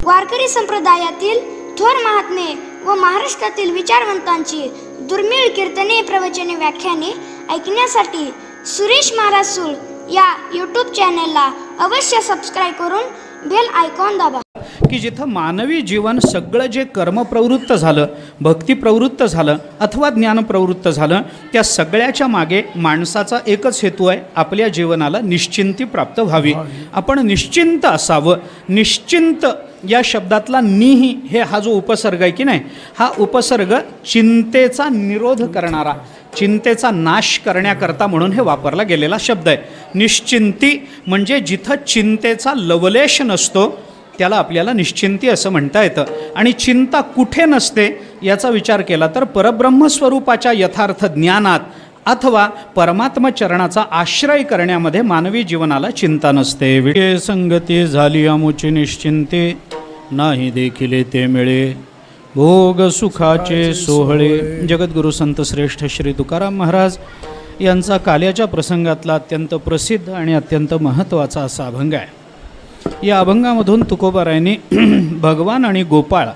वारकरी संप्रदायातील थोर महात्मे व महाराष्ट्रातील विचारवंतांची दुर्मिळ कीर्तने, प्रवचने, व्याख्याने ऐकण्यासाठी सुरेश महाराज सूळ या यूट्यूब चॅनलला अवश्य सबस्क्राईब करून बेल आयकॉन दाबा. की जिथं मानवी जीवन सगळं जे कर्मप्रवृत्त झालं, भक्तिप्रवृत्त झालं अथवा ज्ञानप्रवृत्त झालं, त्या सगळ्याच्या मागे माणसाचा एकच हेतू आहे, आपल्या जीवनाला निश्चिंती प्राप्त व्हावी. आपण निश्चिंत असावं. निश्चिंत या शब्दातला निही हे हा जो उपसर्ग आहे की नाही, हा उपसर्ग चिंतेचा निरोध करणारा, चिंतेचा नाश करण्याकरता म्हणून हे वापरला गेलेला शब्द आहे. निश्चिंती म्हणजे जिथं चिंतेचा लवलेश नसतो त्याला आपल्याला निश्चिंती असं म्हणता येतं. आणि चिंता कुठे नसते याचा विचार केला तर परब्रह्मस्वरूपाच्या यथार्थ ज्ञानात अथवा परमात्मचरणाचा आश्रय करण्यामध्ये मानवी जीवनाला चिंता नसते. विषय संगती झाली अमुची निश्चिंते, नाही देखिले ते मिळे भोग सुखाचे सोहळे. जगद्गुरु संत श्रेष्ठ श्री तुकाराम महाराज यांचा काल्याच्या प्रसंगातला अत्यंत प्रसिद्ध आणि अत्यंत महत्त्वाचा असा अभंग आहे. या अभंगामधून तुकोबारायांनी भगवान आणि गोपाळ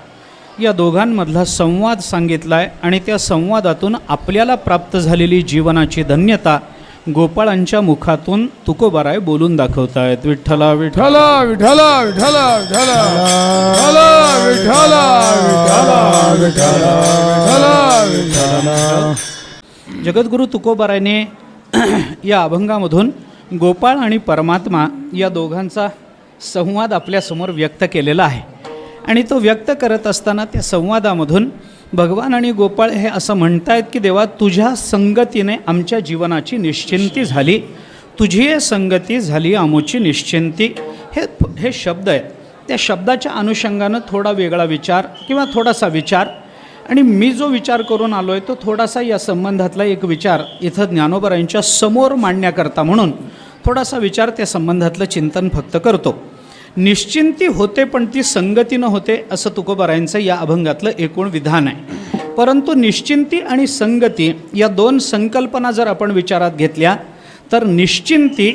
या दोघांमधला संवाद सांगितला आहे आणि त्या संवादातून आपल्याला प्राप्त झालेली जीवनाची धन्यता गोपाळांच्या मुखातून तुकोबाराय बोलून दाखवत आहेत. विठ्ठला विठ्ठला विठ्ठला विठ्ठला विठ्ठला विठ्ठला विठ्ठला विठ्ठला. जगद्गुरु तुकोबारायने या अभंगामधून गोपाळ आणि परमात्मा या दोघांचा संवाद आपल्यासमोर व्यक्त केलेला आहे. आणि तो व्यक्त करत असताना त्या संवादामधून भगवान आणि गोपाळ हे असं म्हणतायत की देवा, तुझ्या संगतीने आमच्या जीवनाची निश्चिंती झाली, तुझी संगती झाली आमची निश्चिंती. हे शब्द आहेत. त्या शब्दाच्या अनुषंगानं थोडा वेगळा विचार किंवा थोडासा विचार, आणि मी जो विचार करून आलो आहे तो थोडासा या संबंधातला एक विचार इथं ज्ञानोबारायांच्या समोर मांडण्याकरता म्हणून थोडासा विचार त्या संबंधातलं चिंतन फक्त करतो. निश्चिंती होते पण ती संगतीनं होते असं तुकोबारायांचं या अभंगातलं एकूण विधान आहे. परंतु निश्चिंती आणि संगती या दोन संकल्पना जर आपण विचारात घेतल्या तर निश्चिंती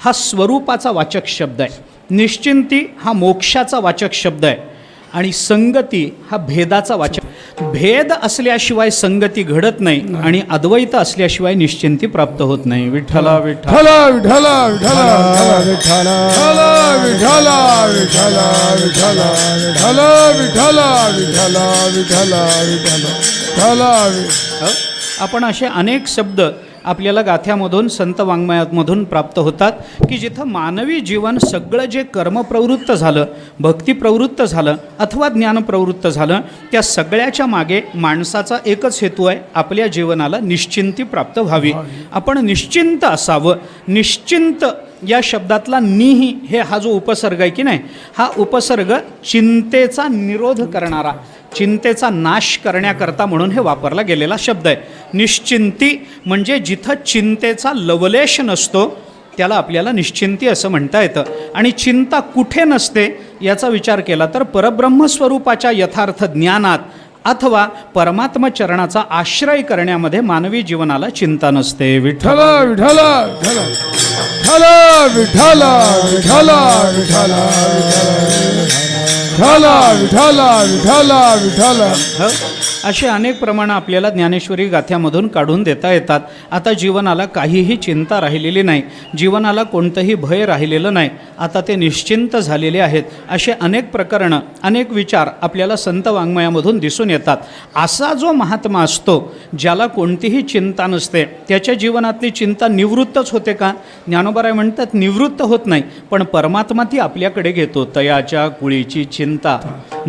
हा स्वरूपाचा वाचक शब्द आहे, निश्चिंती हा मोक्षाचा वाचक शब्द आहे आणि संगती हा भेदाचा वाचक. भेद असल्याशिवाय संगती घडत नाही आणि अद्वैत असल्याशिवाय निश्चिंती प्राप्त होत नाही. विठ्ठला विठ्ठला विठ्ठला विठ्ठला विठ्ठला विठ्ठला विठ्ठला विठ्ठला विठ्ठला विठ्ठला विठ्ठला विठ्ठला. आपण असे अनेक शब्द आपल्याला गाथ्यामधून संत वाङ्मयामधून प्राप्त होतात की जिथं मानवी जीवन सगळं जे कर्मप्रवृत्त झालं, भक्तिप्रवृत्त झालं अथवा ज्ञानप्रवृत्त झालं, त्या सगळ्याच्या मागे माणसाचा एकच हेतू आहे, आपल्या जीवनाला निश्चिंती प्राप्त व्हावी. आपण निश्चिंत असावं. निश्चिंत या शब्दातला निही हे हा जो उपसर्ग आहे की नाही, हा उपसर्ग चिंतेचा निरोध करणारा, चिंतेचा नाश करण्याकरता म्हणून हे वापरला गेलेला शब्द आहे. निश्चिंती म्हणजे जिथं चिंतेचा लवलेश नसतो त्याला आपल्याला निश्चिंती असं म्हणता येतं. आणि चिंता कुठे नसते याचा विचार केला तर परब्रह्मस्वरूपाच्या यथार्थ ज्ञानात अथवा परमात्मचरणाचा आश्रय करण्यामध्ये मानवी जीवनाला चिंता नसते. विठ्ठला विठ्ठला विठ्ठला विठ्ठला विठ्ठला विठ्ठला विठ्ठला विठ्ठला विठ्ठला. असे अनेक प्रमाणं आपल्याला ज्ञानेश्वरी गाथ्यामधून काढून देता येतात. आता जीवनाला काहीही चिंता राहिलेली नाही, जीवनाला कोणतंही भय राहिलेलं नाही, आता ते निश्चिंत झालेले आहेत. असे अनेक प्रकरणं, अनेक विचार आपल्याला संत वाङ्मयामधून दिसून येतात. असा जो महात्मा असतो ज्याला कोणतीही चिंता नसते, त्याच्या जीवनातली चिंता निवृत्तच होते का? ज्ञानोबाराय म्हणतात निवृत्त होत नाही, पण परमात्मा ती आपल्याकडे घेतो. तयाच्या कुळीची चिंता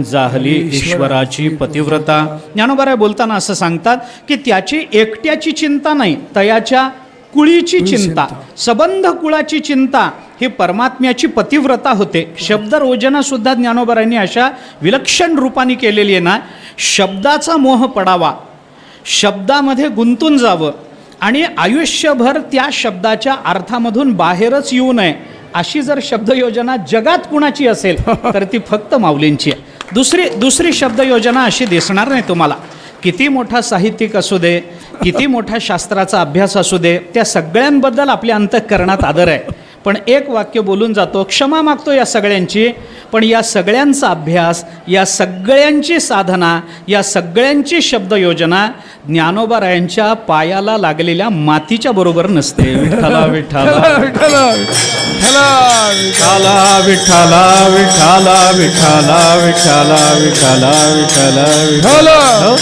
जाहली ईश्वराची पतिव्रता. ज्ञानोबाराय बोलताना असं सांगतात की त्याची एकट्याची चिंता नाही, तयाच्या कुळीची चिंता, सबंध कुळाची चिंता ही परमात्म्याची पतिव्रता होते. शब्दरोजना सुद्धा ज्ञानोबारायांनी अशा विलक्षण रूपाने केलेली आहे ना. शब्दाचा मोह पडावा, शब्दामध्ये गुंतून जावं आणि आयुष्यभर त्या शब्दाच्या अर्थामधून बाहेरच येऊ नये, अशी जर शब्दयोजना जगात कुणाची असेल तर ती फक्त माऊलींची आहे. दुसरी शब्दयोजना अशी दिसणार नाही तुम्हाला. किती मोठा साहित्यिक असू दे, किती मोठा शास्त्राचा अभ्यास असू दे, त्या सगळ्यांबद्दल आपल्या अंतःकरणात आदर आहे, पण एक वाक्य बोलून जातो, क्षमा मागतो या सगळ्यांची. पण या सगळ्यांचा अभ्यास, या सगळ्यांची साधना, या सगळ्यांची शब्दयोजना ज्ञानोबारायांच्या पायाला लागलेल्या मातीच्या बरोबर नसते. विठ्ठला विठ्ठला विठ्ठला विठ्ठला विठ्ठला विठ्ठला विठ्ठला विठ्ठला विठ्ठला विठ्ठला विठ्ठला.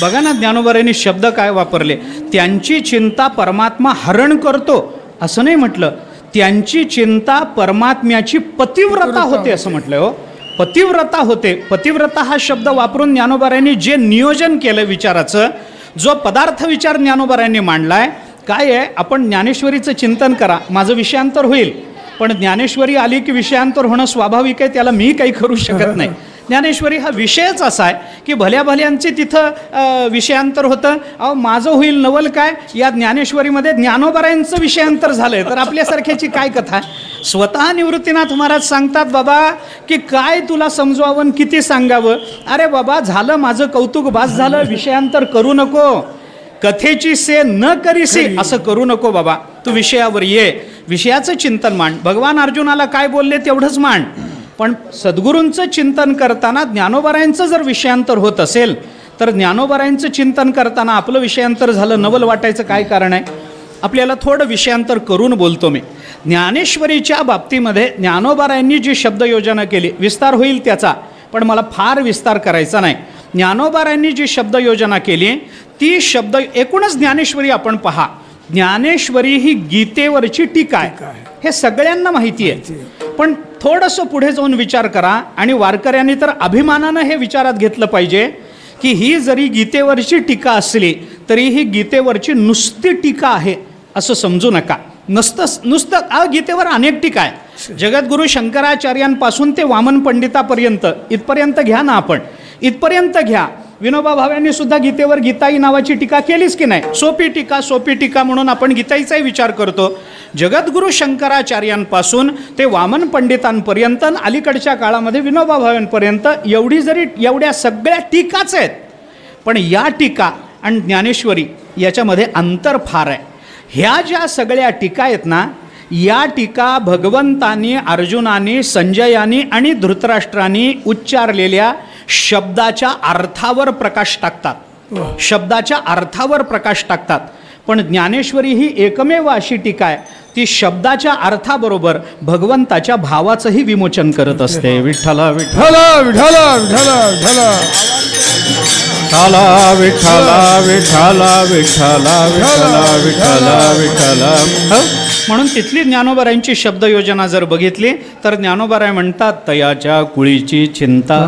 बघा ना, ज्ञानोबारायांनी शब्द काय वापरले. त्यांची चिंता परमात्मा हरण करतो असं नाही म्हटलं, त्यांची चिंता परमात्म्याची पतिव्रता होते असं म्हटलं. हो, पतिव्रता होते. पतिव्रता हा शब्द वापरून ज्ञानोबारायांनी जे नियोजन केलं विचाराचं, जो पदार्थ विचार ज्ञानोबारायांनी मांडलाय, काय आहे, आपण ज्ञानेश्वरीचं चिंतन करा, माझं विषयांतर होईल. पण ज्ञानेश्वरी आली की विषयांतर होणं स्वाभाविक आहे, त्याला मी काही करू शकत नाही. ज्ञानेश्वरी हा विषयच असा आहे की भल्या भल्यांचे तिथं विषयांतर होतं. अहो, माझं होईल नवल काय, या ज्ञानेश्वरीमध्ये ज्ञानोबारायांचं विषयांतर झालंय, तर आपल्यासारख्याची काय कथा. स्वतः निवृत्तीनाथ महाराज सांगतात, बाबा की काय तुला समजवावं, किती सांगावं. अरे बाबा, झालं माझं कौतुक, बास झालं, विषयांतर करू नको. कथेची से न करीसे असं करू नको बाबा, तू विषयावर ये, विषयाचं चिंतन मांड. भगवान अर्जुनाला काय बोलले तेवढंच मांड. पण सद्गुरूंचं चिंतन करताना ज्ञानोबारायांचं जर विषयांतर होत असेल, तर ज्ञानोबारायांचं चिंतन करताना आपलं विषयांतर झालं नवल वाटायचं काय कारण आहे. आपल्याला थोडं विषयांतर करून बोलतो मी. ज्ञानेश्वरीच्या बाबतीमध्ये ज्ञानोबारायांनी जी शब्दयोजना केली, विस्तार होईल त्याचा, पण मला फार विस्तार करायचा नाही. ज्ञानोबारायांनी जी शब्दयोजना केली, ती शब्द एकूणच ज्ञानेश्वरी आपण पहा. ज्ञानेश्वरी ही गीतेवरची टीका आहे, हे सगळ्यांना माहिती आहे. पण थोडंसं पुढे जाऊन विचार करा, आणि वारकऱ्यांनी तर अभिमानानं हे विचारात घेतलं पाहिजे की ही जरी गीतेवरची टीका असली तरी ही गीतेवरची नुसती टीका आहे असं समजू नका. नुसतं गीतेवर अनेक टीका आहे. जगद्गुरू शंकराचार्यांपासून ते वामन पंडितापर्यंत इथपर्यंत घ्या ना, आपण इथपर्यंत घ्या. विनोबा भाव्यांनी सुद्धा गीतेवर गीताई नावाची टीका केलीच की नाही. सोपी टीका म्हणून आपण गीताईचाही विचार करतो. जगद्गुरू शंकराचार्यांपासून ते वामन पंडितांपर्यंत, अलीकडच्या काळामध्ये विनोबा भाव्यांपर्यंत एवढ्या सगळ्या टीकाच आहेत. पण या टीका आणि ज्ञानेश्वरी याच्यामध्ये अंतर फार आहे. ह्या ज्या सगळ्या टीका आहेत ना, या टीका भगवंतांनी, अर्जुनाने, संजयानी आणि धृतराष्ट्रांनी उच्चारलेल्या शब्दाच्या अर्थावर प्रकाश टाकतात. शब्दाच्या अर्थावर प्रकाश टाकतात. पण ज्ञानेश्वरी ही एकमेव अशी टीका आहे, ती शब्दाच्या अर्थाबरोबर भगवंताच्या भावाचंही विमोचन करत असते. विठ्ठला विठ्ठला विठ्ठला विठ्ठला विठ्ठला विठ्ठला विठ्ठला विठ्ठला विठ्ठला विठ्ठला विठ्ठला विठ्ठला. म्हणून तिथली ज्ञानोबारायांची शब्दयोजना जर बघितली तर ज्ञानोबाराय म्हणतात, तयाच्या कुळीची चिंता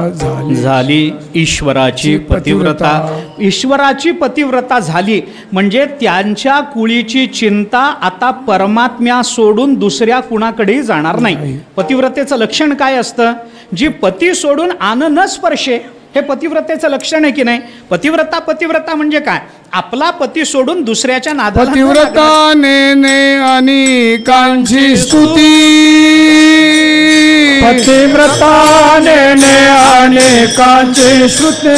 झाली, ईश्वराची पतिव्रता. ईश्वराची पतिव्रता झाली म्हणजे त्यांच्या कुळीची चिंता आता परमात्म्या सोडून दुसऱ्या कुणाकडेही जाणार नाही. पतिव्रतेचं लक्षण काय असतं, जी पती सोडून आन न स्पर्शे, हे पतिव्रतेचं लक्षण आहे की नाही. पतिव्रता म्हणजे काय, आपला पती सोडून दुसऱ्याच्या नादाला. पतिव्रता नेने अनेकांची स्तुती, पतिव्रता नेने अनेकांची स्तुती,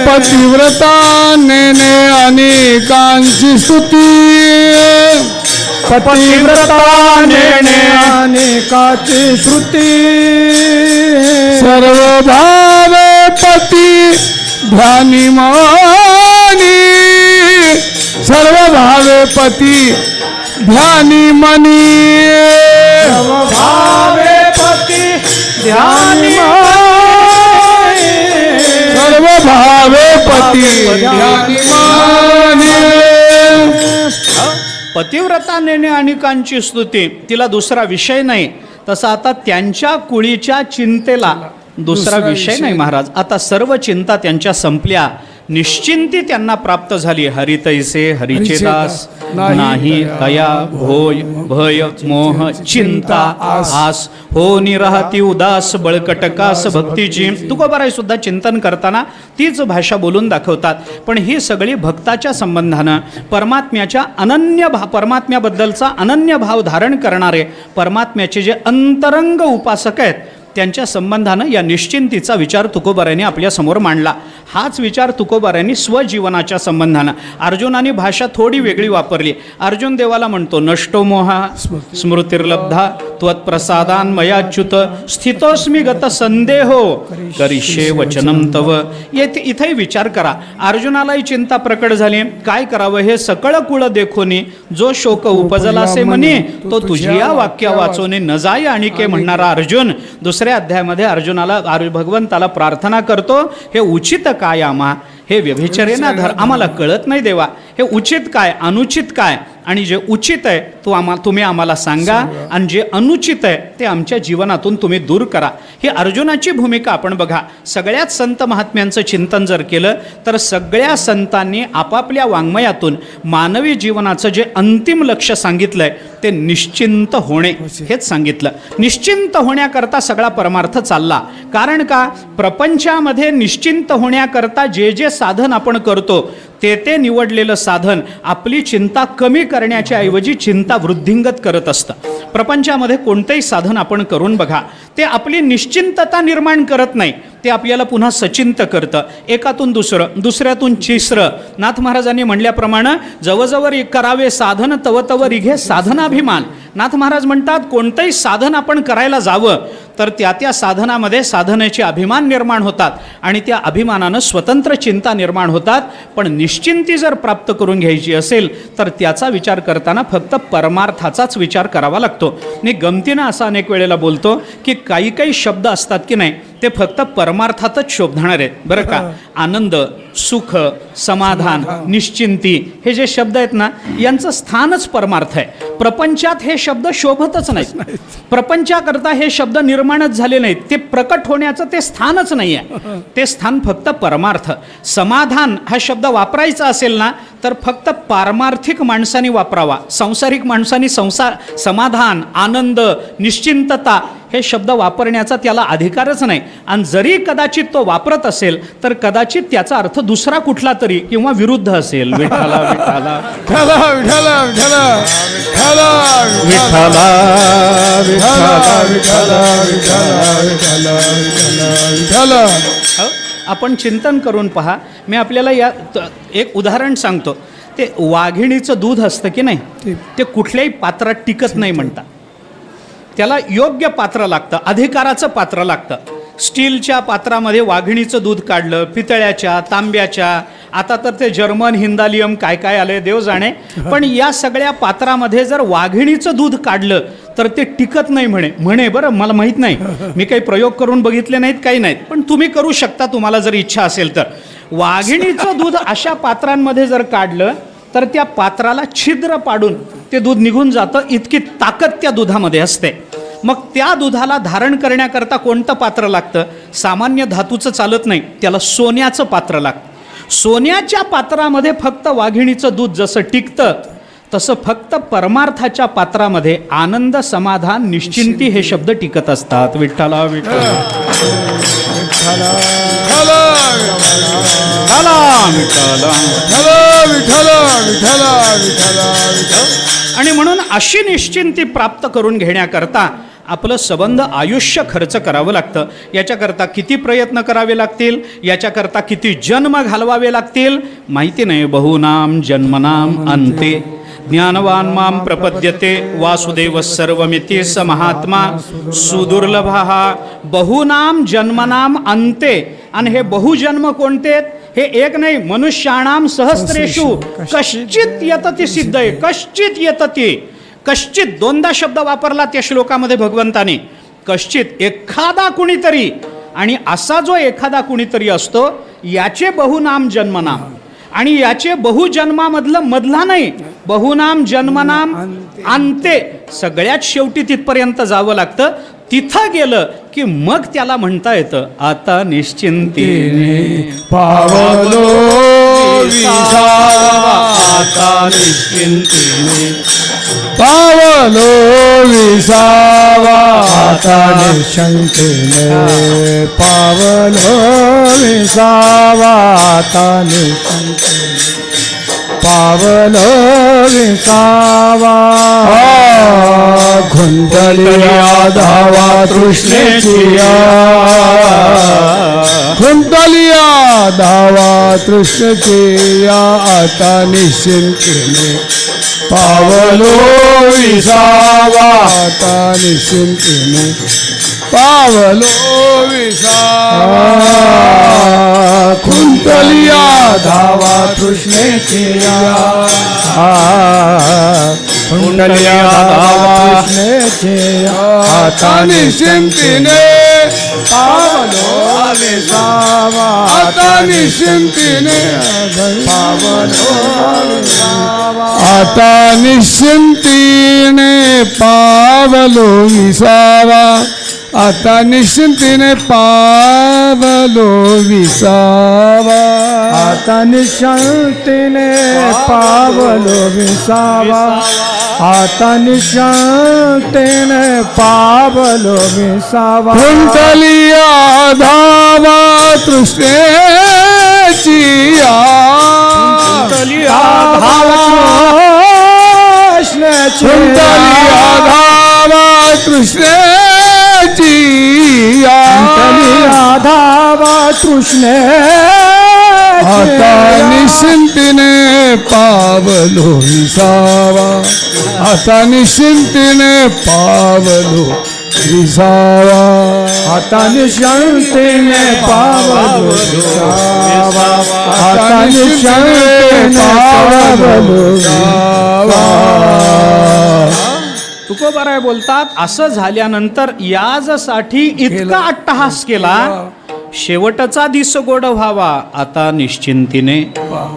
पतिव्रता नेने अनेकांची स्तुती, पतिव्रता नेने अनेकांची श्रुती. सर्व भावे पती ध्यानी मनी, सर्व भावे पती ध्यानी मनी, सर्व भावे पती ध्यानी मनी, सर्व भावे पती ध्यानी मनी. पतिव्रता नेणे अनेकांची स्तुती, तिला दुसरा विषय नाही. तसा आता त्यांच्या कुळीच्या चिंतेला दुसरा विषय नाही महाराज. आता सर्व चिंता त्यांच्या संपल्या, निश्चिंती त्यांना प्राप्त झाली. हरितैसे हरिचे दास, नाही दया भोय भय मोह चिंता आस, हो निराहती उदास बळकटकास भक्तीची. तुकोबाराय सुद्धा चिंतन करताना तीच भाषा बोलून दाखवतात. पण ही सगळी भक्ताच्या संबंधानं परमात्म्याच्या परमात्म्याबद्दलचा अनन्य भाव धारण करणारे परमात्म्याचे जे अंतरंग उपासक आहेत त्यांच्या संबंधानं या निश्चिंतीचा विचार तुकोबारायांनी आपल्यासमोर मांडला. हाच विचार तुकोबारायांनी स्वजीवनाच्या संबंधानं, अर्जुनाने भाषा थोडी वेगळी वापरली. अर्जुन देवाला म्हणतो, नष्टो मोहा स्मृतिर्लब्धा त्वत्प्रसादान मयाच्युत स्थितोस्मी गत संदेहो करिष्ये वचनम तव. इथेही विचार करा. अर्जुनालाही चिंता प्रकट झाली. काय करावं हे सकळ कुळ देखोनी, जो शोक उपजलासे म्हणे तो तुझिया वाक्या वाचोने न जाय आणिके म्हणणारा अर्जुन दुसऱ्या अध्यायामध्ये अर्जुनाला भगवंताला प्रार्थना करतो, हे उचित काय आम्हा, हे व्यभिचारेना धर, आम्हाला कळत नाही देवा, हे उचित काय अनुचित काय, आणि जे उचित आहे तुम्ही आम्हाला सांगा, आणि जे अनुचित आहे ते आमच्या जीवनातून तुम्ही दूर करा. ही अर्जुनाची भूमिका आपण बघा. सगळ्याच संत महात्म्यांचं चिंतन जर केलं तर सगळ्या संतांनी आपापल्या वाङ्मयातून मानवी जीवनाचं जे अंतिम लक्ष्य सांगितलंय ते निश्चिंत होणे हेच सांगितलं. निश्चिंत होण्याकरता सगळा परमार्थ चालला. कारण का, प्रपंचामध्ये निश्चिंत होण्याकरता जे जे साधन आपण करतो ते निवडलेलं साधन आपली चिंता कमी करण्याच्या ऐवजी चिंता वृद्धिंगत करत असतं. प्रपंचामध्ये कोणतेही साधन आपण करून बघा, ते आपली निश्चिंतता निर्माण करत नाही, ते आपल्याला पुन्हा सचिंत करतं. एकातून दुसरं, दुसऱ्यातून तिसरं. नाथ महाराजांनी म्हणल्याप्रमाणे जवळजवळ करावे साधन तव तव रिघे साधनाभिमान. नाथ महाराज म्हणतात, कोणतंही साधन आपण करायला जावं तर त्या साधनामध्ये साधनेचे अभिमान निर्माण होतात आणि त्या अभिमानानं स्वतंत्र चिंता निर्माण होतात. पण निश्चिंती जर प्राप्त करून घ्यायची असेल तर त्याचा विचार करताना फक्त परमार्थाचाच विचार करावा लागतो. मी गमतीनं असं अनेक वेळेला बोलतो की काही काही शब्द असतात की नाही ते फक्त परमार्थातच शोभणारे आहेत बरं का. आनंद, सुख, समाधान, निश्चिंती हे जे शब्द आहेत ना, यांचं स्थानच परमार्थ आहे. प्रपंचात हे शब्द शोभतच नाहीत. प्रपंचाकरता हे शब्द निर्माणच झाले नाहीत. ते प्रकट होण्याचं ते स्थानच नाही आहे. ते स्थान फक्त परमार्थ. समाधान हा शब्द वापरायचा असेल ना तर फक्त पारमार्थिक माणसांनी वापरावा. सांसारिक माणसांनी समाधान, आनंद, निश्चिंतता हे शब्द वापरण्याचा त्याला अधिकारच नाही. आणि जरी कदाचित तो वापरत असेल तर कदाचित त्याचा अर्थ दुसरा कुठला तरी किंवा विरुद्ध असेल. विठ्ठला विठ्ठला विठ्ठला विठ्ठला विठ्ठला विठ्ठला विठ्ठला विठ्ठला विठ्ठला विठ्ठला. आपण चिंतन करून पहा. मी आपल्याला या एक उदाहरण सांगतो. ते वाघिणीचं दूध असतं की नाही, ते कुठल्याही पात्रात टिकत नाही म्हणतात. त्याला योग्य पात्र लागतं, अधिकाराचं पात्र लागतं. स्टीलच्या पात्रामध्ये वाघिणीचं दूध काढलं, पितळ्याच्या, तांब्याच्या, आता तर ते जर्मन हिंदालियम काय काय आलंय देव जाणे. पण या सगळ्या पात्रामध्ये जर वाघिणीचं दूध काढलं तर ते टिकत नाही म्हणे बरं, मला माहीत नाही, मी काही प्रयोग करून बघितले नाहीत, काही नाहीत, पण तुम्ही करू शकता तुम्हाला जर इच्छा असेल तर. वाघिणीचं दूध अशा पात्रांमध्ये जर काढलं तर त्या पात्राला छिद्र पाडून ते दूध निघून जातं. इतकी ताकद त्या दुधामध्ये असते. मग त्या दुधाला धारण करण्याकरता कोणतं पात्र लागतं? सामान्य धातूचं चालत नाही, त्याला सोन्याचं पात्र लागतं. सोन्याच्या पात्रामध्ये फक्त वाघिणीचं दूध जसं टिकतं तसं फक्त परमार्थाच्या पात्रामध्ये आनंद, समाधान, निश्चिंती हे शब्द टिकत असतात. विठ्ठला विठ्ठला आणि म्हणून अशी निश्चिंती प्राप्त करून घेण्याकरता आपलं सबंध आयुष्य खर्च करावं लागतं. याच्याकरता किती प्रयत्न करावे लागतील, याच्याकरता किती जन्म घालवावे लागतील माहिती नाही. बहुनाम जन्मनाम अंते ज्ञानवान माम प्रपद्यते वासुदेव सर्वमिति स महात्मा सुदुर्लभः. बहुनाम जन्मनाम अंते. आणि हे बहुजन्म कोणते? हे एक नाही, मनुष्याणाम सहस्रेषु कश्चित यतती सिद्ध आहे. कश्चित यतती, कश्चित दोनदा शब्द वापरला त्या श्लोकामध्ये भगवंताने. कश्चित, एखादा कुणीतरी. आणि असा जो एखादा कुणीतरी असतो याचे बहुनाम जन्मनाम. आणि याचे बहुजन्मामधलं मधला नाही, बहुनाम जन्मनाम अंते. सगळ्यात शेवटी तिथपर्यंत जावं लागतं. तिथं गेलं की मग त्याला म्हणता येतं आता निश्चिंतीने पावलो विसावा, आता निश्चिंतीने पावलो विसावा, आता निश्चिंतीने पावलो विसावा, आता निश्चिंतीने. पावलो विसावा खुंटलिया धावा तृष्णेचिया खुंटलिया धावा तृष्णेचिया आता निश्चिंतीने पावलो विसावा आता निश्चिंतीने पावलो विसावा खुंटलिया धावा तृष्णेचिया खुंटलिया धावा तृष्णेचिया आता निश्चिंतीने पावलो विसावा आता निश्चिंतीने पावलो विसावा आता निश्चिंतीने पावलो विसावा आता निश्चिंतीने पावलो विसावा आता निश्चिंतीने पावलो विसावा आता निश्चिंतीने पावलो विसावा खुंटलिया धावा तृष्णेचिया खुंटलिया धावा तृष्णेचिया धावा तृष्णे आता निश्चिंतीने पावलो विसावा आता निश्चिंतीने पावलो विसावा आता निश्चिंतीने पावलो विसावा आता निश्चिंतीने पावलो विसावा तुकोबाराय बोलतात, असं झाल्यानंतर याजसाठी इतका अट्टहास केला, शेवटचा दिस गोड व्हावा आता निश्चिंतीने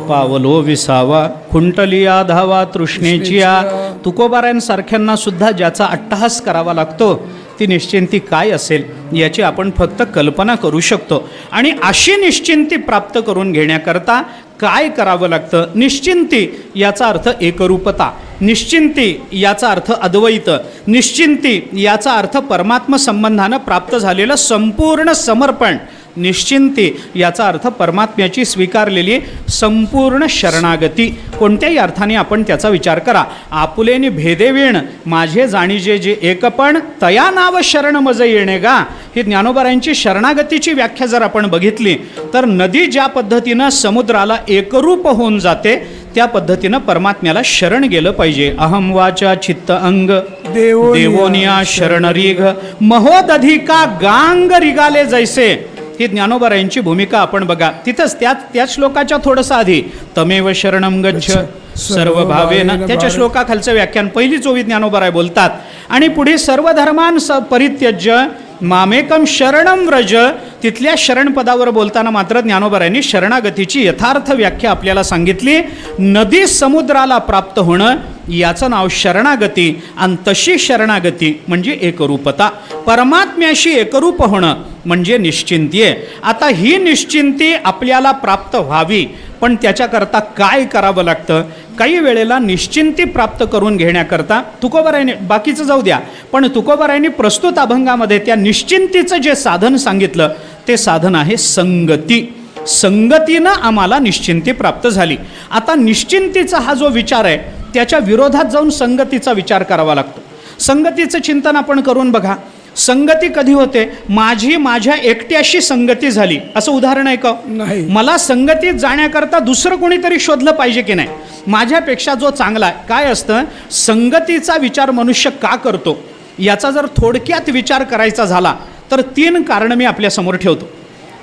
पावलो विसावा खुंटलिया धावा तृष्णेचिया. तुकोबारायांसारख्यांना सुद्धा ज्याचा अट्टहास करावा लागतो ती निश्चिंती काय असेल याची आपण फक्त कल्पना करू शकतो. आणि अशी निश्चिंती प्राप्त करून घेण्याकरता काय करावं लागतं? निश्चिंती याचा अर्थ एकरूपता, निश्चिंती याचा अर्थ अद्वैत, निश्चिंती याचा अर्थ परमात्म संबंधानं प्राप्त झालेलं संपूर्ण समर्पण, निश्चिंती याचा अर्थ परमात्म्याची स्वीकारलेली संपूर्ण शरणागती. कोणत्याही अर्थाने आपण त्याचा विचार करा. आपुलेनी भेदेवीण माझे जाणीजे जे एकपण तया नाव शरण मज येणे गा. ही ज्ञानोबारायांची शरणागतीची व्याख्या जर आपण बघितली तर नदी ज्या पद्धतीनं समुद्राला एकरूप होऊन जाते त्या पद्धतीनं परमात्म्याला शरण गेलं पाहिजे. अहम वाचा चित्त अंग देवोनिया शरण रीघ महोदधिका गांग रिगाले जैसे. ही ज्ञानोबारायांची भूमिका आपण बघा. तिथंच त्याच श्लोकाच्या थोडंसं आधी तमेव शरणम गच्छ सर्व भावेन, त्याच्या श्लोकाखालचं व्याख्यान पहिली चोवी ज्ञानोबाराय बोलतात. आणि पुढे सर्व धर्मान परित्यज्य मामेकम शरणम व्रज, तिथल्या शरणपदावर बोलताना मात्र ज्ञानोबारायांनी शरणागतीची यथार्थ व्याख्या आपल्याला सांगितली. नदी समुद्राला प्राप्त होणं याचं नाव शरणागती, आणि तशी शरणागती म्हणजे एकरूपता, परमात्म्याशी एकरूप होणं म्हणजे निश्चिंती आहे. आता ही निश्चिंती आपल्याला प्राप्त व्हावी पण त्याच्याकरता काय करावं लागतं? काही वेळेला निश्चिंती प्राप्त करून घेण्याकरता तुकोबारायांनी, बाकीचं जाऊ द्या, पण तुकोबारायांनी प्रस्तुत अभंगामध्ये त्या निश्चिंतीचं जे साधन सांगितलं ते साधन आहे संगती. संगतीनं आम्हाला निश्चिंती प्राप्त झाली. आता निश्चिंतीचा हा जो विचार आहे त्याच्या विरोधात जाऊन संगतीचा विचार करावा लागतो. संगतीचं चिंतन आपण करून बघा. संगती कधी होते? माझ्या एकट्याशी संगती झाली असं उदाहरण आहे का? नाही. मला संगतीत जाण्याकरता दुसरं कोणीतरी शोधलं पाहिजे की नाही? माझ्यापेक्षा जो चांगला आहे. काय असतं? संगतीचा विचार मनुष्य का करतो याचा जर थोडक्यात विचार करायचा झाला तर 3 कारणं मी आपल्यासमोर ठेवतो.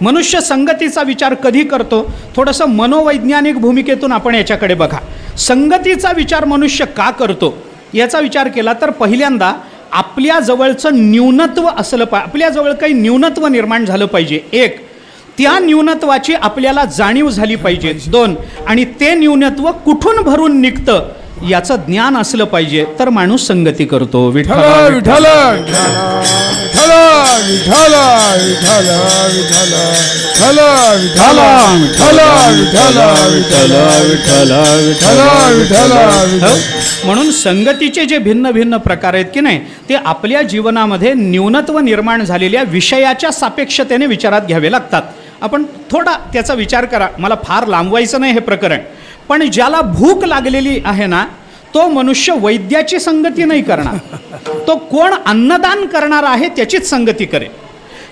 मनुष्य संगतीचा विचार कधी करतो? थोडंसं मनोवैज्ञानिक भूमिकेतून आपण याच्याकडे बघा. संगतीचा विचार मनुष्य का करतो याचा विचार केला तर पहिल्यांदा आपल्या जवळचं न्यूनत्व असलं पाहिजे. आपल्याजवळ काही न्यूनत्व निर्माण झालं पाहिजे. 1, त्या न्यूनत्वाची आपल्याला जाणीव झाली पाहिजे. 2, आणि ते न्यूनत्व कुठून भरून निघतं याचं ज्ञान असलं पाहिजे तर माणूस संगती करतो. विठ्ठल विठ्ठल विठ्ठल विठ्ठल विठ्ठल विठ्ठल विठ्ठल विठ्ठल विठ्ठल विठ्ठल विठ्ठल विठ्ठल विठ्ठल विठ्ठल. म्हणून संगतीचे जे भिन्न भिन्न प्रकार आहेत की नाही ते आपल्या जीवनामध्ये न्यूनत्व निर्माण झालेल्या विषयाच्या सापेक्षतेने विचारात घ्यावे लागतात. आपण थोडा त्याचा विचार करा. मला फार लांबवायचं नाही हे प्रकरण, पण ज्याला भूक लागलेली आहे ना, तो मनुष्य वैद्याची संगती नाही करणार, तो कोण अन्नदान करणार आहे त्याचीच संगती करेल.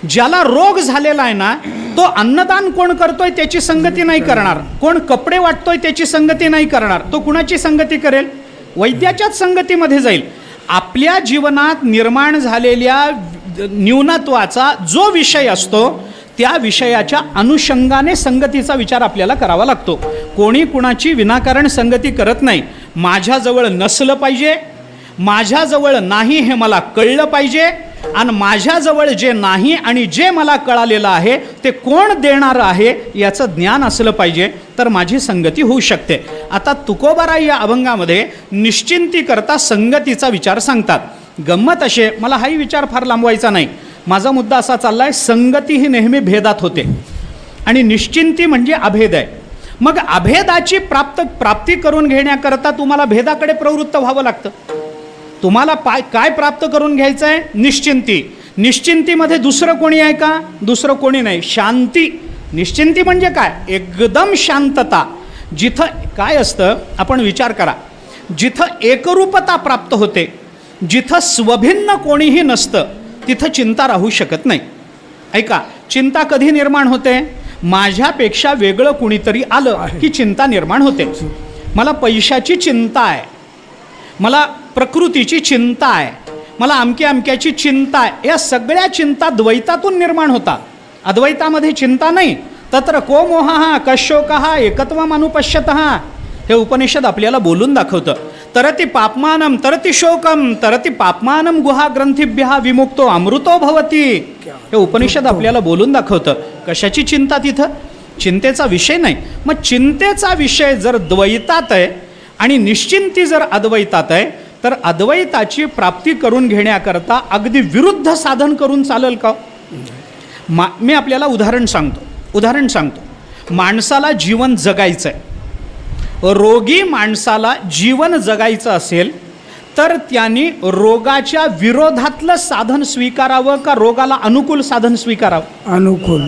ज्याला रोग झालेला आहे ना, तो अन्नदान कोण करतोय त्याची संगती नाही करणार, कोण कपडे वाटतोय त्याची संगती नाही करणार, तो कुणाची संगती करेल? वैद्याच्याच संगतीमध्ये जाईल. आपल्या जीवनात निर्माण झालेल्या न्यूनत्वाचा जो विषय असतो त्या विषयाच्या अनुषंगाने संगतीचा विचार आपल्याला करावा लागतो. कोणी कुणाची विनाकारण संगती करत नाही. माझ्याजवळ नसलं पाहिजे, माझ्याजवळ नाही हे मला कळलं पाहिजे, आणि माझ्याजवळ जे नाही आणि जे मला कळालेलं आहे ते कोण देणार आहे याचं ज्ञान असलं पाहिजे, तर माझी संगती होऊ शकते. आता तुकोबाराय या अभंगामध्ये निश्चिंती करता संगतीचा विचार सांगतात. गंमत असे, मला हाही विचार फार लांबवायचा नाही, माझा मुद्दा असा चालला आहे, संगती ही नेहमी भेदात होते आणि निश्चिंती म्हणजे अभेद आहे. मग अभेदाची प्राप्ती करून घेण्याकरता तुम्हाला भेदाकडे प्रवृत्त व्हावं लागतं. तुम्हाला काय प्राप्त करून घ्यायचं आहे? निश्चिंती. निश्चिंतीमध्ये दुसरं कोणी आहे का? दुसरं कोणी नाही. शांती. निश्चिंती म्हणजे काय? एकदम शांतता. जिथं काय असतं आपण विचार करा, जिथं एकरूपता प्राप्त होते, जिथं स्वभिन्न कोणीही नसतं, तिथं चिंता राहू शकत नाही. ऐका, चिंता कधी निर्माण होते? माझ्यापेक्षा वेगळं कुणीतरी आलं की चिंता निर्माण होते. मला पैशाची चिंता आहे, मला प्रकृतीची चिंता आहे, मला अमक्याची चिंता आहे. या सगळ्या चिंता द्वैतातून निर्माण होतात. अद्वैतामध्ये चिंता नाही. तत्र को मोहः कशोकः एकत्वम अनुपश्यतः, हे उपनिषद आपल्याला बोलून दाखवतं. तरति पापमानं तरति शोकम तरति पापमानं गुहा ग्रंथिभ्यः विमुक्तो अमृतो भवति, हे उपनिषद आपल्याला बोलून दाखवतं. कशाची चिंता तिथं? चिंतेचा विषय नाही. मग चिंतेचा विषय जर द्वैतात आहे आणि निश्चिंती जर अद्वैतात आहे, तर अद्वैताची प्राप्ती करून घेण्याकरता अगदी विरुद्ध साधन करून चालेल का? मी आपल्याला उदाहरण सांगतो. माणसाला जीवन जगायचं आहे. रोगी माणसाला जीवन जगायचं असेल तर त्यांनी रोगाच्या विरोधातलं साधन स्वीकारावं का रोगाला अनुकूल साधन स्वीकारावं? अनुकूल.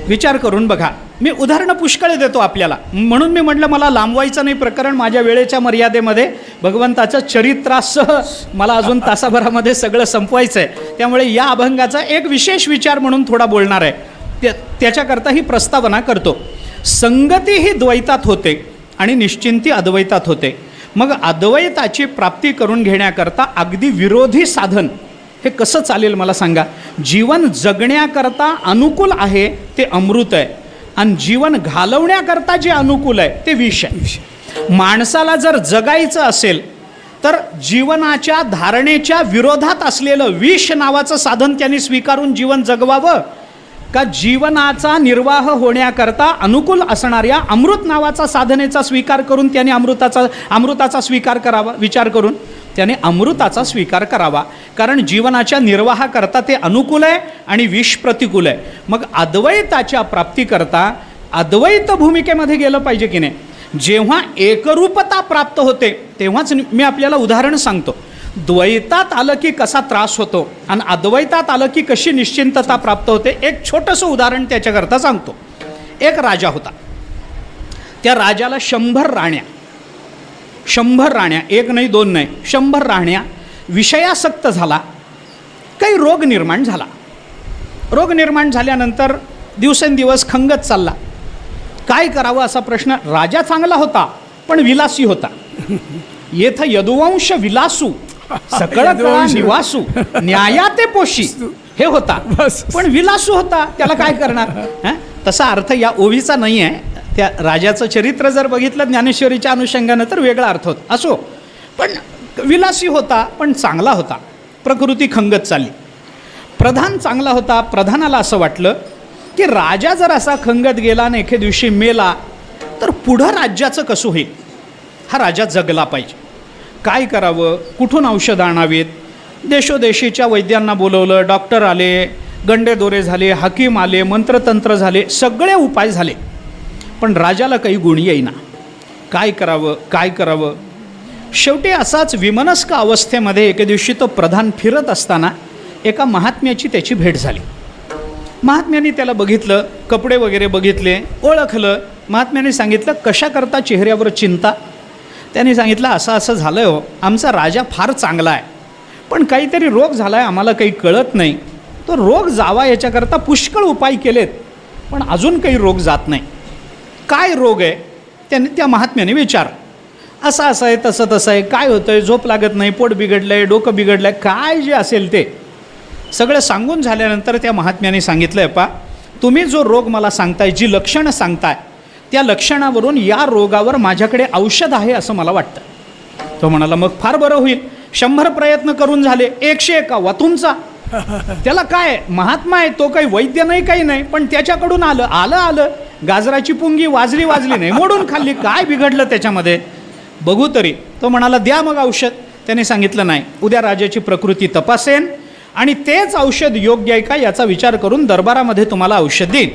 विचार करून बघा. मी उदाहरणं पुष्कळ देतो आपल्याला, म्हणून मी म्हटलं मला लांबवायचं नाही प्रकरण. माझ्या वेळेच्या मर्यादेमध्ये भगवंताचं चरित्रासह मला अजून तासाभरामध्ये सगळं संपवायचं आहे. त्यामुळे या अभंगाचा एक विशेष विचार म्हणून थोडा बोलणार आहे. त्याच्याकरता ही प्रस्तावना करतो. संगती ही द्वैतात होते आणि निश्चिंती अद्वैतात होते. मग अद्वैताची प्राप्ती करून घेण्याकरता अगदी विरोधी साधन हे कसं चालेल मला सांगा? जीवन जगण्याकरता अनुकूल आहे ते अमृत आहे, आणि जीवन घालवण्याकरता जे अनुकूल आहे ते विष आहे. माणसाला जर जगायचं असेल तर जीवनाच्या धारणेच्या विरोधात असलेलं विष नावाचं साधन त्यांनी स्वीकारून जीवन जगवावं, का जीवनाचा निर्वाह होण्याकरता अनुकूल असणाऱ्या अमृत नावाचा साधनेचा स्वीकार करून त्याने अमृताचा स्वीकार करावा? विचार करून त्याने अमृताचा स्वीकार करावा, कारण जीवनाच्या निर्वाहाकरता ते अनुकूल आहे आणि विष प्रतिकूल आहे. मग अद्वैताच्या प्राप्तीकरता अद्वैत भूमिकेमध्ये गेलं पाहिजे की नाही? जेव्हा एकरूपता प्राप्त होते तेव्हाच मी आपल्याला उदाहरण सांगतो. द्वैतात आलं की कसा त्रास होतो आणि अद्वैतात आलं की कशी निश्चिंतता प्राप्त होते. एक छोटंसं उदाहरण त्याच्याकरता सांगतो. एक राजा होता. त्या राजाला 100 राण्या, 100 राण्या, एक नाही दोन नाही, 100 राण्या. विषयासक्त झाला, काही रोग निर्माण झाला. रोग निर्माण झाल्यानंतर दिवसेंदिवस खंगत चालला. काय करावं असा प्रश्न. राजा चांगला होता पण विलासी होता. येथ यदुवंश विलासू सकळ कळा निवासू न्यायाते पोशी, हे होता पण विलासू होता. त्याला काय करणार? तसा अर्थ या ओवीचा नाही आहे. त्या राजाचं चरित्र जर बघितलं ज्ञानेश्वरीच्या अनुषंगानं तर वेगळा अर्थ होता. असो, पण विलासी होता पण चांगला होता. प्रकृती खंगत चालली. प्रधान चांगला होता. प्रधानाला असं वाटलं की राजा जर असा खंगत गेला आणि एके दिवशी मेला तर पुढं राज्याचं कसं होईल? हा राजा जगला पाहिजे. काय करावं? कुठून औषध आणावीत? देशोदेशीच्या वैद्यांना बोलवलं. डॉक्टर आले, गंडेदोरे झाले, हाकीम आले, मंत्रतंत्र झाले, सगळे उपाय झाले, पण राजाला काही गुण येईना. काय करावं? शेवटी असाच विमनस्क अवस्थेमध्ये एके दिवशी तो प्रधान फिरत असताना एका महात्म्याची त्याची भेट झाली. महात्म्याने त्याला बघितलं, कपडे वगैरे बघितले, ओळखलं. महात्म्याने सांगितलं, कशा करता चेहऱ्यावर चिंता? त्यांनी सांगितलं, असं असं झालं हो, आमचा राजा फार चांगला आहे, पण काहीतरी रोग झाला आहे, आम्हाला काही कळत नाही. तो रोग जावा याच्याकरता पुष्कळ उपाय केलेत, पण अजून काही रोग जात नाही. काय रोग आहे? त्यांनी त्या महात्म्याने विचारलं. असं असं आहे, तसं तसं आहे, काय होतं आहे, झोप लागत नाही, पोट बिघडलं आहे, डोकं बिघडलं आहे, काय जे असेल ते सगळं सांगून झाल्यानंतर त्या महात्म्याने सांगितलं, आहे पा, तुम्ही जो रोग मला सांगताय, जी लक्षणं सांगताय, त्या लक्षणावरून या रोगावर माझ्याकडे औषध आहे असं मला वाटतं. तो म्हणाला, मग फार बरं होईल. 100 प्रयत्न करून झाले, 101 तुमचा. त्याला काय, महात्मा आहे तो, काही वैद्य नाही, काही नाही, पण त्याच्याकडून आलं गाजराची पुंगी वाजली नाही, मोडून खाल्ली, काय बिघडलं त्याच्यामध्ये, बघू तरी. तो म्हणाला, द्या मग औषध. त्याने सांगितलं, नाही, उद्या राजाची प्रकृती तपासेन आणि तेच औषध योग्य आहे का याचा विचार करून दरबारामध्ये तुम्हाला औषध देईन.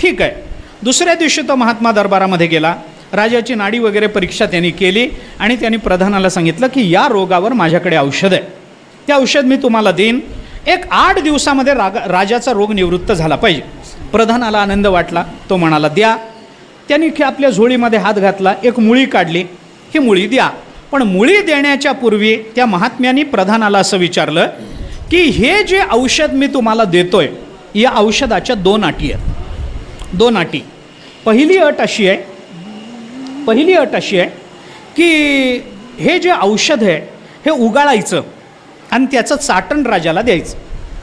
ठीक आहे. दुसऱ्या दिवशी तो महात्मा दरबारामध्ये गेला. राजाची नाडी वगैरे परीक्षा त्यांनी केली आणि त्यांनी प्रधानाला सांगितलं की या रोगावर माझ्याकडे औषध आहे, ते औषध मी तुम्हाला देईन. एक 8 दिवसामध्ये राजाचा रोग निवृत्त झाला पाहिजे. प्रधानाला आनंद वाटला. तो म्हणाला, द्या. त्यांनी आपल्या झोळीमध्ये हात घातला, एक मुळी काढली, ही मुळी द्या. पण मुळी देण्याच्या पूर्वी त्या महात्म्याने प्रधानाला असं विचारलं की हे जे औषध मी तुम्हाला देतोय, या औषधाच्या 2 अटी आहेत. 2 अटी. पहिली अट अशी आहे की हे जे औषध आहे हे उगाळायचं आणि त्याचं चाटण राजाला द्यायचं.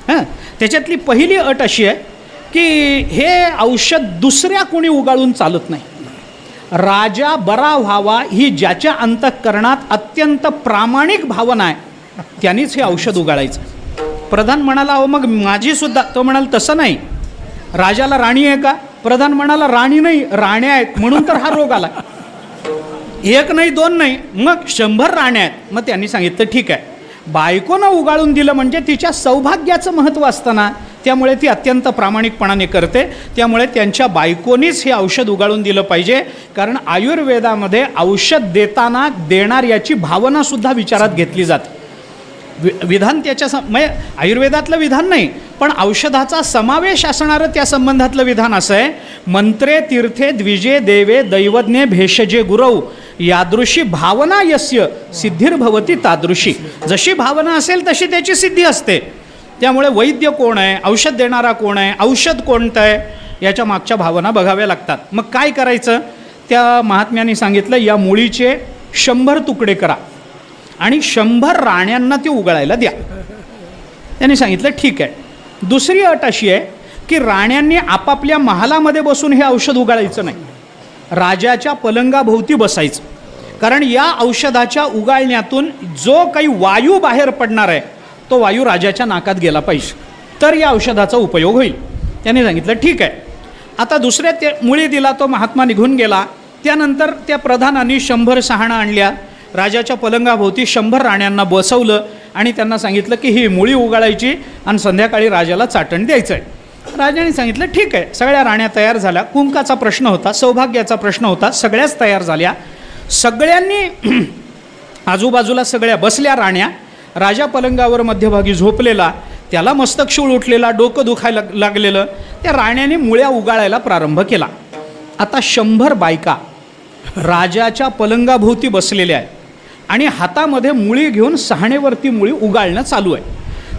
हां, त्याच्यातली पहिली अट अशी आहे की हे औषध दुसऱ्या कोणी उगाळून चालत नाही. राजा बरा व्हावा ही ज्याच्या अंतःकरणात अत्यंत प्रामाणिक भावना आहे त्यांनीच हे औषध उगाळायचं. प्रधान म्हणाला, अहो मग माझी सुद्धा. तो म्हणाला, तसं नाही, राजाला राणी आहे का? प्रधान म्हणाला, राणी नाही, राण्या आहेत, म्हणून तर हा रोग आला. 1 नाही 2 नाही, मग 100 राण्या आहेत. मग त्यांनी सांगितलं, ठीक आहे, बायकोनं उगाळून दिलं म्हणजे तिच्या सौभाग्याचं महत्त्व असताना, त्यामुळे ती अत्यंत प्रामाणिकपणाने करते, त्यामुळे त्यांच्या बायकोनीच हे औषध उगाळून दिलं पाहिजे. कारण आयुर्वेदामध्ये औषध देताना देणाऱ्याची भावनासुद्धा विचारात घेतली जाते. विधान त्याच्या म्हणजे आयुर्वेदातलं विधान नाही, पण औषधाचा समावेश असणारं त्या संबंधातलं विधान असं आहे, मंत्रे तीर्थे द्विजे देवे दैवज्ञे भेषजे गुरौ यादृशी भावना यस्य सिद्धिर्भवती तादृशी. जशी भावना असेल तशी त्याची सिद्धी असते. त्यामुळे वैद्य कोण आहे, औषध देणारा कोण आहे, औषध कोणतं आहे, याच्या मागच्या भावना बघाव्या लागतात. मग काय करायचं? त्या महात्म्याने सांगितलं, या मुळीचे 100 तुकडे करा आणि 100 राण्यांना ते उगाळायला द्या. त्यांनी सांगितलं, ठीक आहे. दुसरी अट अशी आहे की राण्यांनी आपापल्या महालामध्ये बसून हे औषध उगाळायचं नाही, राजाच्या पलंगाभोवती बसायचं. कारण या औषधाच्या उगाळण्यातून जो काही वायू बाहेर पडणार आहे तो वायू राजाच्या नाकात गेला पाहिजे, तर या औषधाचा उपयोग होईल. त्यांनी सांगितलं, ठीक आहे. आता दुसऱ्या ते मुळी दिला, तो महात्मा निघून गेला. त्यानंतर त्या प्रधानांनी 100 शहाणा आणल्या, राजाच्या पलंगाभोवती 100 राण्यांना बसवलं आणि त्यांना सांगितलं की ही मुळी उगाळायची आणि संध्याकाळी राजाला चाटण द्यायचं आहे. राजाने सांगितलं, ठीक आहे. सगळ्या राण्या तयार झाल्या. कुंकाचा प्रश्न होता, सौभाग्याचा प्रश्न होता, सगळ्याच तयार झाल्या. सगळ्यांनी आजूबाजूला सगळ्या बसल्या राण्या. राजा पलंगावर मध्यभागी झोपलेला, त्याला मस्तकशूळ उठलेला, डोकं दुखायला लागलेलं. त्या राण्याने मुळ्या उगाळायला प्रारंभ केला. आता 100 बायका राजाच्या पलंगाभोवती बसलेल्या आहेत आणि हातामध्ये मुळी घेऊन सहाणेवरती मुळी उगाळणं चालू आहे.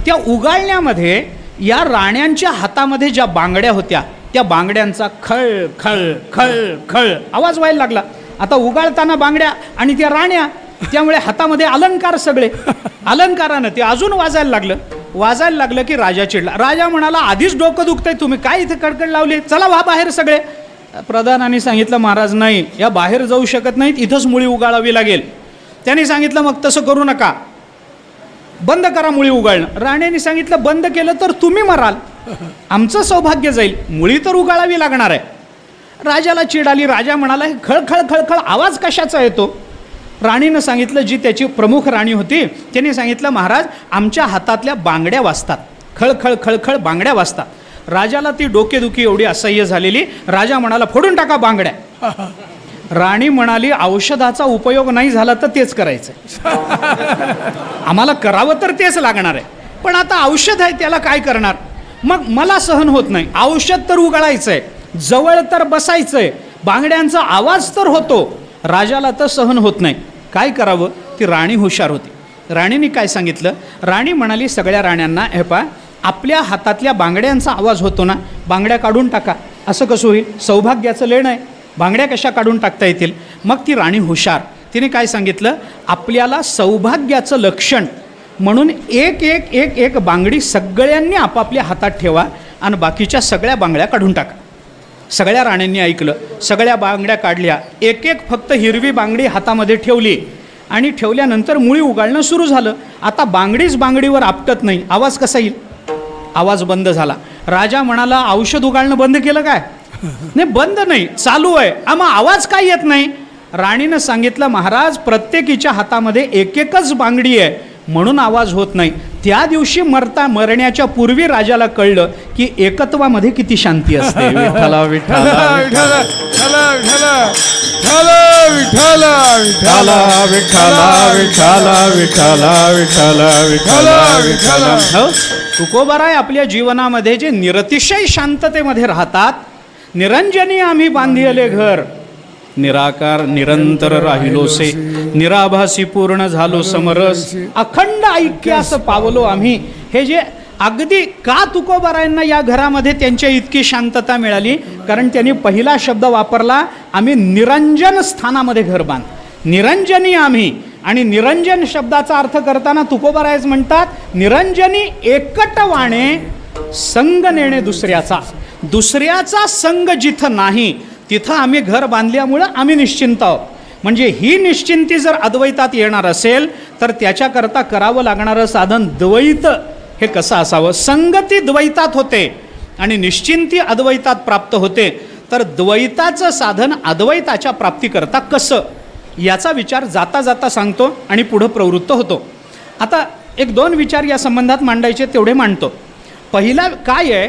त्या उगाळण्यामध्ये या राण्यांच्या हातामध्ये ज्या बांगड्या होत्या त्या बांगड्यांचा खळ खळ खळ खळ आवाज व्हायला लागला. आता उगाळताना बांगड्या आणि त्या राण्या, त्यामुळे हातामध्ये अलंकार, सगळे अलंकारानं ते अजून वाजायला लागलं की राजा चिडला. राजा म्हणाला, आधीच डोकं दुखतंय, तुम्ही काय इथे कडकड लावली, चला व्हा बाहेर सगळे. प्रधानाने सांगितलं, महाराज नाही, या बाहेर जाऊ शकत नाहीत, इथंच मुळी उगाळावी लागेल. त्यांनी सांगितलं, मग तसं करू नका, बंद करा मुळी उगाळणं. राण्याने सांगितलं, बंद केलं तर तुम्ही मराल, आमचं सौभाग्य जाईल, मुळी तर उगाळावी लागणार आहे. राजाला चिड आली. राजा म्हणाला, हे खळखळ खळखळ आवाज कशाचा येतो? राणीनं सांगितलं, जी त्याची प्रमुख राणी होती त्यांनी सांगितलं, महाराज आमच्या हातातल्या बांगड्या वाजतात, खळखळ खळखळ बांगड्या वाजतात. राजाला ती डोकेदुखी एवढी असह्य झालेली. राजा म्हणाला, फोडून टाका बांगड्या. राणी म्हणाली, औषधाचा उपयोग नाही झाला तर तेच करायचं, आम्हाला करावं तर तेच लागणार आहे, पण आता औषध आहे त्याला काय करणार? मग मला सहन होत नाही, औषध तर उगाळायचं आहे, जवळ तर बसायचं आहे, बांगड्यांचा आवाज तर होतो, राजाला तर सहन होत नाही. काय करावं? ती राणी हुशार होती. राणीने काय सांगितलं? राणी म्हणाली सगळ्या राण्यांना, हे पा, आपल्या हातातल्या बांगड्यांचा आवाज होतो ना, बांगड्या काढून टाका. असं कसं होईल? सौभाग्याचं लेण आहे, बांगड्या कशा काढून टाकता येतील? मग ती राणी हुशार, तिने काय सांगितलं? आपल्याला सौभाग्याचं लक्षण म्हणून एक एक एक एक बांगडी सगळ्यांनी आपापल्या हातात ठेवा आणि बाकीच्या सगळ्या बांगड्या काढून टाका. सगळ्या राण्यांनी ऐकलं, सगळ्या बांगड्या काढल्या. एक एक फक्त हिरवी बांगडी हातामध्ये ठेवली आणि ठेवल्यानंतर मुळी उगाळणं सुरू झालं. आता बांगडीच बांगडीवर आपटत नाही, आवाज कसा येईल? आवाज बंद झाला. राजा म्हणाला, औषध उगाळणं बंद केलं काय? नाही, बंद नाही, चालू आहे. मग आवाज काय येत नाही? राणीनं सांगितलं, महाराज, प्रत्येकीच्या हातामध्ये एक एकच बांगडी आहे म्हणून आवाज होत नाही. त्या दिवशी मरण्याच्या पूर्वी राजाला कळलं की एकत्वामध्ये किती शांती असते. विठ्ठला विठ्ठला विठ्ठला विठ्ठला विठ्ठला विठ्ठला विठ्ठला विठ्ठला विठ्ठला विठ्ठला विठ्ठला. हो, तुकोबाराय आपल्या जीवनामध्ये जे निरतिशय शांततेमध्ये राहतात. निरंजनी आम्ही बांधिले घर, निराकार निरंतर राहिलोसे, निराभासी पूर्ण झालो समरस, अखंड ऐक्यास पावलो आम्ही. हे जे अगदी का तुकोबारायांना या घरामध्ये त्यांच्या इतकी शांतता मिळाली? कारण त्यांनी पहिला शब्द वापरला, आम्ही निरंजन स्थानामध्ये घर बांध. निरंजनी आम्ही. आणि निरंजन शब्दाचा अर्थ करताना तुकोबारायच म्हणतात, निरंजनी एकटवाणे संग नेणे दुसऱ्याचा. दुसऱ्याचा संग जिथं नाही तिथं आम्ही घर बांधल्यामुळं आम्ही निश्चिंत आहोत. म्हणजे ही निश्चिंती जर अद्वैतात येणार असेल तर त्याच्याकरता करावं लागणारं साधन द्वैत हे कसं असावं? संगती द्वैतात होते आणि निश्चिंती अद्वैतात प्राप्त होते. तर द्वैताचं साधन अद्वैताच्या प्राप्तीकरता कसं, याचा विचार जाता जाता सांगतो आणि पुढं प्रवृत्त होतो. आता एक दोन विचार या संबंधात मांडायचे तेवढे मांडतो. पहिला काय आहे,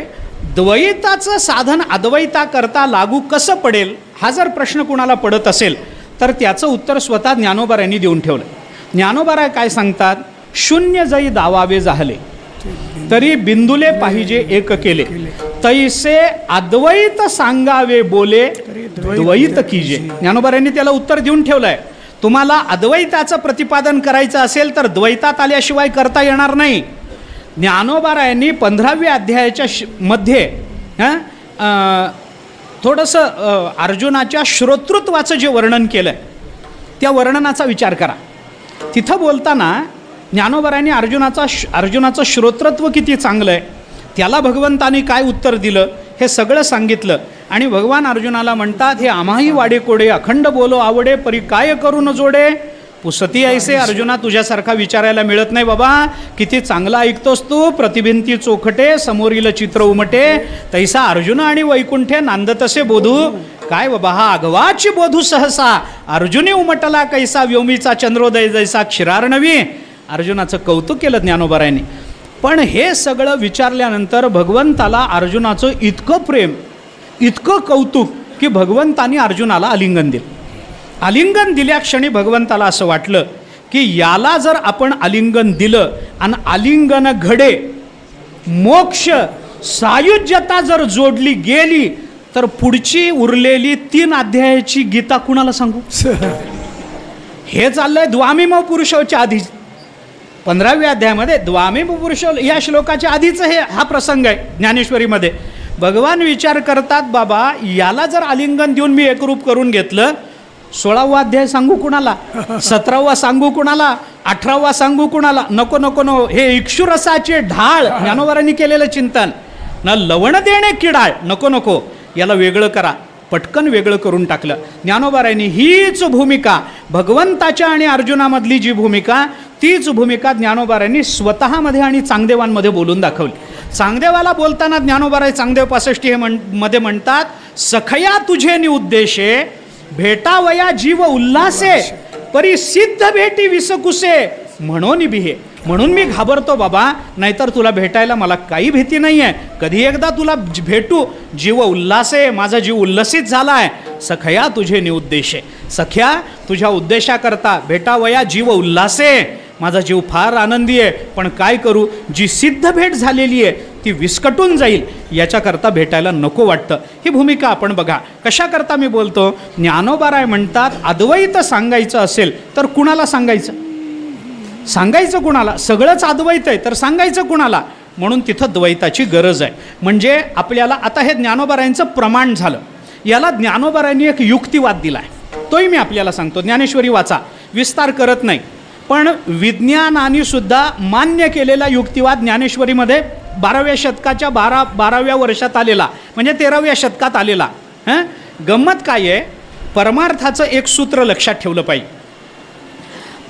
द्वैताचं साधन अद्वैताकरता लागू कसं पडेल, हा जर प्रश्न कुणाला पडत असेल तर त्याचं उत्तर स्वतः ज्ञानोबारायांनी देऊन ठेवलं. ज्ञानोबाराय काय सांगतात? शून्य जई दावावे झाले तरी बिंदुले पाहिजे एक केले, तैसे अद्वैत सांगावे बोले द्वैत कीजे. ज्ञानोबारायांनी त्याला उत्तर देऊन ठेवलंय. तुम्हाला अद्वैताचं प्रतिपादन करायचं असेल तर द्वैतात आल्याशिवाय करता येणार नाही. ज्ञानोबारायांनी 15व्या अध्यायाच्या मध्ये थोडंसं अर्जुनाच्या श्रोतृत्वाचं जे वर्णन केलं आहे त्या वर्णनाचा विचार करा. तिथं बोलताना ज्ञानोबारायांनी अर्जुनाचं श्रोतृत्व किती चांगलं आहे, त्याला भगवंतानी काय उत्तर दिलं हे सगळं सांगितलं. आणि भगवान अर्जुनाला म्हणतात, हे आम्हाही वाडे कोडे अखंड बोलो आवडे, परी काय करू न जोडे. पुसती ऐसे, अर्जुना तुझ्यासारखा विचारायला मिळत नाही बाबा. किती चांगला ऐकतोस तू, प्रतिभिंती चोखटे समोरील चित्र उमटे, तैसा अर्जुन आणि वैकुंठे नांदतसे बोधू. काय बाबा, हा अगवाची बोधू सहसा, अर्जुनी उमटला कैसा व्योमीचा चंद्रोदय जैसा क्षीरार्णवी. अर्जुनाचं कौतुक केलं ज्ञानोबारायांनी. पण हे सगळं विचारल्यानंतर भगवंताला अर्जुनाचं इतकं प्रेम, इतकं कौतुक की भगवंतानी अर्जुनाला आलिंगन दिलं. आलिंगन दिल्या क्षणी भगवंताला असं वाटलं की याला जर आपण आलिंगन दिलं आणि आलिंगन घडे, मोक्ष सायुज्यता जर जोडली गेली तर पुढची उरलेली 3 अध्यायाची गीता कुणाला सांगू? हे चाललंय द्वामिम पुरुषोच्या आधी 15व्या अध्यायामध्ये. द्वामिम पुरुष या श्लोकाच्या आधीच हा प्रसंग आहे ज्ञानेश्वरीमध्ये. भगवान विचार करतात, बाबा याला जर आलिंगन देऊन मी एकरूप करून घेतलं, 16वा अध्याय सांगू कुणाला, 17वा सांगू कुणाला, 18वा सांगू कुणाला? नको नको नो. हे इक्षुरसाचे ढाळ ज्ञानोबारांनी केलेलं चिंतन न, लवण देणे किडाळ, नको नको, याला वेगळं करा. पटकन वेगळं करून टाकलं ज्ञानोबारांनी. हीच भूमिका भगवंताच्या आणि अर्जुनामधली जी भूमिका, तीच भूमिका ज्ञानोबारांनी स्वतःमध्ये आणि चांगदेवांमध्ये बोलून दाखवली. चांगदेवाला बोलताना ज्ञानोबाराय चांगदेव 65 हे मध्ये म्हणतात, सखया तुझे नि उद्देशे भेटावया जीव उल्हासे, परी सिद्ध भेटी विसकुसे म्हणून बिहे. म्हणून मी घाबरतो बाबा, नाहीतर तुला भेटायला मला काही भीती नाही आहे. कधी एकदा तुला भेटू, जीव उल्हासे, माझा जीव उल्लसित झाला आहे. सखया तुझे नि उद्देशे, सख्या तुझ्या उद्देशाकरता भेटावया जीव उल्हासे, माझा जीव फार आनंदी आहे, पण काय करू, जी सिद्ध भेट झालेली आहे ती विस्कटून जाईल, याच्याकरता भेटायला नको वाटतं. ही भूमिका आपण बघा. कशाकरता मी बोलतो, ज्ञानोबाराय म्हणतात अद्वैत सांगायचं असेल तर कुणाला सांगायचं, सांगायचं कुणाला, सगळंच अद्वैत आहे तर सांगायचं कुणाला, म्हणून तिथं द्वैताची गरज आहे. म्हणजे आपल्याला आता हे ज्ञानोबारायांचं प्रमाण झालं, याला ज्ञानोबारायांनी एक युक्तिवाद दिला आहे, तोही मी आपल्याला सांगतो. ज्ञानेश्वरी वाचा, विस्तार करत नाही, पण विज्ञानाने सुद्धा मान्य केलेला युक्तिवाद ज्ञानेश्वरीमध्ये 12व्या शतकाच्या 12व्या वर्षात आलेला, म्हणजे 13व्या शतकात आलेला. गंमत काय आहे, परमार्थाचं एक सूत्र लक्षात ठेवलं पाहिजे.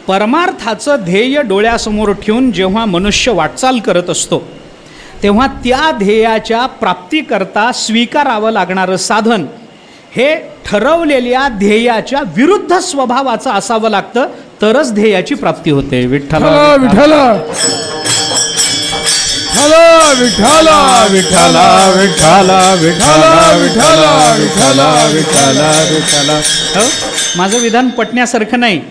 परमार्थाचं ध्येय डोळ्यासमोर ठेवून जेव्हा मनुष्य वाटचाल करत असतो, तेव्हा त्या ध्येयाच्या प्राप्तीकरता स्वीकारावं लागणारं साधन हे ठरवलेल्या ध्येयाच्या विरुद्ध स्वभावाचं असावं लागतं, तरच ध्येयाची प्राप्ती होते. विठ्ठल विठ्ठल विठ्ठल विठ्ठल विठ्ठल विठ्ठल विठ्ठल विठ्ठल विठ्ठल विठ्ठल. माझं विधान पटण्यासारखं नाही,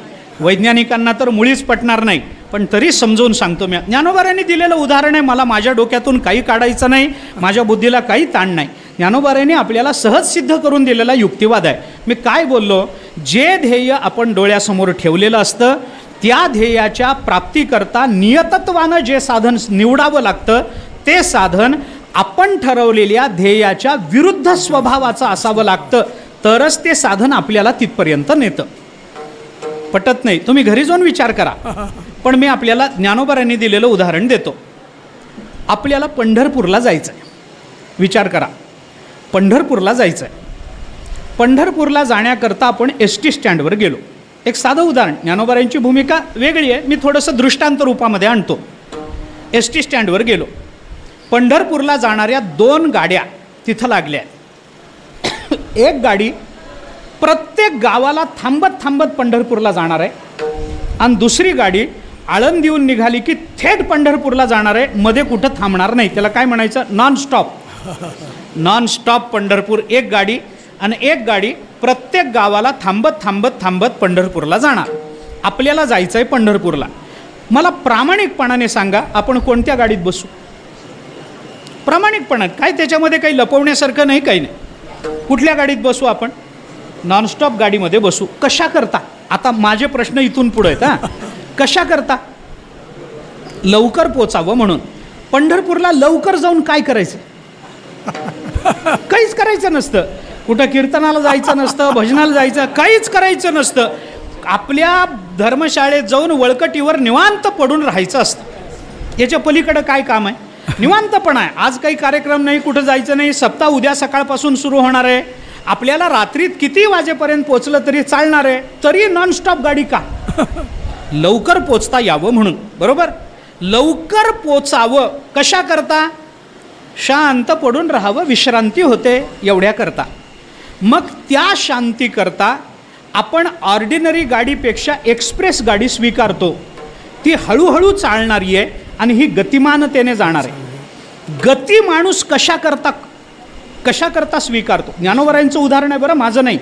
वैज्ञानिकांना तर मुळीच पटणार नाही, पण तरी समजवून सांगतो मी. ज्ञानोबारायांनी दिलेलं उदाहरण आहे, मला माझ्या डोक्यातून काही काढायचं नाही, माझ्या बुद्धीला काही ताण नाही. ज्ञानोबारायांनी आपल्याला सहज सिद्ध करून दिलेला युक्तिवाद आहे. मी काय बोललो, जे ध्येय आपण डोळ्यासमोर ठेवलेलं असतं त्या ध्येयाच्या प्राप्तीकरता नियतत्वानं जे साधन निवडावं लागतं, ते साधन आपण ठरवलेल्या ध्येयाच्या विरुद्ध स्वभावाचं असावं लागतं, तरच ते साधन आपल्याला तिथपर्यंत नेतं. पटत नाही, तुम्ही घरी जाऊन विचार करा. पण मी आपल्याला ज्ञानोबारायांनी दिलेलं उदाहरण देतो. आपल्याला पंढरपूरला जायचं आहे, विचार करा, पंढरपूरला जायचं आहे. पंढरपूरला जाण्याकरता आपण ST स्टँडवर गेलो. एक साधं उदाहरण, ज्ञानोबारायांची भूमिका वेगळी आहे, मी थोडंसं दृष्टांत रूपामध्ये आणतो. ST स्टँडवर गेलो, पंढरपूरला जाणाऱ्या 2 गाड्या तिथं लागल्या. एक गाडी प्रत्येक गावाला थांबत थांबत पंढरपूरला जाणार आहे, आणि दुसरी गाडी आळंदीहून निघाली की थेट पंढरपूरला जाणार आहे, मध्ये कुठं थांबणार नाही. त्याला काय म्हणायचं, नॉन स्टॉप पंढरपूर एक गाडी, आणि एक गाडी प्रत्येक गावाला थांबत थांबत थांबत पंढरपूरला जाणार. आपल्याला जायचं आहे पंढरपूरला. मला प्रामाणिकपणाने सांगा, आपण कोणत्या गाडीत बसू? प्रामाणिकपणात, काय त्याच्यामध्ये काही लपवण्यासारखं नाही, काही नाही. कुठल्या गाडीत बसू आपण? नॉनस्टॉप गाडीमध्ये बसू. कशा करता? आता माझे प्रश्न इथून पुढे आहेत. कशा करता? लवकर पोचावं म्हणून. पंढरपूरला लवकर जाऊन काय करायचं? काहीच करायचं नसतं. कुठं कीर्तनाला जायचं नसतं, भजनाला जायचं, काहीच करायचं नसतं. आपल्या धर्मशाळेत जाऊन वळकटीवर निवांत पडून राहायचं असतं. याच्या पलीकडं काय काम आहे? निवांतपण आहे. आज काही कार्यक्रम नाही, कुठं जायचं नाही, सप्ताह उद्या सकाळपासून सुरू होणार आहे. आपल्याला रात्रीत किती वाजेपर्यंत पोचलं तरी चालणार आहे, तरी नॉनस्टॉप गाडी का? लवकर पोचता यावं म्हणून. बरोबर? लवकर पोचावं कशा करता? शांत पडून राहावं, विश्रांती होते एवढ्या करता. मग त्या शांती करता आपण ऑर्डिनरी गाडीपेक्षा एक्सप्रेस गाडी स्वीकारतो. ती हळूहळू चालणारी आहे आणि ही गतिमानतेने जाणार आहे. गती माणूस कशा करता स्वीकारतो? ज्ञानोबारायांचं उदाहरण आहे बरं, माझं नाही.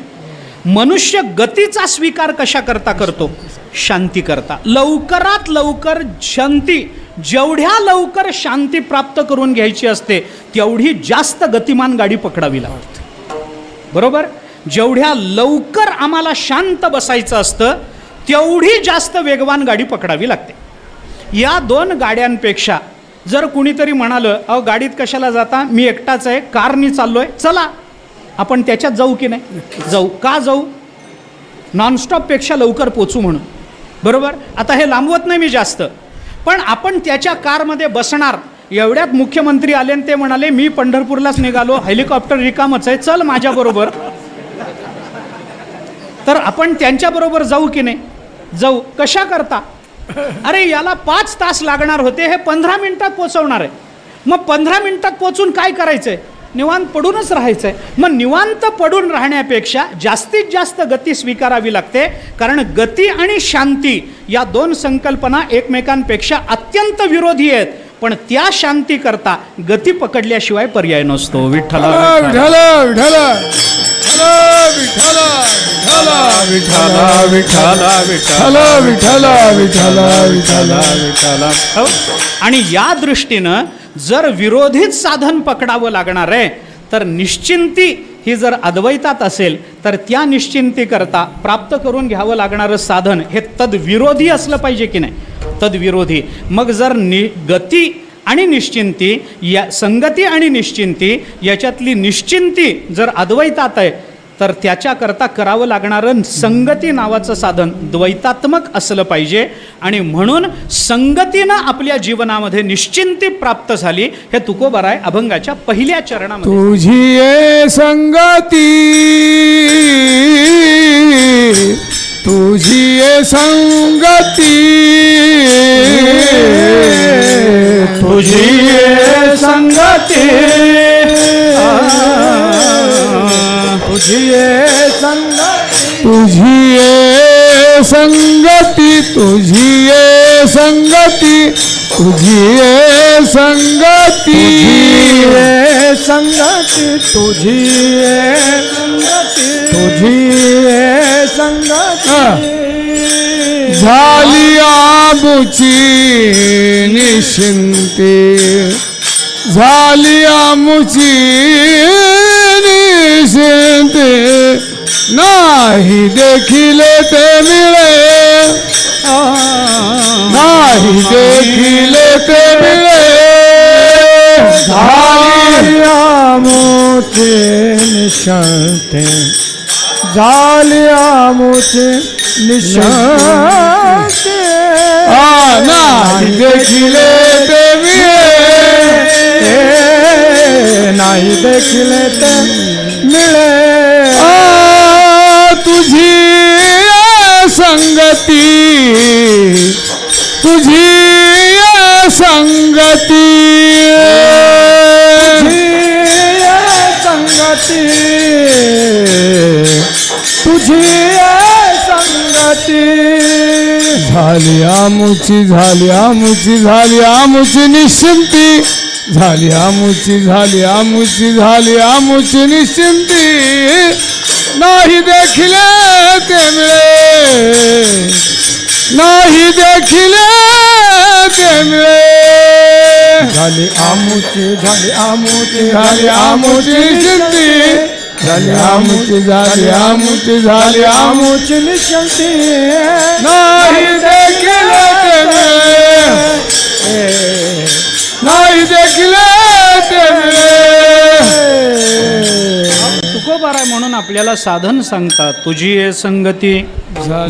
मनुष्य गतीचा स्वीकार कशा करता करतो? शांती करता. लवकरात लवकर शांती, जेवढ्या लवकर शांती प्राप्त करून घ्यायची असते तेवढी जास्त गतिमान गाडी पकडावी लागते. बरोबर? जेवढ्या लवकर आम्हाला शांत बसायचं असतं तेवढी जास्त वेगवान गाडी पकडावी लागते. या 2 गाड्यांपेक्षा जर कुणीतरी म्हणालं, अहो गाडीत कशाला जाता, मी एकटाच आहे, कारनी चाललोय, चला आपण त्याच्यात जाऊ की नाही? जाऊ. का जाऊ? नॉनस्टॉपपेक्षा लवकर पोचू म्हणून. बरोबर? आता हे लांबवत नाही मी जास्त, पण आपण त्याच्या कारमध्ये बसणार. एवढ्यात मुख्यमंत्री आले आणि ते म्हणाले, मी पंढरपूरलाच निघालो, हेलिकॉप्टर रिकामच आहे, चल माझ्याबरोबर. तर आपण त्यांच्याबरोबर जाऊ की नाही? जाऊ. कशा करता? अरे याला 5 तास लागणार होते, हे 15 मिनिटात पोचवणार आहे. मग 15 मिनिटात पोचून काय करायचंय? निवांत पडूनच राहायचंय. मग निवांत पडून राहण्यापेक्षा जास्तीत जास्त गती स्वीकारावी लागते, कारण गती आणि शांती या 2 संकल्पना एकमेकांपेक्षा अत्यंत विरोधी आहेत. पण त्या शांती करता गती पकडल्याशिवाय पर्याय नसतो. विठ्ठला विठ्ठला विठ्ठला विठ्ठला विठ्ठला विठ्ठला विठ्ठला विठ्ठला विठ्ठला विठ्ठला विठ्ठला. हो? आणि या दृष्टीनं जर विरोधीच साधन पकडावं लागणार आहे तर निश्चिंती ही जर अद्वैतात असेल तर त्या निश्चिंती करता प्राप्त करून घ्यावं लागणारं साधन हे तद्विरोधी असलं पाहिजे की नाही, तद्विरोधी. मग जर गती आणि निश्चिंती या संगती आणि निश्चिंती याच्यातली निश्चिंती जर अद्वैतात आहे तर त्याच्याकरता करावं लागणारं संगती नावाचं साधन द्वैतात्मक असलं पाहिजे. आणि म्हणून संगतीनं आपल्या जीवनामध्ये निश्चिंती प्राप्त झाली. हे तुकोबाराय अभंगाच्या पहिल्या चरणामध्ये. तुझी ये संगती तुझी ये संगती तुझी ये संगती तुझी ये संगती तुझी ये संगती तुझी ये संगती तुझी ये संगती तुझी ये संगती तुझी ये संगती झाली आमुची निश्चिंती झाली आमुची निश्चिंती नाही देखील ते मिळे नाही देखील ते मिळे झाली आमुची निश्चिंती झाली आमुची निश्चिंती नाही देखील ते मिळे नाही देखील ते मिळे तुझी संगती तुझी संगती संगती तुझी संगती झाली आमुची झाली आमुची झाली आमुची निश्चिंती झाली आमुची झाली आमुची झाली आमुची निश्चिंती नाही देखील ते मिळे नाही देखील ते मिळे झाली आमुची झाली आमुची झाली आमुची निश्चिंती झाली आमुची झाली आमुची झाली आमुची निश्चिंती नाही देखील ते मिळे नाही देखील ते मिळे. तुकोबाराय म्हणून आपल्याला साधन सांगतात. तुझी ये संगती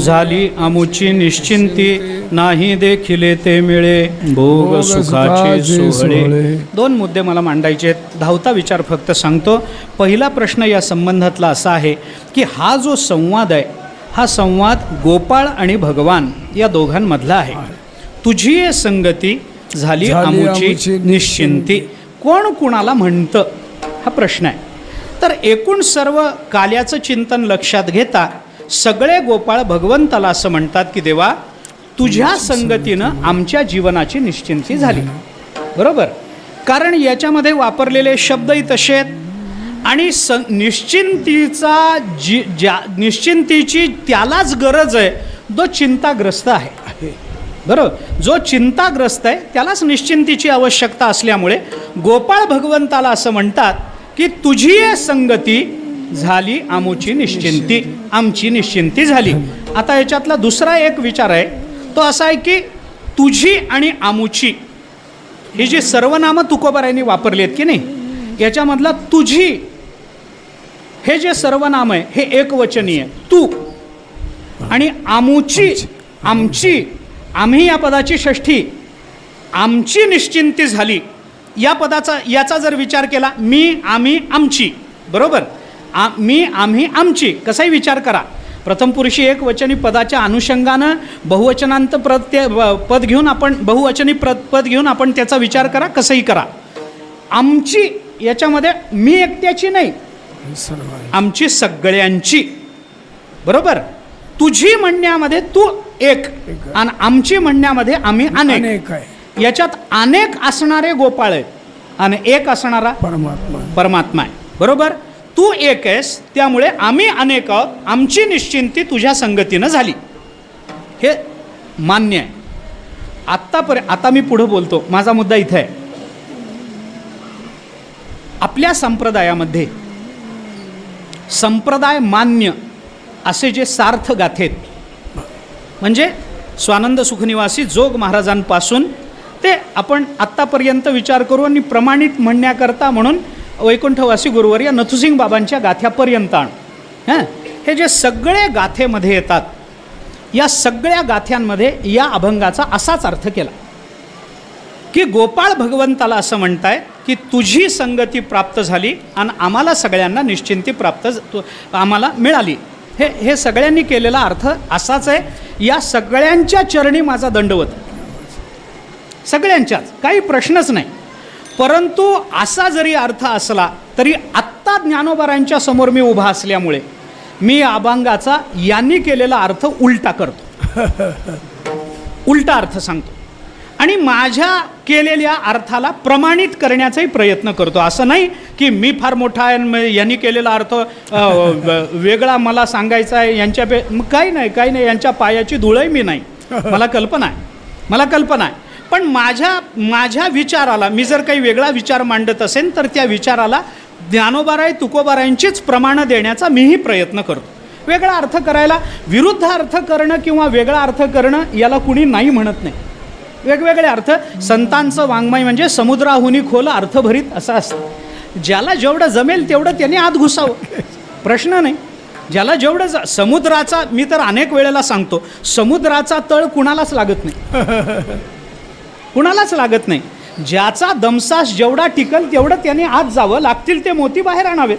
झाली आमुची निश्चिंती नाही देखील ते मिळे भोग सुखाचे सोहळे. दोन मुद्दे मला मांडायचे आहेत. धावता विचार फक्त सांगतो. पहिला प्रश्न या संबंधातला असा आहे की हा जो संवाद आहे हा संवाद गोपाळ आणि भगवान या दोघांमधला आहे. तुझी ये संगती झाली आमुची निश्चिंती कोण कुणाला म्हणतं हा प्रश्न आहे. तर एकूण सर्व काल्याचं चिंतन लक्षात घेता सगळे गोपाळ भगवंताला असं म्हणतात की देवा तुझ्या संगतीनं आमच्या जीवनाची निश्चिंती झाली. बरोबर, कारण याच्यामध्ये वापरलेले शब्दही तसे आहेत आणि निश्चिंतीचा निश्चिंतीची त्यालाच गरज आहे जो चिंताग्रस्त आहे. बरोबर, जो चिंताग्रस्त आहे त्यालाच निश्चिंतीची आवश्यकता असल्यामुळे गोपाळ भगवंताला असं म्हणतात की तुझी संगती झाली आमुची निश्चिंती आमची निश्चिंती झाली. आता याच्यातला दुसरा एक विचार आहे तो असा आहे की तुझी आणि आमुची ही जी सर्वनामं तुकोबारायांनी वापरली आहेत की नाही याच्यामधला तुझी हे जे सर्वनाम आहे हे एकवचनीय तू आणि आमुची आमची आम्ही या पदाची षष्ठी आमची निश्चिंती झाली या पदाचा याचा जर विचार केला मी आम्ही आमची. बरोबर, मी आम्ही आमची कसाही विचार करा. प्रथम पुरुषी एक वचनी पदाच्या अनुषंगानं बहुवचनांत पद घेऊन आपण बहुवचनी पद घेऊन आपण त्याचा विचार करा कसंही करा. आमची याच्यामध्ये मी एकट्याची नाही आमची सगळ्यांची. बरोबर, तुझी म्हणण्यामध्ये तू एक आणि आमची म्हणण्यामध्ये आम्ही अनेक. याच्यात अनेक असणारे गोपाळ आहेत आणि एक असणारा परमात्मा परमात्मा आहे. बरोबर, तू एक आहेस, त्यामुळे आम्ही अनेक आहोत, आमची निश्चिंती तुझ्या संगतीनं झाली. हे मान्य आहे. आता मी पुढं बोलतो, माझा मुद्दा इथे आहे. आपल्या संप्रदायामध्ये संप्रदाय मान्य असे जे सार्थ गाथेत, म्हणजे स्वानंद सुखनिवासी जोग महाराजांपासून ते आपण आत्तापर्यंत विचार करू आणि प्रमाणित म्हणण्याकरता म्हणून वैकुंठवासी गुरुवर्य नथुसिंग बाबांच्या गाथ्यापर्यंत आण. हे जे सगळे गाथेमध्ये येतात, या सगळ्या गाथ्यांमध्ये या अभंगाचा असाच अर्थ केला की गोपाळ भगवंताला असं म्हणतायत की तुझी संगती प्राप्त झाली आणि आम्हाला सगळ्यांना निश्चिंती आम्हाला मिळाली. हे सगळ्यांनी केलेला अर्थ असाच आहे. या सगळ्यांच्या चरणी माझा दंडवत, सगळ्यांच्याच, काही प्रश्नच नाही. परंतु असा जरी अर्थ असला तरी आत्ता ज्ञानोबारांच्या समोर मी उभा असल्यामुळे मी अभंगाचा यांनी केलेला अर्थ उलटा करतो, उलटा अर्थ सांगतो आणि माझ्या केलेल्या अर्थाला प्रमाणित करण्याचाही प्रयत्न करतो. असं नाही की मी फार मोठा आहे, यांनी केलेला अर्थ वेगळा मला सांगायचा आहे, काही नाही, यांच्या पायाची धुळही मी नाही. मला कल्पना आहे. पण माझ्या विचाराला मी जर काही वेगळा विचार मांडत असेल तर त्या विचाराला ज्ञानोबाराय तुकोबारायांचीच प्रमाणं देण्याचा मीही प्रयत्न करतो. वेगळा अर्थ करायला, विरुद्ध अर्थ करणं किंवा वेगळा अर्थ करणं याला कुणी नाही म्हणत नाही. वेगवेगळे अर्थ, संतांचं वाङ्मय म्हणजे समुद्राहुनी खोल अर्थभरीत असं असतं. ज्याला जेवढं जमेल तेवढं त्यांनी आत घुसावं, प्रश्न नाही. ज्याला जेवढं समुद्राचा, मी तर अनेक वेळेला सांगतो, समुद्राचा तळ कुणालाच लागत नाही, कुणालाच लागत नाही. ज्याचा दमसास जेवढा टिकल तेवढं त्याने आत जावं, लागतील ते मोती बाहेर आणावेत,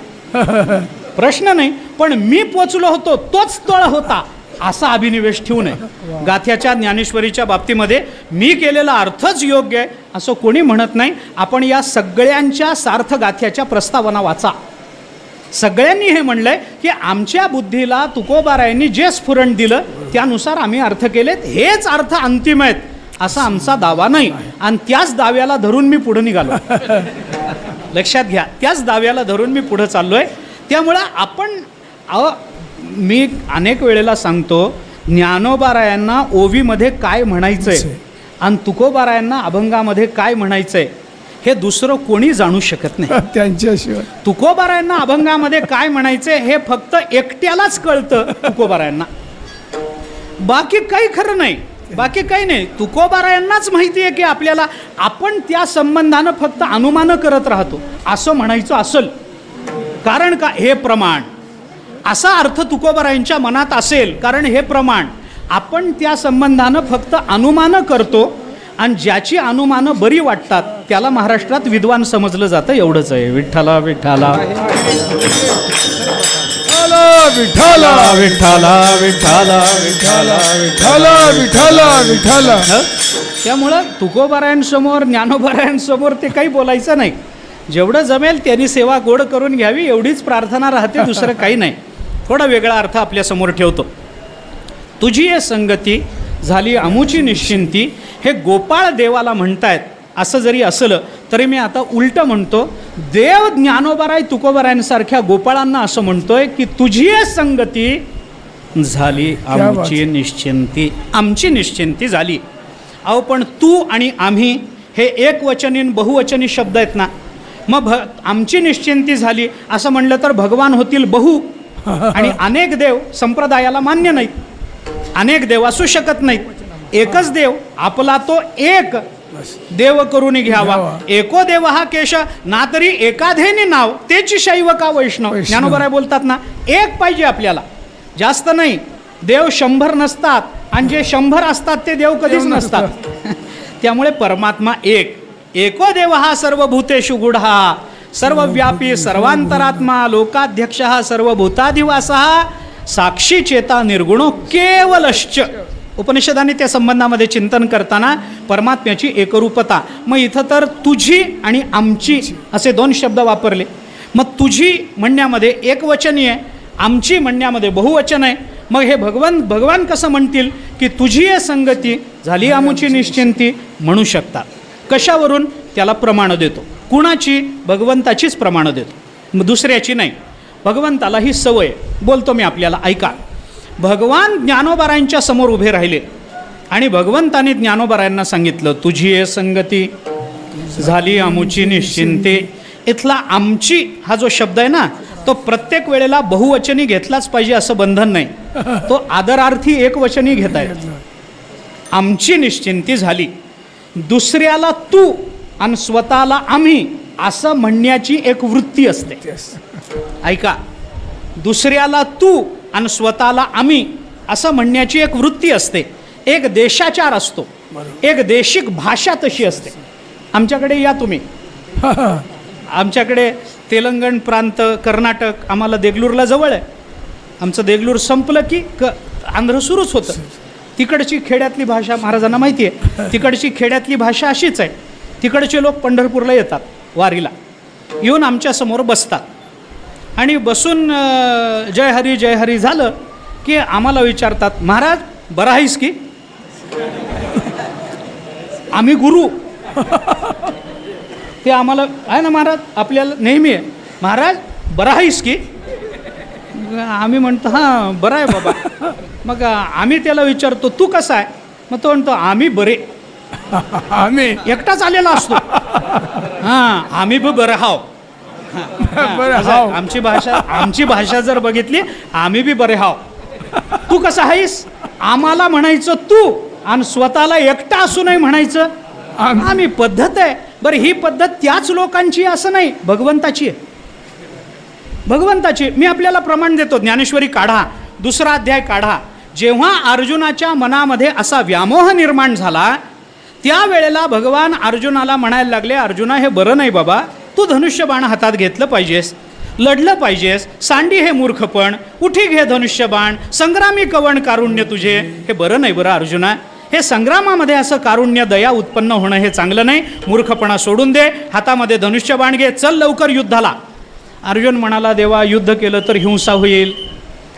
प्रश्न नाही. पण मी पोचलो होतो तोच तळ होता असा अभिनिवेश ठेवू नये. गाथ्याच्या ज्ञानेश्वरीच्या बाबतीमध्ये मी केलेला अर्थच योग्य आहे असं कोणी म्हणत नाही. आपण या सगळ्यांच्या सार्थ गाथ्याच्या प्रस्तावना वाचा. सगळ्यांनी हे म्हणलंय की आमच्या बुद्धीला तुकोबारायांनी जे स्फुरण दिलं त्यानुसार आम्ही अर्थ केलेत, हेच अर्थ अंतिम आहेत असा आमचा दावा नाही. आणि त्याच दाव्याला धरून मी पुढे निघालो. लक्षात घ्या, त्याच दाव्याला धरून मी पुढे चाललोय. त्यामुळं आपण मी अनेक वेळेला सांगतो, ज्ञानोबारायांना ओवीमध्ये काय म्हणायचंय आणि तुकोबारायांना अभंगामध्ये काय म्हणायचंय हे दुसरं कोणी जाणू शकत नाही त्यांच्याशिवाय. तुकोबारायांना अभंगामध्ये काय म्हणायचंय हे फक्त एकट्यालाच कळतं तुकोबारायांना, बाकी काही खरं नाही, बाकी काही नाही. तुकोबारायांनाच माहिती आहे की आपल्याला, आपण त्या संबंधानं फक्त अनुमान करत राहतो. असं म्हणायचं असेल, कारण का हे प्रमाण, असा अर्थ तुकोबारायांच्या मनात असेल कारण हे प्रमाण, आपण त्या संबंधानं फक्त अनुमानं करतो आणि ज्याची अनुमानं बरी वाटतात त्याला महाराष्ट्रात विद्वान समजलं जातं. एवढंच आहे. विठ्ठला विठ्ठला विठ्ठला विठ्ठला विठ्ठला विठ्ठला विठ्ठला विठ्ठला विठ्ठला. त्यामुळं तुकोबारायांसमोर, ज्ञानोबारायांसमोर ते काही बोलायचं नाही. जेवढं जमेल त्यांनी सेवा गोड करून घ्यावी एवढीच प्रार्थना राहते, दुसरं काही नाही. थोडा वेगळा अर्थ आपल्यासमोर ठेवतो. तुझी ये संगती झाली अमुची निश्चिंती, हे गोपाळ देवाला म्हणतायत. असं जरी असलं तरी मी आता उलटं म्हणतो, देव ज्ञानोबाराय तुकोबारायांसारख्या गोपाळांना असं म्हणतोय की तुझी ये संगती झाली आमची निश्चिंती, आमची निश्चिंती झाली. अहो पण तू आणि आम्ही हे एकवचनी बहुवचनी शब्द आहेत ना, मग आमची निश्चिंती झाली असं म्हणलं तर भगवान होतील बहु, आणि अनेक देव संप्रदायाला मान्य नाहीत. अनेक देव असू शकत नाहीत. एकच देव, आपला तो एक देव करून घ्यावा. एको देव हा केश ना तरी एकाधेनी नाव, तेची शैव का वैष्णव. ज्ञानोबाराय बोलतात ना, एक पाहिजे आपल्याला, जास्त नाही. देव 100 नसतात आणि जे 100 असतात ते देव कधीच नसतात. त्यामुळे परमात्मा एक, एको देव हा सर्वभूतेषु गूढा, सर्वव्यापी सर्वांतरात्मा, लोकाध्यक्ष सर्वभूताधिवास, साक्षी चेता निर्गुणो केवलश्च. उपनिषदाने त्या संबंधामध्ये चिंतन करताना परमात्म्याची एकरूपता, मग इथं तर तुझी आणि आमची असे 2 शब्द वापरले. मग तुझी म्हणण्यामध्ये एकवचनी आहे, आमची म्हणण्यामध्ये बहुवचन आहे. मग हे भगवान कसं म्हणतील की तुझी आहे संगती झाली आमुची निश्चिंती म्हणू शकतात. कशावरून? त्याला प्रमाण देतो. कुणाची? भगवंताचीच प्रमाण देतो, मग दुसऱ्याची नाही. भगवंताला ही सवय. बोलतो मी आपल्याला, ऐका. भगवान ज्ञानोबारायांच्या समोर उभे राहिले आणि भगवंताने ज्ञानोबारायांना सांगितलं तुझी आहे संगती झाली आमुची निश्चिंते. इथला आमची हा जो शब्द आहे ना, तो प्रत्येक वेळेला बहुवचनी घेतलाच पाहिजे असं बंधन नाही. तो आदरार्थी एकवचनी घेता येतो. आमची निश्चिंती झाली. दुसऱ्याला तू आणि स्वतःला आम्ही असं म्हणण्याची एक वृत्ती असते. ऐका, दुसऱ्याला तू आणि स्वतःला आम्ही असं म्हणण्याची एक वृत्ती असते. एक देशाचार असतो, एक देशिक भाषा तशी असते. आमच्याकडे या तुम्ही. आमच्याकडे तेलंगण प्रांत, कर्नाटक, आम्हाला देगलूरला जवळ आहे. आमचं देगलूर संपलं की आंध्र सुरूच होतं. तिकडची खेड्यातली भाषा महाराजांना माहिती आहे. तिकडची खेड्यातली भाषा अशीच आहे. तिकडचे लोक पंढरपूरला येतात वारीला, येऊन आमच्यासमोर बसतात आणि बसून जय हरी जय हरी झालं की आम्हाला विचारतात महाराज बरं आहेस की? आम्ही गुरु ते आम्हाला आहे ना महाराज, आपल्याला नेहमी आहे महाराज बरं आहेस की? आम्ही म्हणतो हां बरं आहे बाबा. मग आम्ही त्याला विचारतो तू कसा आहे? मग तो म्हणतो आम्ही बरे. आम्ही एकटाच आलेला असतो. हां आम्ही बरं हाव. आमची भाषा जर बघितली, आम्ही बी बरे हाव. तू कसं आहेस? आम्हाला म्हणायचं तू आणि स्वतःला एकटा असू नाही म्हणायचं आम्ही. पद्धत आहे. बरं ही पद्धत त्याच लोकांची असं नाही, भगवंताची आहे. भगवंताची. मी आपल्याला प्रमाण देतो. ज्ञानेश्वरी काढा, 2रा अध्याय काढा. जेव्हा अर्जुनाच्या मनामध्ये असा व्यामोह निर्माण झाला त्यावेळेला भगवान अर्जुनाला म्हणायला लागले अर्जुना हे बरं नाही बाबा, तू धनुष्यबाण हातात घेतलं पाहिजेस, लढलं पाहिजेस. सांडी हे मूर्खपण, उठी घे धनुष्यबाण, संग्रामी कवण कारुण्य तुझे. हे बरं नाही बरं अर्जुना. हे संग्रामामध्ये असं कारुण्य दया उत्पन्न होणं हे चांगलं नाही. मूर्खपणा सोडून दे, हातामध्ये धनुष्यबाण घे, चल लवकर युद्धाला. अर्जुन म्हणाला देवा युद्ध केलं तर हिंसा होईल,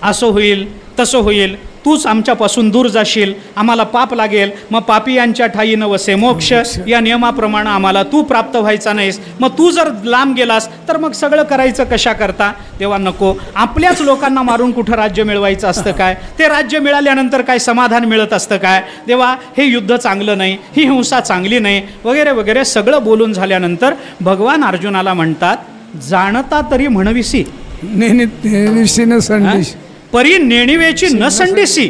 असं होईल तसं होईल, तूच आमच्यापासून दूर जाशील, आम्हाला पाप लागेल, मग पापियांच्या ठाई न वसे मोक्ष या नियमाप्रमाणे आम्हाला तू प्राप्त व्हायचा नाहीस. मग तू जर लांब गेलास तर मग सगळं करायचं कशा करता? तेव्हा नको. आपल्याच लोकांना मारून कुठं राज्य मिळवायचं असतं काय? ते राज्य मिळाल्यानंतर काय समाधान मिळत असतं काय? तेव्हा हे युद्ध चांगलं नाही, ही हिंसा चांगली नाही, वगैरे वगैरे सगळं बोलून झाल्यानंतर भगवान अर्जुनाला म्हणतात जाणता तरी म्हणविसी परी नेणिवेची न संडीसी.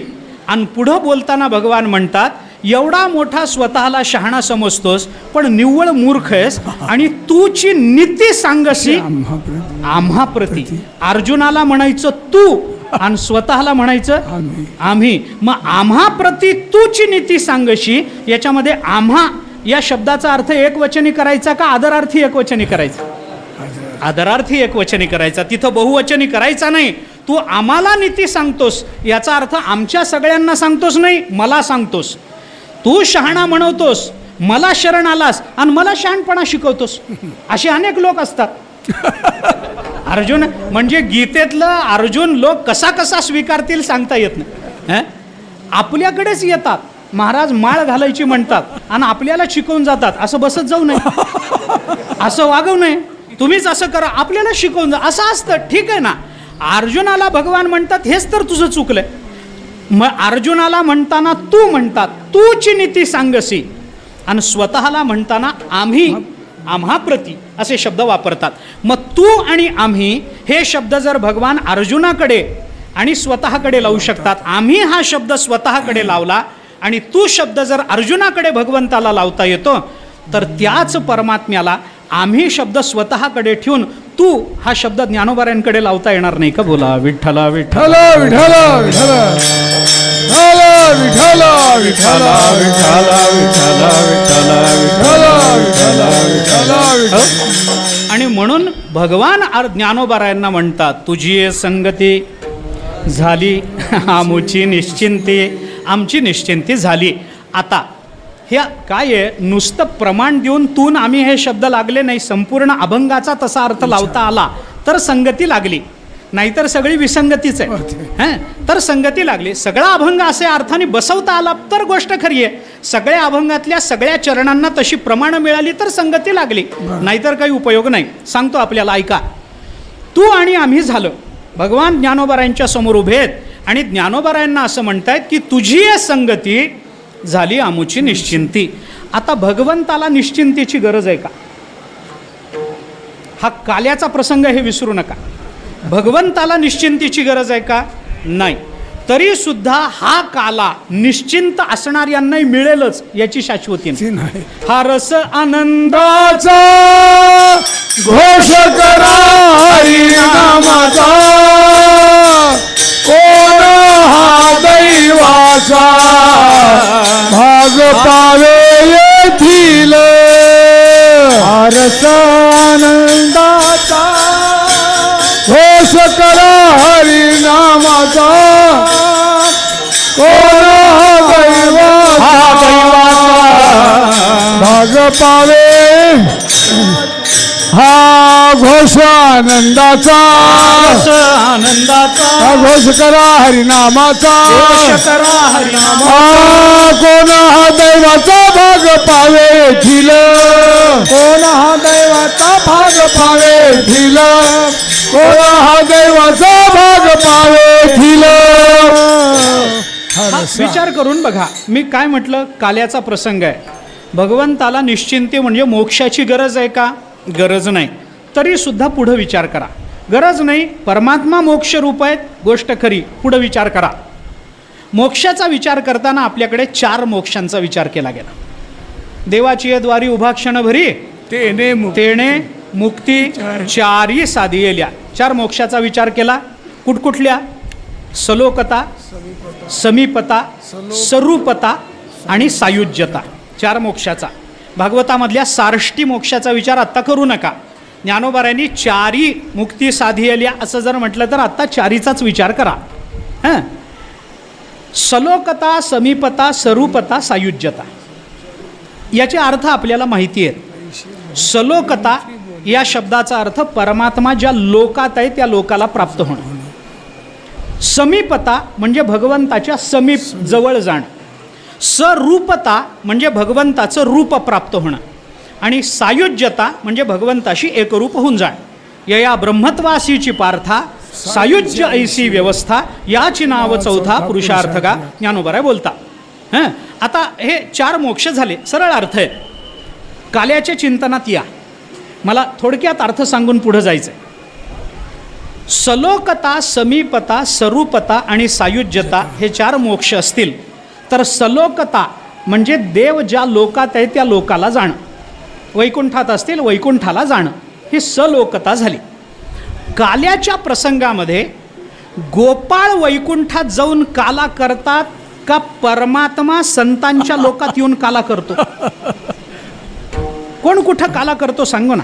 आणि पुढं बोलताना भगवान म्हणतात एवढा मोठा स्वतःला शहाणा समजतोस पण निव्वळ मूर्ख आहेस आणि तूची नीती सांगसी आम्हा प्रती. अर्जुनाला म्हणायचं तू आणि स्वतःला म्हणायचं आम्ही. मग आम्हा प्रती तूची नीती सांगशी, याच्यामध्ये आम्हा या शब्दाचा अर्थ एकवचनी करायचा का आदरार्थी एकवचनी करायचा? आदरार्थी एकवचनी करायचा. तिथं बहुवचनी करायचा नाही. तू आम्हाला नीती सांगतोस याचा अर्थ आमच्या सगळ्यांना सांगतोस नाही, मला सांगतोस. तू शहाणा म्हणवतोस, मला शरण आलास आणि मला शहाणपणा शिकवतोस. असे अनेक लोक असतात. अर्जुन म्हणजे गीतेतलं अर्जुन लोक कसा कसा स्वीकारतील सांगता येत नाही. आपल्याकडेच येतात महाराज माळ घालायची म्हणतात आणि आपल्याला शिकवून जातात. असं बसत जाऊ नये, असं वागवू नये, तुम्हीच असं करा, आपल्याला शिकवून जा, असं असतं. ठीक आहे ना. अर्जुनाला भगवान म्हणतात हेच तर तुझं चुकलंय. मग अर्जुनाला म्हणताना तू म्हणतात, तूची नीती सांगसी, आणि स्वतःला म्हणताना आम्ही आम्हा प्रती असे शब्द वापरतात. मग तू आणि आम्ही हे शब्द जर भगवान अर्जुनाकडे आणि स्वतःकडे लावू शकतात, आम्ही हा शब्द स्वतःकडे लावला आणि तू शब्द जर अर्जुनाकडे भगवंताला लावता येतो, तर त्याच परमात्म्याला आम्ही शब्द स्वतःकडे ठेवून तू हा शब्द ज्ञानोबारायांकडे लावता येणार नाही का? बोला विठ्ठला विठ्ठला विठ्ठला विठ्ठला विठ्ठला विठ्ठला विठ्ठला विठ्ठला विठ्ठला विठ्ठला विठ्ठला विठ्ठला. आणि म्हणून भगवान ज्ञानोबारायांना म्हणतात तुझी संगती झाली आमुची निश्चिंती, आमची निश्चिंती झाली. आता ह्या काय आहे, नुसतं प्रमाण देऊन तून आम्ही हे शब्द लागले नाही, संपूर्ण अभंगाचा तसा अर्थ लावता आला तर संगती लागली. नाहीतर सगळी विसंगतीच आहे. हां, तर संगती लागली. सगळा अभंग असे अर्थाने बसवता आला तर गोष्ट खरी आहे. सगळ्या अभंगातल्या सगळ्या चरणांना तशी प्रमाण मिळाली तर संगती लागली, नाहीतर काही उपयोग नाही. सांगतो आपल्याला, ऐका. तू आणि आम्ही झालं. भगवान ज्ञानोबारायांच्या समोर उभे आहेत आणि ज्ञानोबारायांना असं म्हणतायत की तुझी आहे संगती, झाली आमुची निश्चिंती. आता भगवंताला निश्चिंतीची गरज आहे का? हा काल्याचा प्रसंग हे विसरू नका. भगवंताला निश्चिंतीची गरज आहे का? नाही. तरी सुद्धा हा काला निश्चिंत असणाऱ्यांनाही मिळेलच याची शाश्वती नाही. हा रस आनंदाचा घोष करा हरिनामाचा, कोण हा दैवाचा भाग पावे येथील. रस आनंदाचा घोष करा हरिनामाचा, कोण हा दैवाचा भाग पावे. हा घोष आनंदाचा, आनंदाचा घोष करा हरिनामाचा, करा हरिनाम. कोण हा दैवाचा भाग पावे येथील. कोण हा दैवाचा भाग पावे येथील. कोण हा दैवाचा भाग पावे येथील. विचार करून बघा, मी काय म्हटलं, काल्याचा प्रसंग आहे. भगवंताला निश्चिंती म्हणजे मोक्षाची गरज आहे का? गरज नाही. तरी सुद्धा पुढं विचार करा. गरज नाही, परमात्मा मोक्ष रूप आहेत, गोष्ट खरी. पुढं विचार करा. मोक्षाचा विचार करताना आपल्याकडे 4 मोक्षांचा विचार केला गेला. देवाची द्वारी उभा क्षणभरी, तेणे मुक्ती 4ही साधियेल्या. 4 मोक्षाचा विचार केला. कुठकुठल्या? सलोकता, समीपता, सरूपता आणि सायुज्यता. 4 मोक्षाचा. भागवतामधल्या सारष्टी मोक्षाचा विचार आत्ता करू नका. ज्ञानोबारायांनी 4ही मुक्ती साधियल्या असं जर म्हटलं तर आत्ता 4हीचाच विचार करा. हां, सलोकता, समीपता, सरूपता, सायुज्यता याचे अर्थ आपल्याला माहिती आहेत. सलोकता या शब्दाचा अर्थ परमात्मा ज्या लोकात आहे त्या लोकाला प्राप्त होणं. समीपता म्हणजे भगवंताच्या समीप जवळ जाणं. सरूपता म्हणजे भगवंताचं रूप प्राप्त होणं. आणि सायुज्यता म्हणजे भगवंताशी एकरूप होऊन जाणं. यया ब्रह्मत्वासीची पार्था सायुज्य ऐसी व्यवस्था, याची नाव चौथा पुरुषार्थ का. ज्ञानोबराय बोलता. हां, आता हे 4 मोक्ष झाले. सरळ अर्थ आहे. काल्याच्या चिंतनात या. मला थोडक्यात अर्थ सांगून पुढं जायचं आहे. सलोकता, समीपता, सरूपता आणि सायुज्यता हे 4 मोक्ष असतील तर सलोकता म्हणजे देव ज्या लोकात आहे त्या लोकाला जाणं. वैकुंठात असतील वैकुंठाला जाणं, ही सलोकता झाली. काल्याच्या प्रसंगामध्ये गोपाळ वैकुंठात जाऊन काला करतात का परमात्मा संतांच्या लोकात येऊन काला करतो? कोण कुठं काला करतो सांगू ना.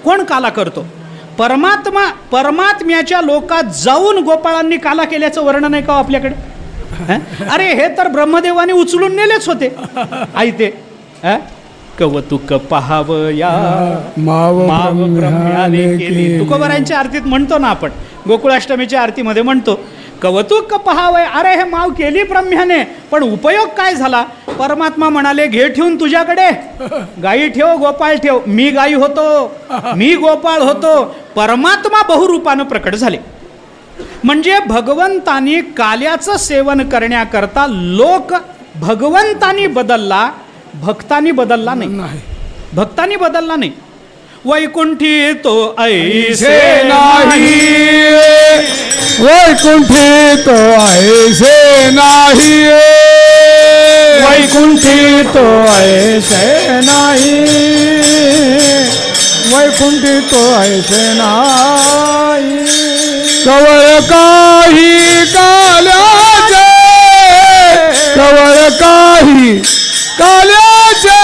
कोण काला करतो? परमात्म्याच्या लोकात जाऊन गोपाळांनी काला केल्याचं वर्णन आहे का आपल्याकडे? अरे हे तर ब्रह्मदेवाने उचलून नेलेच होते. आई ते कवतुक पहावया माव ब्रह्म्याने केली. तुकोबारायांच्या आरतीत म्हणतो ना आपण, गोकुळाष्टमीच्या आरतीमध्ये म्हणतो कवतुक पहावय. अरे हे माव केली ब्रह्म्याने, पण उपयोग काय झाला? परमात्मा म्हणाले घे ठेवून तुझ्याकडे, गाई ठेव गोपाळ ठेव. मी गाई होतो, मी गोपाळ होतो. परमात्मा बहुरूपानं प्रकट झाले. म्हणजे भगवंतानी काल्याचं सेवन करण्याकरता लोक भगवंतानी बदलला, भक्तानी बदलला नाही. भक्तानी बदलला नाही. वैकुंठी तो ऐसे नाही, वैकुंठी तो ऐसे नाही, वैकुंठी तो ऐसे नाही, वैकुंठी तो ऐसे नाही. कवळ काही काल्याचे, कवळ काही काल्याचे,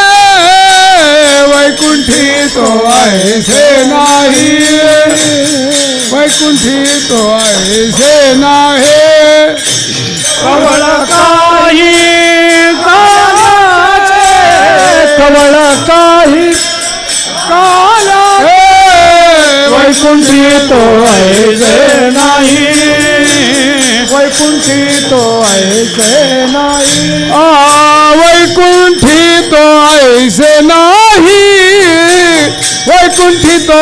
वैकुंठी तो ऐसे नाही, वैकुंठी तो ऐसे नाही. कवळ काही काल्याचे, कवळ काही काल्याचे, वैकुंठी तो ऐसे नाही, वैकुंठी तो ऐसे नाही, वैकुंठी तो ऐसे नाही, वैकुंठी तो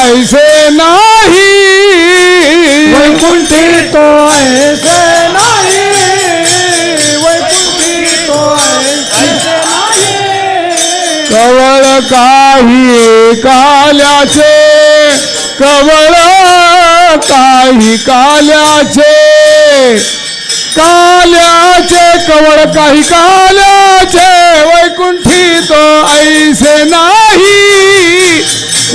ऐसे नाही, वैकुंठी तो ऐसे नाही, वैकुंठी तो ऐसे नाही, कवळ काही काल्याचे, कवळ काही काल्याचे, काल्याचे कवळ काही काल्याचे, वैकुंठी तो ऐसे नाही,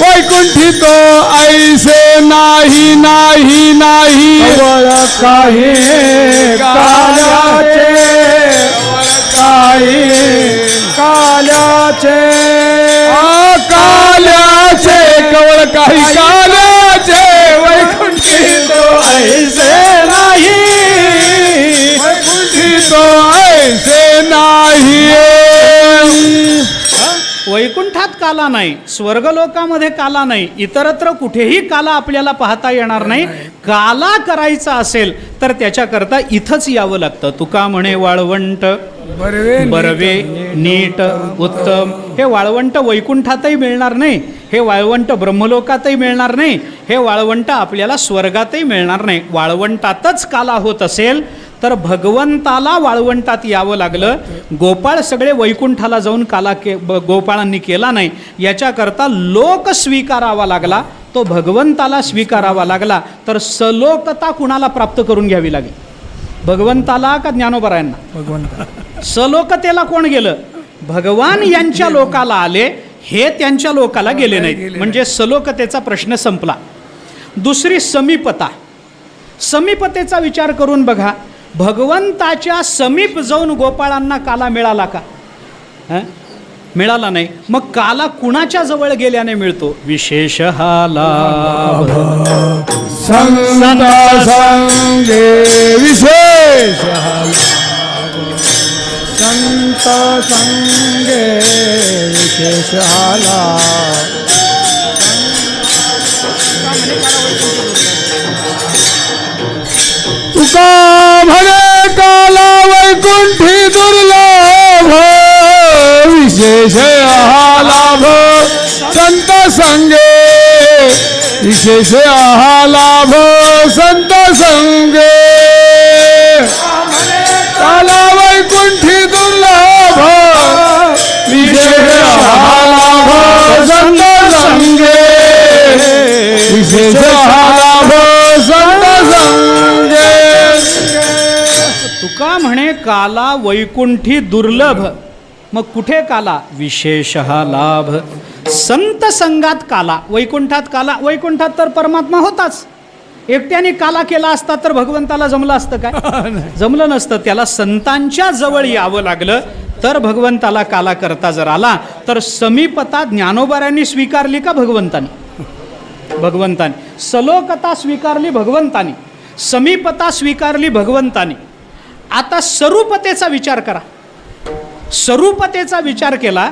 वैकुंठी तो ऐसे नाही, नाही नाही, कवळ काही काल्याचे, काही काल्याचे, काल्याचे कवळ काही काल्याचे, वैकुंठी तो ऐसे नाही, वैकुंठी तो ऐसे नाही. वैकुंठात काला नाही, स्वर्गलोकामध्ये काला नाही, इतरत्र कुठेही काला आपल्याला पाहता येणार नाही. काला करायचा असेल तर त्याच्याकरता इथंच यावं लागतं. तुका म्हणे वाळवंट बरवे नीट उत्तम. हे वाळवंट वैकुंठातही मिळणार नाही, हे वाळवंट ब्रह्मलोकातही मिळणार नाही, हे वाळवंट आपल्याला स्वर्गातही मिळणार नाही. वाळवंटातच काला होत असेल तर भगवंताला वाळवंटात यावं लागलं. गोपाळ सगळे वैकुंठाला जाऊन काला गोपाळांनी केला नाही, याच्याकरता लोक स्वीकारावा लागला, तो भगवंताला स्वीकारावा लागला. तर सलोकता कुणाला प्राप्त करून घ्यावी लागेल? भगवंताला का ज्ञानोबरायांना? भगवंता. सलोकतेला कोण गेलं? भगवान यांच्या लोकाला आले, हे त्यांच्या लोकाला गेले नाहीत. म्हणजे सलोकतेचा प्रश्न संपला. दुसरी समीपता. समीपतेचा विचार करून बघा, भगवंताच्या समीप जाऊन गोपाळांना काला मिळाला का? मिळाला नाही. मग काला कुणाच्या जवळ गेल्याने मिळतो? विशेष हा लाभ संत संगे विशेष हा लाभ, संत संगे विशेष हा लाभ. तुका म्हणे काला वैकुंठी दुर्लभ, विशेष हा लाभ संत संगे, विशेष हा लाभ संत संगे. काला वैकुंठी दुर्लभ, विशेष हा लाभ संत संगे, विशेष हा लाभ संत संगे. तुका म्हणे काला वैकुंठी दुर्लभ. मग कुठे काला? विशेष हा लाभ संत संगात काला. वैकुंठात काला, वैकुंठात तर परमात्मा होताच. एकट्याने काला केला असता तर भगवंताला जमलं असतं काय? जमलं नसतं. त्याला संतांच्या जवळ यावं लागलं तर भगवंताला काला करता जर आला. तर समीपता ज्ञानोबाऱ्यांनी स्वीकारली का भगवंतानी? भगवंतानी. सलोकता स्वीकारली भगवंतानी, समीपता स्वीकारली भगवंतानी. आता स्वरूपतेचा विचार करा. स्वरूपतेचा विचार केला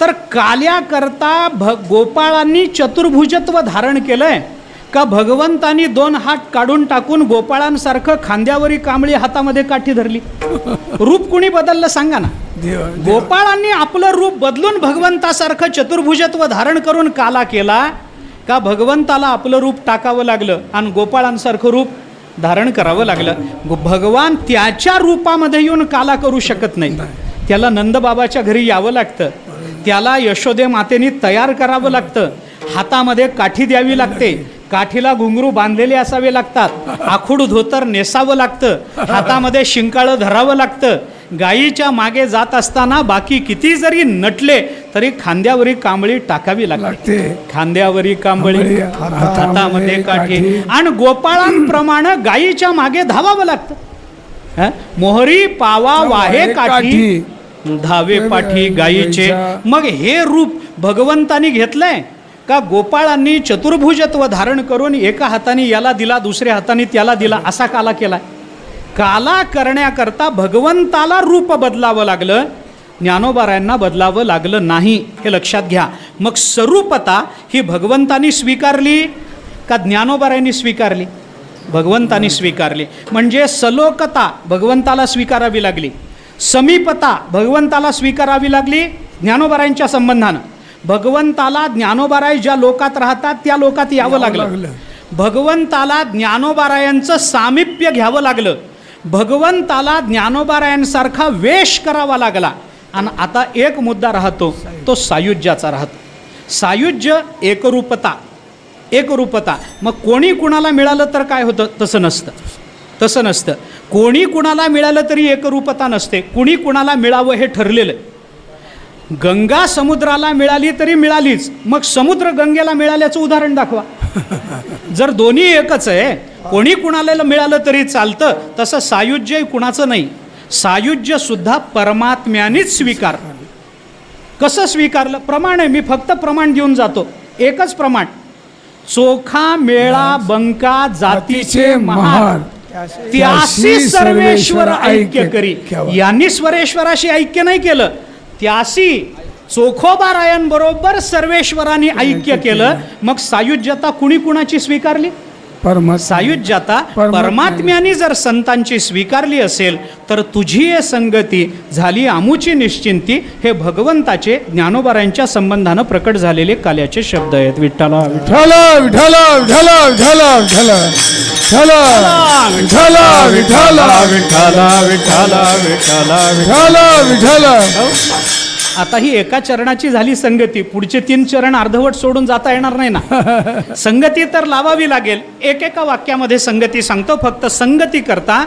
तर काल्याकरता गोपाळांनी चतुर्भुजत्व धारण केलंय का भगवंतांनी दोन हात काढून टाकून गोपाळांसारखं खांद्यावरी कांबळी हातामध्ये काठी धरली? रूप कुणी बदललं सांगा ना? गोपाळांनी आपलं रूप बदलून भगवंतासारखं चतुर्भुजत्व धारण करून काला केला का भगवंताला आपलं रूप टाकावं लागलं आणि गोपाळांसारखं रूप धारण करावं लागलं? भगवान त्याच्या रूपामध्ये येऊन काला करू शकत नाही. त्याला नंदबाबाच्या घरी यावं लागतं, त्याला यशोदे मातेनी तयार करावं लागतं, हातामध्ये काठी द्यावी लागते, काठीला घुंगरू बांधलेले असावे लागतात, आखूड धोतर नेसावं लागतं, हातामध्ये शिंकाळं धरावं लागतं. गायीच्या मागे जात असताना बाकी किती जरी नटले तरी खांद्यावरी कांबळी टाकावी लागते. खांद्यावरी कांबळी, हातामध्ये काठी. आणि गोपाळांप्रमाणे गायीच्या मागे धावावं लागतं. मोहरी पावा वाहे काठी, धावे पाठी गायीचे. मग हे रूप भगवंतानी घेतलंय का गोपाळांनी चतुर्भुजत्व धारण करून एका हाताने याला दिला, दुसऱ्या हाताने त्याला दिला, असा काला केलाय? काला करण्याकरता भगवंताला रूप बदलावं लागलं, ज्ञानोबारायांना बदलावं लागलं नाही. हे लक्षात घ्या. मग स्वरूपता ही भगवंतानी स्वीकारली का ज्ञानोबारायांनी स्वीकारली? भगवंतानी स्वीकारली. म्हणजे सलोकता भगवंताला स्वीकारावी लागली, समीपता भगवंताला स्वीकारावी लागली ज्ञानोबारायांच्या संबंधानं. भगवंताला ज्ञानोबाराय ज्या लोकात राहतात त्या लोकात यावं लागलं. भगवंताला ज्ञानोबारायांचं सामिप्य घ्यावं लागलं. भगवंताला ज्ञानोबारायांसारखा वेश करावा लागला. आणि आता एक मुद्दा राहतो, तो सायुज्याचा राहतो. सायुज्य एकरूपता, एकरूपता. मग कोणी कुणाला मिळालं तर काय होतं? तसं नसतं, तसं नसतं. कोणी कुणाला मिळालं तरी एकरूपता नसते. कुणी कुणाला मिळावं हे ठरलेलं. गंगा समुद्राला मिळाली तरी मिळालीच, मग समुद्र गंगेला मिळाल्याचं उदाहरण दाखवा. जर दोन्ही एकच आहे, कोणी कुणाला मिळालं तरी चालतं, तसं सायुज्य कुणाचं नाही. सायुज्य सुद्धा परमात्म्यानेच स्वीकार. कसं स्वीकारलं? प्रमाण आहे. मी फक्त प्रमाण देऊन जातो. एकच प्रमाण, चोखा मेळा बंका जातीचे महार त्यासी सर्वेश्वर ऐक्य करी. यांनी स्वरेश्वराशी ऐक्य नाही केलं, त्यासी चोखोबारायांबरोबर सर्वेश्वरांनी ऐक्य केलं. मग सायुज्यता कुणी कुणाची स्वीकारली? सायुज्यता परमात्म्याने जर संतांची स्वीकारली असेल तर तुझी ये संगती झाली आमुची निश्चिंती. हे भगवंताचे ज्ञानोबारायांच्या संबंधानं प्रकट झालेले काल्याचे शब्द आहेत. विठ्ठला विठ्ठला विठ्ठला विठ्ठला विठ्ठला विठ्ठला विठ्ठला विठ्ठला विठ्ठला विठ्ठला विठ्ठला विठ्ठला विठ्ठला. आता ही एका चरणाची झाली संगती, पुढचे 3 चरण अर्धवट सोडून जाता येणार नाही ना. संगती तर लावावी लागेल. एकेका वाक्यामध्ये संगती सांगतो. फक्त संगती करता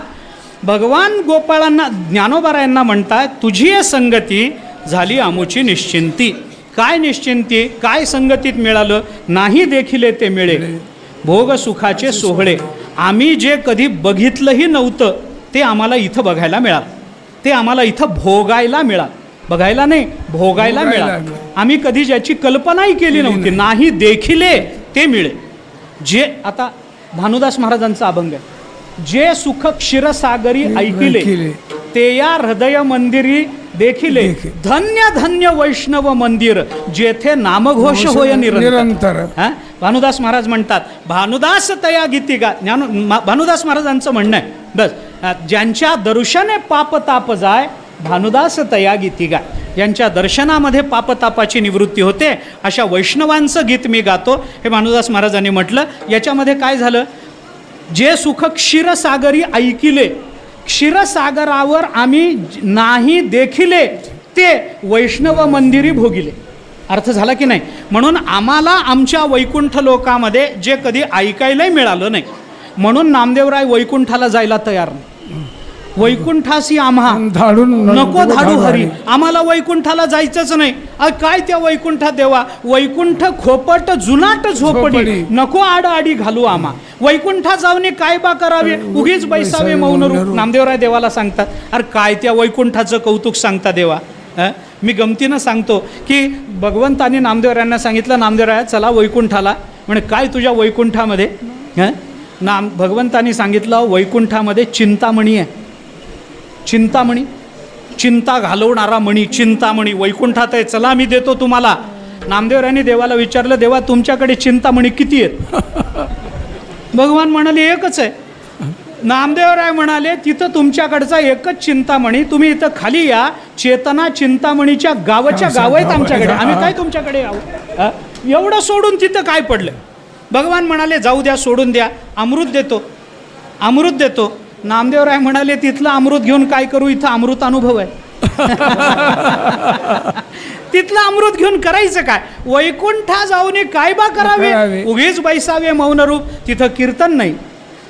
भगवान गोपाळांना ज्ञानोबारायांना म्हणतात, तुझी ये संगती झाली आमुची निश्चिंती. काय निश्चिंती? काय संगतीत मिळालं? नाही देखिले ते मिळे भोग सुखाचे सोहळे. आम्ही जे कधी बघितलंही नव्हतं ते आम्हाला इथं बघायला मिळालं, ते आम्हाला इथं भोगायला मिळालं. बघायला नाही, भोगायला मिळालं. आम्ही कधी ज्याची कल्पनाही केली नव्हती. नाही देखिले ते मिळे. जे आता भानुदास महाराजांचा अभंग आहे, जे सुख क्षीरसागरी ऐकिले ते या हृदय मंदिरी देखिले. धन्य धन्य वैष्णव मंदिर जेथे नामघोष होय निरंतर. भानुदास महाराज म्हणतात, भानुदास तया गीती गा. भानुदास महाराजांचं म्हणणं आहे, बस ज्यांच्या दर्शने पाप ताप जाय भानुदास तया गीती गा. यांच्या दर्शनामध्ये पापतापाची निवृत्ती होते, अशा वैष्णवांचं गीत मी गातो. हे भानुदास महाराजांनी म्हटलं. याच्यामध्ये काय झालं? जे सुख क्षीरसागरी ऐकिले, क्षीरसागरावर आम्ही नाही देखिले ते वैष्णव मंदिरी भोगिले. अर्थ झाला की नाही? म्हणून आम्हाला आमच्या वैकुंठ लोकामध्ये जे कधी ऐकायलाही मिळालं नाही, म्हणून नामदेवराय वैकुंठाला जायला तयार नाही. वैकुंठासी आम्हा नको धाडू हरी. आम्हाला वैकुंठाला जायचंच नाही. काय त्या वैकुंठात देवा? वैकुंठ खोपट जुनाट झोपडी, नको आडआडी घालू आम्हा. वैकुंठात जाऊन काय बा करावे? उगीच बैसावे मौन रूप. नामदेवराय देवाला सांगतात, अरे काय त्या वैकुंठाचं कौतुक सांगता देवा. मी गमतीनं सांगतो की भगवंतानी नामदेवरायांना सांगितलं, नामदेवराया चला वैकुंठाला. म्हणे काय तुझ्या वैकुंठामध्ये? भगवंतानी सांगितलं, वैकुंठामध्ये चिंतामणी आहे. चिंतामणी, चिंता घालवणारा मणी, चिंतामणी वैकुंठात आहे, चला मी देतो तुम्हाला. नामदेवरायांनी देवाला विचारलं, देवा तुमच्याकडे चिंतामणी किती आहेत? भगवान म्हणाले एकच आहे. नामदेवराय म्हणाले, तिथं तुमच्याकडचा एकच चिंतामणी, तुम्ही इथं खाली या. चेतना चिंतामणीच्या गावाच्या गाव आहेत आमच्याकडे, आम्ही काय तुमच्याकडे यावं? एवढं सोडून तिथं काय पडलं? भगवान म्हणाले, जाऊ द्या, सोडून द्या, अमृत देतो, अमृत देतो. नामदेवराय म्हणाले, तिथलं अमृत घेऊन काय करू? इथं अमृत अनुभव आहे. तिथलं अमृत घेऊन करायचं काय? वैकुंठा जाऊन काय बा करावे? उगीच बैसावे मौन रूप. तिथं कीर्तन नाही,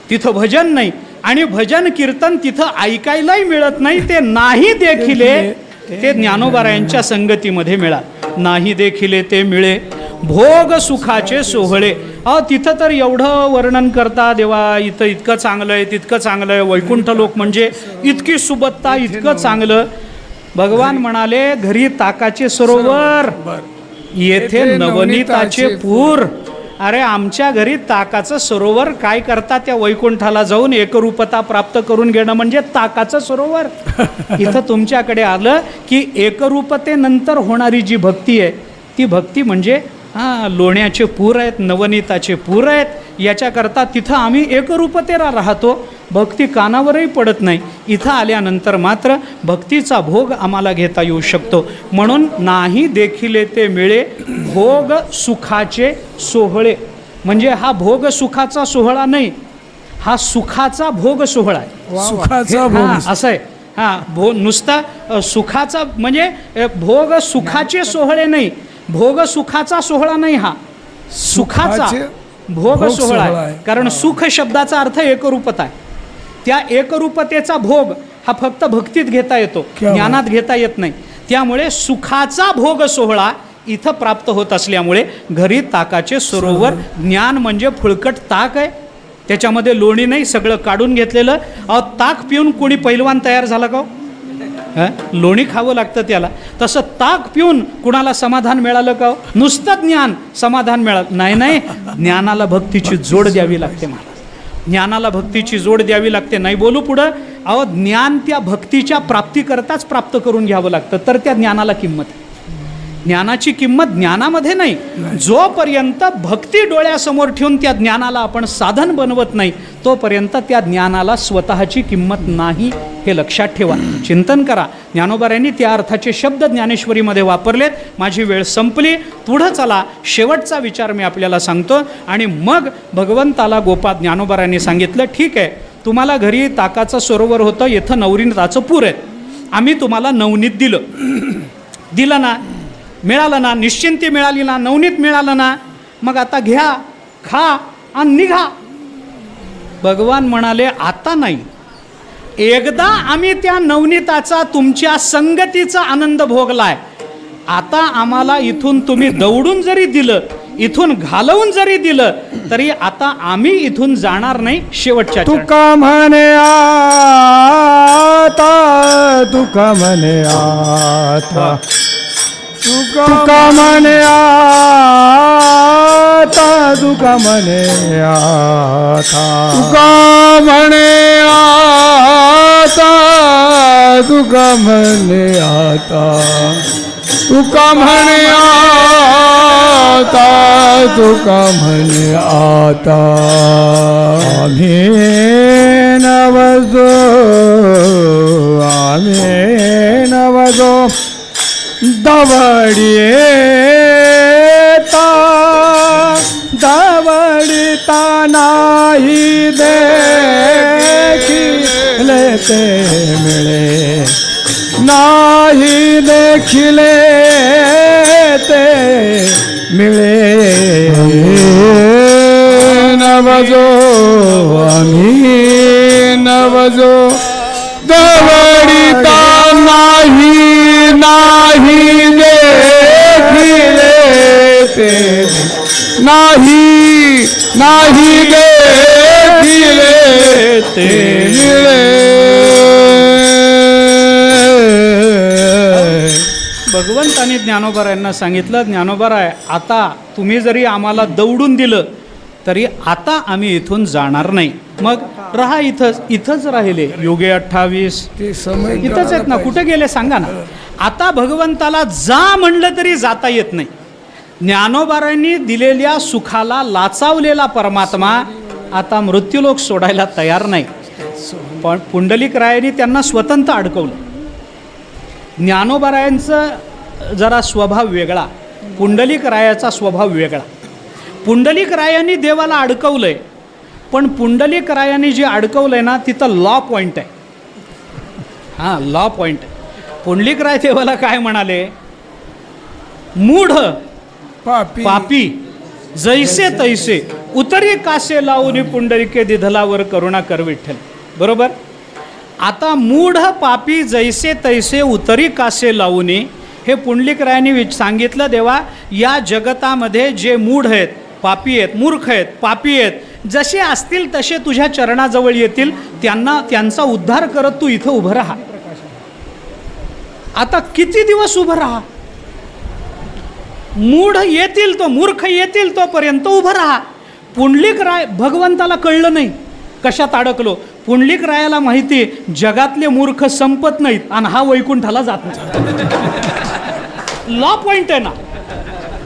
तिथं भजन नाही, आणि भजन कीर्तन तिथं ऐकायलाही मिळत नाही. ते नाही देखिले ते ज्ञानोबारायांच्या संगतीमध्ये मिळा. नाही देखिले ते मिळे भोग सुखाचे सोहळे. तिथं तर एवढं वर्णन करता देवा, इथं इतकं चांगलं आहे, तितकं चांगलं आहे. वैकुंठ लोक म्हणजे इतकी सुबत्ता, इतकं चांगलं. भगवान म्हणाले, घरी ताकाचे सरोवर, येथे नवनीताचे पूर. अरे आमच्या घरी ताकाचं सरोवर काय करता? त्या वैकुंठाला जाऊन एकरूपता प्राप्त करून घेणं म्हणजे ताकाचं सरोवर. इथं तुमच्याकडे आलं की एकरूपतेनंतर होणारी जी भक्ती आहे ती भक्ती म्हणजे हां, लोण्याचे पूर आहेत, नवनीताचे पूर आहेत. याच्याकरता तिथं आम्ही एकरूपतेला राहतो, भक्ती कानावरही पडत नाही. इथं आल्यानंतर मात्र भक्तीचा भोग आम्हाला घेता येऊ शकतो. म्हणून नाही देखिले ते मिळे भोग सुखाचे सोहळे. म्हणजे हा भोग सुखाचा सोहळा नाही, हा सुखाचा भोग सोहळा आहे. सुखाचा हां, भोग असं आहे. हां, नुसता सुखाचा म्हणजे भोग सुखाचे सोहळे नाही, भोग सुखाचा सोहळा नाही, हा सुखाचा भोग सोहळा आहे. कारण सुख शब्दाचा अर्थ एकरूपता आहे. त्या एकरूपतेचा भोग हा फक्त भक्तीत घेता येतो, ज्ञानात घेता येत नाही. त्यामुळे सुखाचा भोग सोहळा इथं प्राप्त होत असल्यामुळे घरी ताकाचे सरोवर. ज्ञान म्हणजे फुळकट ताक आहे, त्याच्यामध्ये लोणी नाही, सगळं काढून घेतलेलं. ताक पिऊन कोणी पैलवान तयार झाला का? लोणी खावं लागतं त्याला. तसं ताक पिऊन कुणाला समाधान मिळालं का? नुसतं ज्ञान समाधान मिळालं नाही. नाही, ज्ञानाला भक्तीची जोड द्यावी लागते मला, ज्ञानाला भक्तीची जोड द्यावी लागते. नाही बोलू पुढं. ज्ञान त्या भक्तीच्या प्राप्तीकरताच प्राप्त करून घ्यावं लागतं, तर त्या ज्ञानाला किंमत आहे. ज्ञानाची किंमत ज्ञानामध्ये नाही. जोपर्यंत भक्ती डोळ्यासमोर ठेवून त्या ज्ञानाला आपण साधन बनवत नाही, तोपर्यंत त्या ज्ञानाला स्वतःची किंमत नाही, हे लक्षात ठेवा. चिंतन करा. ज्ञानोबारायांनी त्या अर्थाचे शब्द ज्ञानेश्वरीमध्ये वापरलेत. माझी वेळ संपली. पुढं चला, शेवटचा विचार मी आपल्याला सांगतो. आणि मग भगवंताला गोपाळ ज्ञानोबारायांनी सांगितलं, ठीक आहे, तुम्हाला घरी ताकाचं सरोवर होतं, इथं नवनीताचं पूर आहे, आम्ही तुम्हाला नवनीत दिलं ना, मिळालं ना, निश्चिंती मिळाली ना, नवनीत मिळालं ना, मग आता घ्या, खा आणि निघा. भगवान म्हणाले, आता नाही. एकदा आम्ही त्या नवनीताचा, तुमच्या संगतीचा आनंद भोगलाय. आता आम्हाला इथून तुम्ही दौडून जरी दिलं, इथून घालवून जरी दिलं, तरी आता आम्ही इथून जाणार नाही. शेवटच्या तुका म्हणे आता, तुका म्हणे आता, तुका म्हणे आता, तुका म्हणे आता, तुका म्हणे आता, तुका म्हणे आता, तुका म्हणे आता, तुका म्हणे आता. आम्ही नवजो, आम्ही नवजो दवडिता नाही देखिले ते मिळे, नाही देखिले ते मिळे. नवजो आम्ही नवजो दवडिता नाही देखिले ते, नाही देखिले ते मिळे. भगवंताने ज्ञानोबारायांना सांगितलं, ज्ञानोबाराय, आता तुम्ही जरी आम्हाला दौडून दिलं, तरी आता आम्ही इथून जाणार नाही. मग राहा इथंच राहिले. योगे 28 इथंच आहेत ना, कुठे गेले सांगा ना. आता भगवंताला जा म्हणलं तरी जाता येत नाही. ज्ञानोबारायांनी दिलेल्या सुखाला लाचावलेला परमात्मा आता मृत्यूलोक सोडायला तयार नाही. पण पुंडलिकरायांनी त्यांना स्वतंत्र अडकवलं. ज्ञानोबारायांचं जरा स्वभाव वेगळा, पुंडलिकरायाचा स्वभाव वेगळा. पुंडलिकरायांनी देवाला अडकवलंय, पण पुंडलिकरायांनी जे अडकवलंय ना, तिथं लॉ पॉईंट आहे. हां, लॉ पॉईंट आहे. पुंडलिकराय देवाला काय म्हणाले? मूढ पापी जैसे तैसे उतरी कासे लावून पुंडलिके दिधलावर करुणा कर विठ्ठल. बरोबर. आता मूढ पापी जैसे तैसे उतरी कासे लावून, हे पुंडलिकरायांनी सांगितलं, देवा या जगतामध्ये जे मूढ आहेत, पापी आहेत, मूर्ख आहेत, पापी आहेत, जसे असतील तसे तुझ्या चरणाजवळ येतील, त्यांचा उद्धार करत तू इथं उभं राहा. आता किती दिवस उभं राहा? मूढ येतील तो, मूर्ख येतील तोपर्यंत उभं राहा. पुंडलिकराय भगवंताला कळलं नाही कशात अडकलो. पुंडलिकरायाला माहिती जगातले मूर्ख संपत नाहीत आणि हा वैकुंठाला जात नाही. लॉ पॉइंट आहे ना.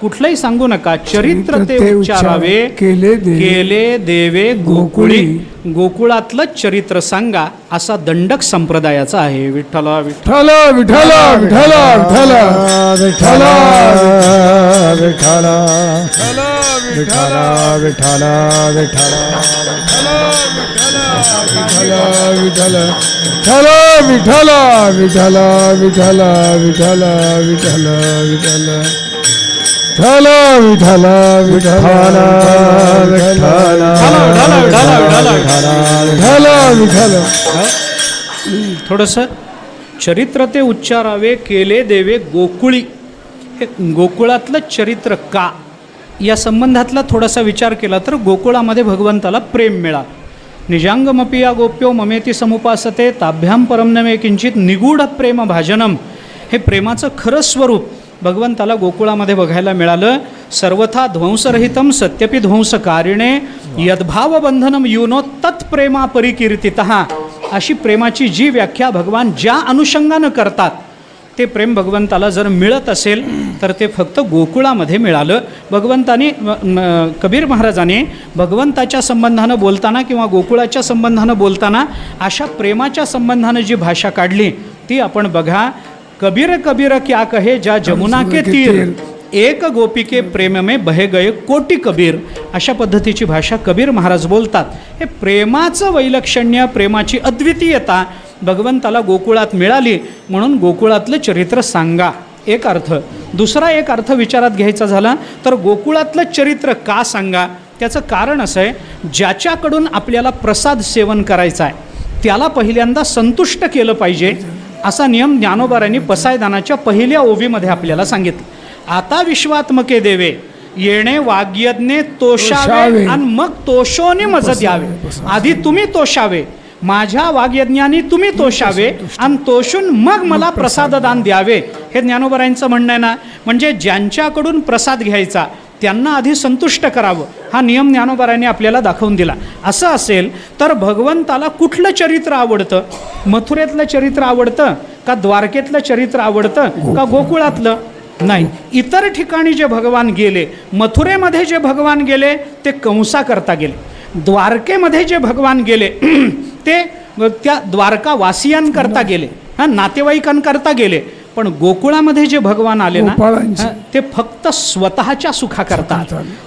कुठलंही सांगू नका, चरित्र ते उच्चारावे केले देवे गोकुळी, गोकुळातलं चरित्र सांगा असा दंडक संप्रदायाचा आहे. विठ्ठला विठ्ठल विठ्ठल विठ्ठल विठ्ठल विठ्ठल विठ्ठल विठ्ठल विठ्ठल विठ्ठल विठ्ठल विठ्ठल विठ्ठल विठ्ठल विठ्ठल विठ्ठल विठ्ठल विठ्ठल विठ्ठल विठ्ठल. थोडंसं चरित्र ते उच्चारावे केले देवे गोकुळी, हे गोकुळातलं चरित्र का या संबंधातला थोडासा विचार केला तर गोकुळामध्ये भगवंताला प्रेम मिळालं. निजांगमपि या गोप्यो ममेती समुपासते ताभ्याम परम नमे किंचित निगूढ प्रेम भाजनम, हे प्रेमाचं खरं स्वरूप भगवंताला गोकुळामध्ये बघायला मिळालं. सर्वथा ध्वंसरहितम सत्यपि ध्वंसकारिणे यद्भावबंधनम युनो तत्प्रेमा परिकीर्तितः, अशी प्रेमाची जी व्याख्या भगवान ज्या अनुषंगानं करतात ते प्रेम भगवंताला जर मिळत असेल तर ते फक्त गोकुळामध्ये मिळालं. भगवंताने कबीर महाराजाने भगवंताच्या संबंधानं बोलताना किंवा गोकुळाच्या संबंधानं बोलताना अशा प्रेमाच्या संबंधानं जी भाषा काढली ती आपण बघा. कबीर कबीर क्या कहे जा जमुना के तीर, एक गोपी के प्रेम में बहे गए कोटी कबीर, अशा पद्धतीची भाषा कबीर महाराज बोलतात. हे प्रेमाचं वैलक्षण्य, प्रेमाची अद्वितीयता भगवंताला गोकुळात मिळाली म्हणून गोकुळातलं चरित्र सांगा, एक अर्थ. दुसरा एक अर्थ विचारात घ्यायचा झाला तर गोकुळातलं चरित्र का सांगा, त्याचं कारण असं आहे, ज्याच्याकडून आपल्याला प्रसाद सेवन करायचा आहे त्याला पहिल्यांदा संतुष्ट केलं पाहिजे असा नियम ज्ञानोबारांनी पसायदानाच्या पहिल्या ओवीमध्ये आपल्याला सांगितलं. आता विश्वात्मके देवे येणे वाग्यज्ञे तोषावे आणि मग तोषोने मज द्यावे. आधी तुम्ही तोषावे, माझ्या वाग्यज्ञानी तुम्ही तोषावे आणि तोषून मग मला प्रसाददान द्यावे, हे ज्ञानोबारांचं म्हणणं आहे ना. म्हणजे ज्यांच्याकडून प्रसाद घ्यायचा त्यांना आधी संतुष्ट करावं, हा नियम ज्ञानोबारांनी आपल्याला दाखवून दिला. असं असेल तर भगवंताला कुठलं चरित्र आवडतं? मथुरेतलं चरित्र आवडतं का द्वारकेतलं चरित्र आवडतं का गोकुळातलं? नाही, इतर ठिकाणी जे भगवान गेले, मथुरेमध्ये जे भगवान गेले ते कंसाकरता गेले, द्वारकेमध्ये जे भगवान गेले ते त्या द्वारकावासियांकरता गेले, नातेवाईकांकरता गेले. पण गोकुळामध्ये जे भगवान आले ना ते फक्त स्वतःच्या सुखाकरता,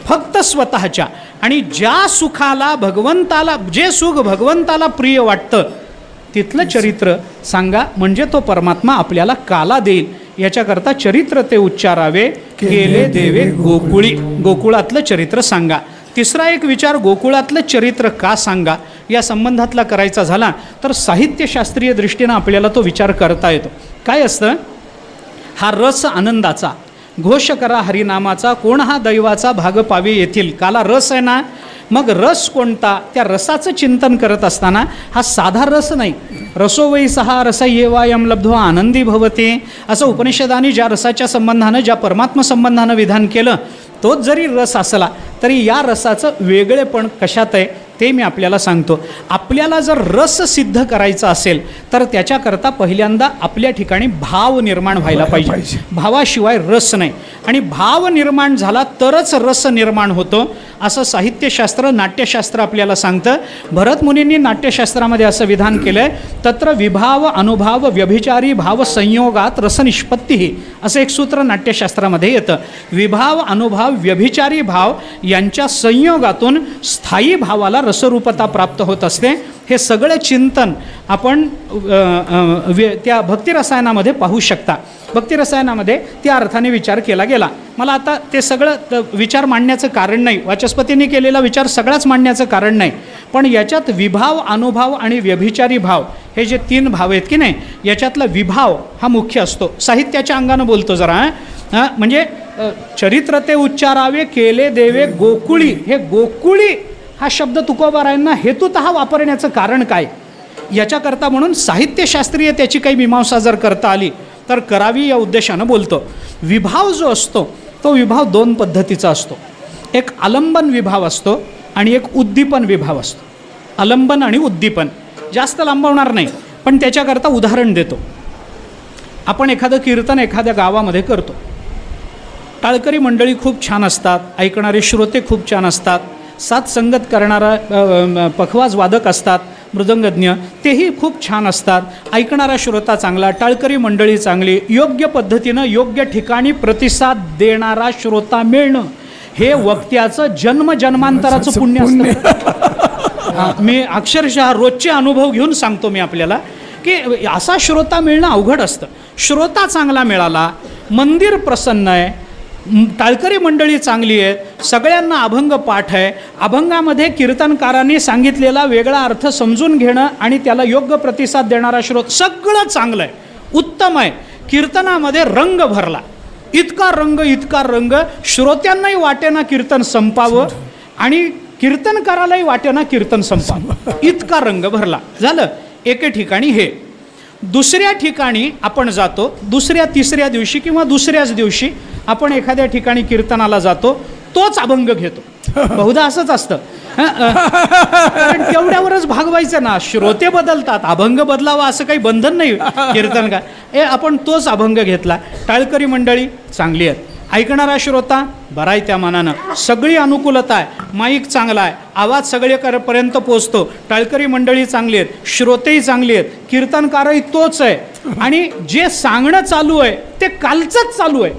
फक्त स्वतःच्या. आणि ज्या सुखाला भगवंताला, जे सुख भगवंताला प्रिय वाटतं तिथलं चरित्र सांगा, म्हणजे तो परमात्मा आपल्याला काला देईल. याच्याकरता चरित्र ते उच्चारावे केले देवे गोकुळी, गोकुळातलं चरित्र सांगा. तिसरा एक विचार, गोकुळातलं चरित्र का सांगा या संबंधातला करायचा झाला तर साहित्यशास्त्रीय दृष्टीनं आपल्याला तो विचार करता येतो. काय असतं, हा रस आनंदाचा, घोष करा हरिनामाचा, कोण हा दैवाचा भाग पावे येथील, काला रस आहे ना. मग रस कोणता, त्या रसाचं चिंतन करत असताना हा साधा रस नाही. रसो वै सहा रस येवायम लब्ध्वा आनंदी भवते, असं उपनिषदाने ज्या रसाच्या संबंधानं, ज्या परमात्मा संबंधानं विधान केलं तोच जरी रस असला तरी या रसाचं वेगळेपण कशात आहे ते मी आपल्याला सांगतो. आपल्याला जर रस सिद्ध करायचा असेल तर त्याच्याकरता पहिल्यांदा आपल्या ठिकाणी भाव निर्माण व्हायला पाहिजे. भावाशिवाय रस नाही, आणि भाव निर्माण झाला तरच रस निर्माण होतो असं साहित्यशास्त्र, नाट्यशास्त्र आपल्याला सांगतं. भरत मुनींनी नाट्यशास्त्रामध्ये असं विधान केलं आहे, तत्र विभाव अनुभाव व्यभिचारी भाव संयोगात रसनिष्पत्ती, असं एक सूत्र नाट्यशास्त्रामध्ये येतं. विभाव अनुभाव व्यभिचारी भाव यांच्या संयोगातून स्थायी भावाला रसरूपता प्राप्त होत असते. हे सगळं चिंतन आपण त्या भक्तिरसायनामध्ये पाहू शकता. भक्तिरसायनामध्ये त्या अर्थाने विचार केला गेला. मला आता ते सगळं विचार मांडण्याचं कारण नाही, वाचस्पतींनी केलेला विचार सगळाच मांडण्याचं कारण नाही. पण याच्यात विभाव, अनुभाव आणि व्यभिचारी भाव हे जे तीन भाव आहेत की नाही, याच्यातला विभाव हा मुख्य असतो. साहित्याच्या अंगानं बोलतो जरा, म्हणजे चरित्र ते उच्चारावे केले देवे गोकुळी, हे गोकुळी हा शब्द तुकोबारायांना हेतुतः वापरण्याचं कारण काय, याच्याकरता म्हणून साहित्यशास्त्रीय त्याची काही मीमांसा जर करता आली तर करावी या उद्देशानं बोलतो. विभाव जो असतो तो विभाव दोन पद्धतीचा असतो. एक आलंबन विभाव असतो आणि एक उद्दीपन विभाव असतो. आलंबन आणि उद्दीपन जास्त लांबवणार नाही, पण त्याच्याकरता उदाहरण देतो. आपण एखादं कीर्तन एखाद्या गावामध्ये करतो, टाळकरी मंडळी खूप छान असतात, ऐकणारे श्रोते खूप छान असतात, साथ संगत करणारा पखवाज वादक असतात, मृदंगज्ञ तेही खूप छान असतात, ऐकणारा श्रोता चांगला, टाळकरी मंडळी चांगली, योग्य पद्धतीनं योग्य ठिकाणी प्रतिसाद देणारा श्रोता मिळणं हे वक्त्याचं जन्मजन्मांतराचं पुण्य असतं. मी अक्षरशः रोजचे अनुभव घेऊन सांगतो मी आपल्याला की असा श्रोता मिळणं अवघड असतं. श्रोता चांगला मिळाला, मंदिर प्रसन्न आहे, टाळकरी मंडळी चांगली आहेत, सगळ्यांना अभंग पाठ आहे, अभंगामध्ये कीर्तनकारांनी सांगितलेला वेगळा अर्थ समजून घेणं आणि त्याला योग्य प्रतिसाद देणारा श्रोत सगळं चांगलं आहे, उत्तम आहे. कीर्तनामध्ये रंग भरला, इतका रंग श्रोत्यांनाही वाटेना कीर्तन संपावं आणि कीर्तनकारालाही वाटेना कीर्तन संपावं, इतका रंग भरला. झालं एके ठिकाणी हे. दुसऱ्या ठिकाणी आपण जातो, दुसऱ्या तिसऱ्या दिवशी किंवा दुसऱ्याच दिवशी आपण एखाद्या ठिकाणी कीर्तनाला जातो, तोच अभंग घेतो. बहुधा असंच असतं, कारण तेवढ्यावरच भागवायचं ना. श्रोते बदलतात, अभंग बदलावा असं काही बंधन नाही कीर्तन का. आपण तोच अभंग घेतला. टाळकरी मंडळी चांगली आहेत, ऐकणारा श्रोता बरा आहे त्या मानानं, सगळी अनुकूलता आहे, माईक चांगला आहे, आवाज सगळेपर्यंत पोचतो, टाळकरी मंडळी चांगली आहेत, श्रोतेही चांगली आहेत, कीर्तनकारही तोच आहे आणि जे सांगणं चालू आहे ते कालचंच चालू आहे.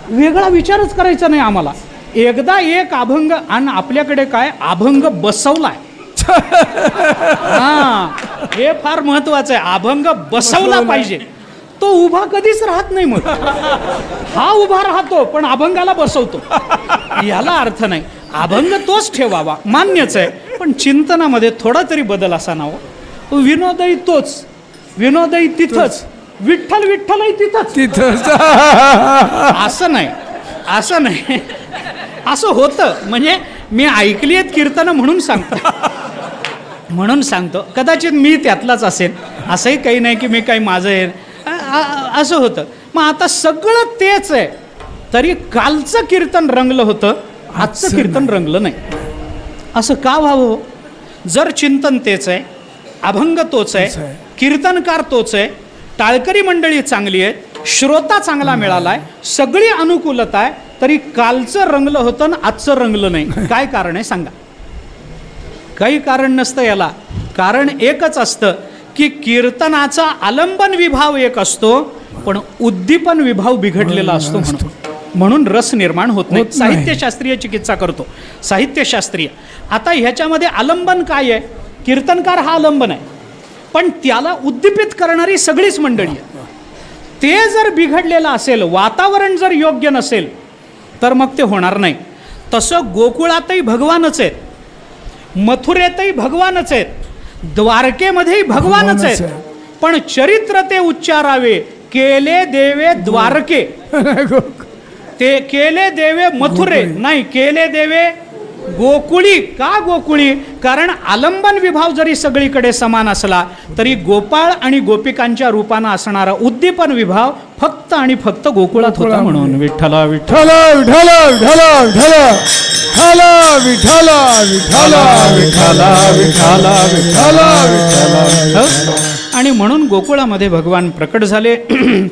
वेगळा विचारच करायचा नाही आम्हाला. एकदा एक अभंग आणि आपल्याकडे काय अभंग बसवलाय. हा, हे फार महत्वाचं आहे. अभंग बसवला पाहिजे, तो उभा कधीच राहत नाही. मग हा उभा राहतो पण अभंगाला बसवतो, याला अर्थ नाही. अभंग तोच ठेवावा मान्यच आहे, पण चिंतनामध्ये थोडा तरी बदल असा ना. विनोदही तोच, विनोदही तिथंच, विठ्ठल विठ्ठलही तिथंच. असं नाही, असं नाही, असं होतं. म्हणजे मी ऐकली आहेत कीर्तनं म्हणून सांगतो, कदाचित मी त्यातलाच असेल, असंही काही नाही की मी काही माझं आहे, असं होतं. मग आता सगळं तेच आहे तरी कालचं कीर्तन रंगलं होतं, आजचं कीर्तन रंगलं नाही. असं का व्हावं? जर चिंतन तेच आहे, अभंग तोच आहे, कीर्तनकार तोच आहे, टाळकरी मंडळी चांगली आहे, श्रोता चांगला मिळालाय, सगळी अनुकूलता आहे, तरी कालचं रंगलं होतं ना आजचं रंगलं नाही. काय कारण आहे सांगा? काही कारण नसतं याला. कारण एकच असतं की कीर्तनाचा आलंबन विभाव एक असतो, पण उद्दीपन विभाव बिघडलेला असतो. म्हणून रस निर्माण होत नाही. साहित्यशास्त्रीय चिकित्सा करतो, साहित्यशास्त्रीय. आता ह्याच्यामध्ये आलंबन काय आहे? कीर्तनकार हा आलंबन आहे, पण त्याला उद्दीपित करणारी सगळीच मंडळी आहे. ते जर बिघडलेलं असेल, वातावरण जर योग्य नसेल, तर मग ते होणार नाही. तसं गोकुळातही भगवानच आहेत, मथुरेतही भगवानच आहेत, द्वारकेमध्येही भगवानच आहेत, पण चरित्र ते उच्चारावे. केले देवे द्वारके, ते केले देवे मथुरे नाही, केले देवे गोकुळी. का गोकुळी? कारण आलंबन विभाव जरी सगळीकडे समान असला तरी गोपाळ आणि गोपिकांच्या रूपानं असणारा उद्दीपन विभाव फक्त आणि फक्त गोकुळात होता. म्हणून विठ्ठला विठ्ठला विठ्ठला विठ्ठला विठ्ठला विठ्ठला विठ्ठला विठ्ठला विठ्ठला विठ्ठला विठ्ठला. आणि म्हणून गोकुळामध्ये भगवान प्रकट झाले.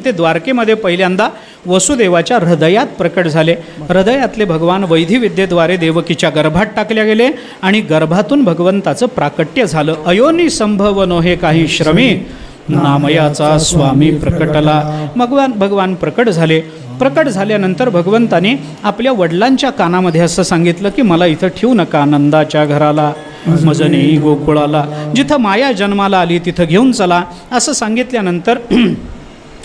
ते द्वारकेमध्ये पहिल्यांदा वसुदेवाच्या हृदयात प्रकट झाले. हृदयातले भगवान वैधिविद्येद्वारे देवकीच्या गर्भात टाकले गेले आणि गर्भातून भगवंताचं प्राकट्य झालं. अयोनी संभव नोहे काही श्रमी, नामयाचा स्वामी प्रकटला. भगवान प्रकट झाले. प्रकट झाल्यानंतर भगवंताने आपल्या वडिलांच्या कानामध्ये असं सांगितलं की मला इथं ठेवू नका, नंदाच्या घराला, मजने गोकुळाला, जिथं माया जन्माला आली तिथं घेऊन चला. असं सांगितल्यानंतर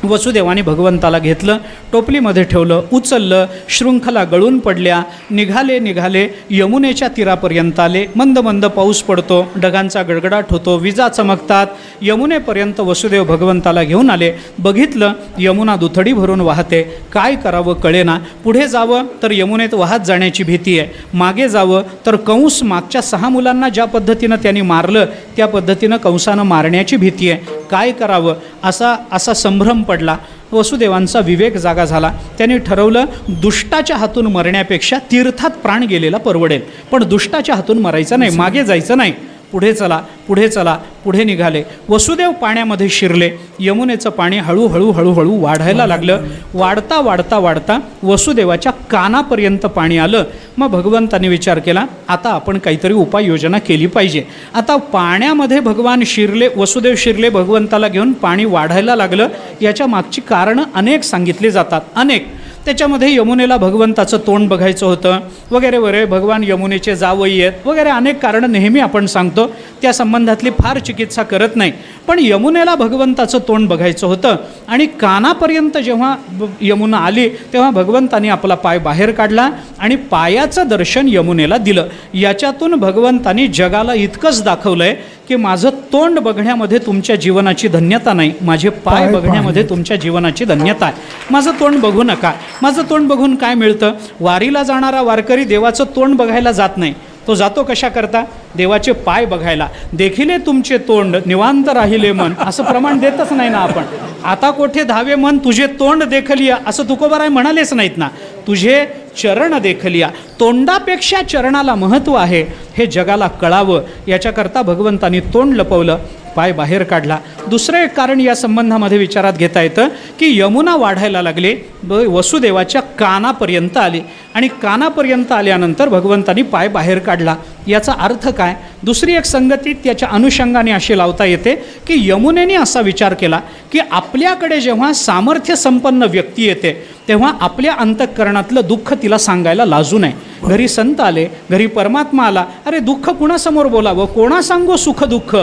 वसुदेवाने भगवंताला घेतलं, टोपलीमध्ये ठेवलं, उचललं, शृंखला गळून पडल्या, निघाले यमुनेच्या तीरापर्यंत आले. मंद मंद पाऊस पडतो, ढगांचा गडगडाट होतो, विजा चमकतात. यमुनेपर्यंत वसुदेव भगवंताला घेऊन आले. बघितलं यमुना दुथडी भरून वाहते. काय करावं कळेना. पुढे जावं तर यमुनेत वाहत जाण्याची भीती आहे, मागे जावं तर कंस मागच्या 6 मुलांना ज्या पद्धतीनं त्यांनी मारलं त्या पद्धतीनं कंसानं मारण्याची भीती आहे. काय करावं असा संभ्रम पडला. वसुदेवांचा विवेक जागा झाला. त्यांनी ठरवलं दुष्टाच्या हातून मरण्यापेक्षा तीर्थात प्राण गेलेला परवडेल, पण दुष्टाच्या हातून मरायचं नाही, मागे जायचं नाही. पुढे चला, पुढे चला, पुढे निघाले. वसुदेव पाण्यामध्ये शिरले. यमुनेचं पाणी हळूहळू हळूहळू वाढायला लागलं. वाढता वाढता वाढता वसुदेवाच्या कानापर्यंत पाणी आलं. मग भगवंताने विचार केला, आता आपण काहीतरी उपाययोजना केली पाहिजे. आता पाण्यामध्ये भगवान शिरले, वसुदेव शिरले, भगवंताला घेऊन पाणी वाढायला लागलं. याच्या मागची कारणं अनेक सांगितली जातात, अनेक. त्याच्यामध्ये यमुनेला भगवंताचं तोंड बघायचं होतं वगैरे वगैरे, भगवान यमुनेचे जावई आहेत वगैरे, अनेक कारणं नेहमी आपण सांगतो. त्या संबंधातली फार चिकित्सा करत नाही. पण यमुनेला भगवंताचं तोंड बघायचं होतं आणि कानापर्यंत जेव्हा यमुना आली तेव्हा भगवंताने आपला पाय बाहेर काढला आणि पायाचं दर्शन यमुनेला दिलं. याच्यातून भगवंतानी जगाला इतकंच दाखवलं आहे की माझं तोंड बघण्यामध्ये तुमच्या जीवनाची धन्यता नाही, माझे पाय बघण्यामध्ये तुमच्या जीवनाची धन्यता आहे. माझं तोंड बघू नका. माझं तोंड बघून काय मिळतं? वारीला जाणारा वारकरी देवाचं तोंड बघायला जात नाही. तो जातो कशा करता? देवाचे पाय बघायला. देखिले तुमचे तोंड निवांत राहिले मन, असं प्रमाण देतच नाही ना आपण. आता कोठे धावे मन तुझे तोंड देखलिया, असं तुकोबाराय म्हणालेच नाहीत ना. तुझे चरण देखलिया. तोंडापेक्षा चरणाला महत्त्व आहे हे जगाला कळावं, याच्याकरता भगवंतानी तोंड लपवलं, पाय बाहेर काढला. दुसरं एक कारण या संबंधामध्ये विचारात घेता येतं की यमुना वाढायला लागले, वसुदेवाच्या कानापर्यंत आले आणि कानापर्यंत आल्यानंतर भगवंतानी पाय बाहेर काढला. याचा अर्थ काय? दुसरी एक संगती त्याच्या अनुषंगाने अशी लावता येते की यमुनेने असा विचार केला की आपल्याकडे जेव्हा सामर्थ्य संपन्न व्यक्ती येते तेव्हा आपल्या अंतःकरणातलं दुःख तिला सांगायला लाजू नये. घरी संत आले, घरी परमात्मा आला, अरे दुःख कुणासमोर बोलावं? कोणा सांगो सुख दुःख?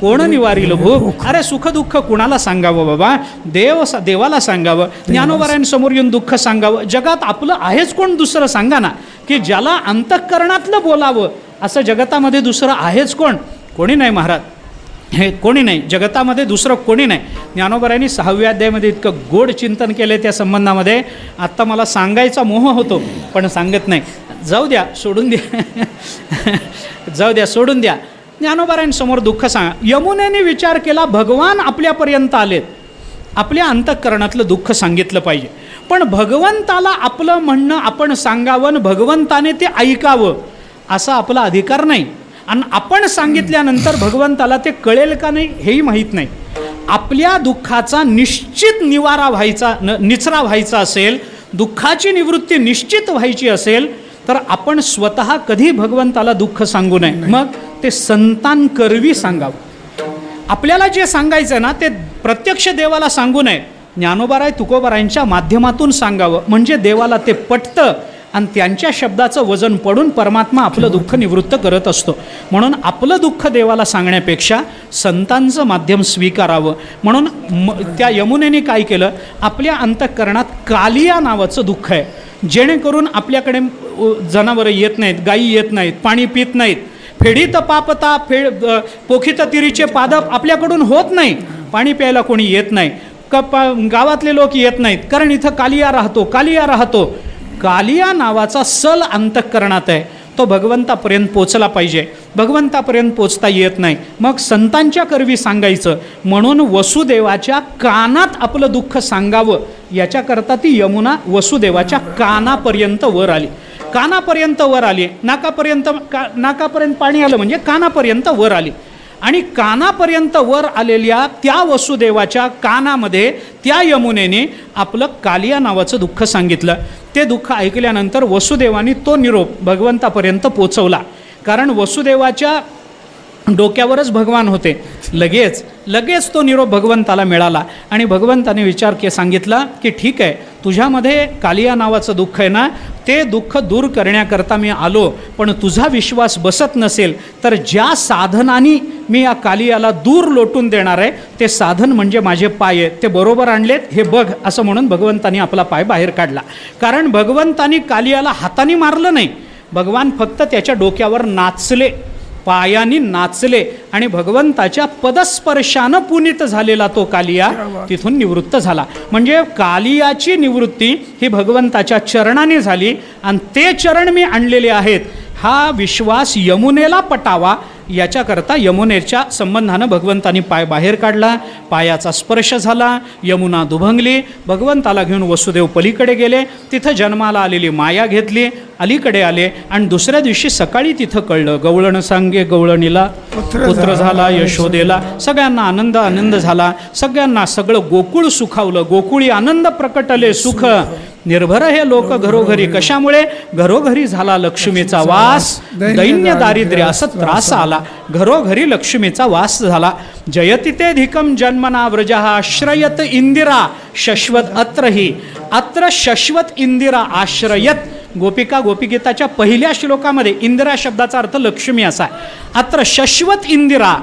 कोण निवारील भूक? अरे सुख दुःख कुणाला सांगावं बाबा? देवाला सांगावं. ज्ञानोबारायांसमोर येऊन दुःख सांगावं. जगात आपलं आहेच कोण दुसरं? सांगा ना, की ज्याला अंतःकरणातलं बोलावं असं जगतामध्ये दुसरं आहेच कोण? कोणी नाही महाराज, हे कोणी नाही. जगतामध्ये दुसरं कोणी नाही. ज्ञानोबारायांनी 6व्या अध्यायामध्ये इतकं गोड चिंतन केलं त्या संबंधामध्ये. आत्ता मला सांगायचा मोह होतो पण सांगत नाही. जाऊ द्या, सोडून द्या. जाऊ द्या, सोडून द्या. ज्ञानोबारायांसमोर दुःख सांगा. यमुनेने विचार केला, भगवान आपल्यापर्यंत आलेत, आपल्या अंतःकरणातलं दुःख सांगितलं पाहिजे. पण भगवंताला आपलं म्हणणं आपण सांगावं, भगवंताने ते ऐकावं असा आपला अधिकार नाही. आणि आपण सांगितल्यानंतर भगवंताला ते कळेल का नाही हेही माहीत नाही. आपल्या दुःखाचा निश्चित निवारा व्हायचा, निचरा व्हायचा असेल, दुःखाची निवृत्ती निश्चित व्हायची असेल तर आपण स्वतः कधी भगवंताला दुःख सांगू नये. मग ते संतांकरवी सांगावं. आपल्याला जे सांगायचं ना ते प्रत्यक्ष देवाला सांगू नये. ज्ञानोबाराय तुकोबारायांच्या माध्यमातून सांगावं, म्हणजे देवाला ते पटतं आणि त्यांच्या शब्दाचं वजन पडून परमात्मा आपलं दुःख निवृत्त करत असतो. म्हणून आपलं दुःख देवाला सांगण्यापेक्षा संतांचं माध्यम स्वीकारावं. म्हणून त्या यमुनेने काय केलं? आपल्या अंतःकरणात कालिया नावाचं दुःख आहे, जेणेकरून आपल्याकडे जनावरं येत नाहीत, गायी येत नाहीत, पाणी पित नाहीत, फेडीत पापता पोखित तिरीचे पादप आपल्याकडून होत नाही, पाणी प्यायला कोणी येत नाही, गावातले लोक येत नाहीत, कारण इथं कालिया राहतो. कालिया राहतो. कालिया नावाचा सल अंतःकरणात आहे, तो भगवंतापर्यंत पोचला पाहिजे. भगवंतापर्यंत पोचता येत नाही, मग संतांच्या करवी सांगायचं. म्हणून वसुदेवाच्या कानात आपलं दुःख सांगावं याच्याकरता ती यमुना वसुदेवाच्या कानापर्यंत वर आली. कानापर्यंत वर आली. नाकापर्यंत पाणी आलं म्हणजे कानापर्यंत वर आली. आणि कानापर्यंत वर आलेल्या त्या वसुदेवाच्या कानामध्ये त्या यमुनेने आपलं कालिया नावाचं दुःख सांगितलं. ते दुःख ऐकल्यानंतर वसुदेवाने तो निरोप भगवंतापर्यंत पोचवला. कारण वसुदेवाच्या डोक्यावरच भगवान होते. लगेच तो निरोप भगवंताला मिळाला आणि भगवंताने विचार सांगितला की ठीक आहे, तुझ्यामध्ये कालिया नावाचं दुःख आहे ना, ते दुःख दूर करण्याकरता मी आलो. पण तुझा विश्वास बसत नसेल तर ज्या साधनाने मी या कालियाला दूर लोटून देणार आहे ते साधन म्हणजे माझे पाय आहेत, ते बरोबर आणलेत, हे बघ, असं म्हणून भगवंतानी आपला पाय बाहेर काढला. कारण भगवंतानी कालियाला हाताने मारलं नाही, भगवान फक्त त्याच्या डोक्यावर नाचले, पायानी नाचले आणि भगवंताच्या पदस्पर्शानं पुनीत झालेला तो कालिया तिथून निवृत्त झाला. म्हणजे कालियाची निवृत्ती ही भगवंताच्या चरणाने झाली आणि ते चरण मी आणलेले आहेत हा विश्वास यमुनेला पटावा याच्याकरता यमुनेच्या संबंधानं भगवंतानी पाय बाहेर काढला. पायाचा स्पर्श झाला, यमुना दुभंगली. भगवंताला घेऊन वसुदेव पलीकडे गेले. तिथं जन्माला आलेली माया घेतली अलीकडे आले आणि दुसऱ्या दिवशी सकाळी तिथं कळलं, गवळण सांगे गवळणीला पुत्र झाला यशोदेला. सगळ्यांना आनंद आनंद झाला, सगळ्यांना सगळं गोकुळ सुखावलं, गोकुळी आनंद प्रकटले सुख निर्भर हे लोक घरोघरी. कशामुळे? घरोघरी झाला लक्ष्मीचा वास, दैन्य दारिद्र्य असं त्रास आला, घरोघरी लक्ष्मीचा वास झाला. जयति ते धिकम जन्मना व्रजः आश्रयत इंदिरा शश्वत अत्रही. अत्र शश्वत इंदिरा आश्रयत. गोपिका गोपिगीताच्या पहिल्या श्लोकामध्ये इंदिरा शब्दाचा अर्थ लक्ष्मी असा आहे. अत्र शश्वत इंदिरा,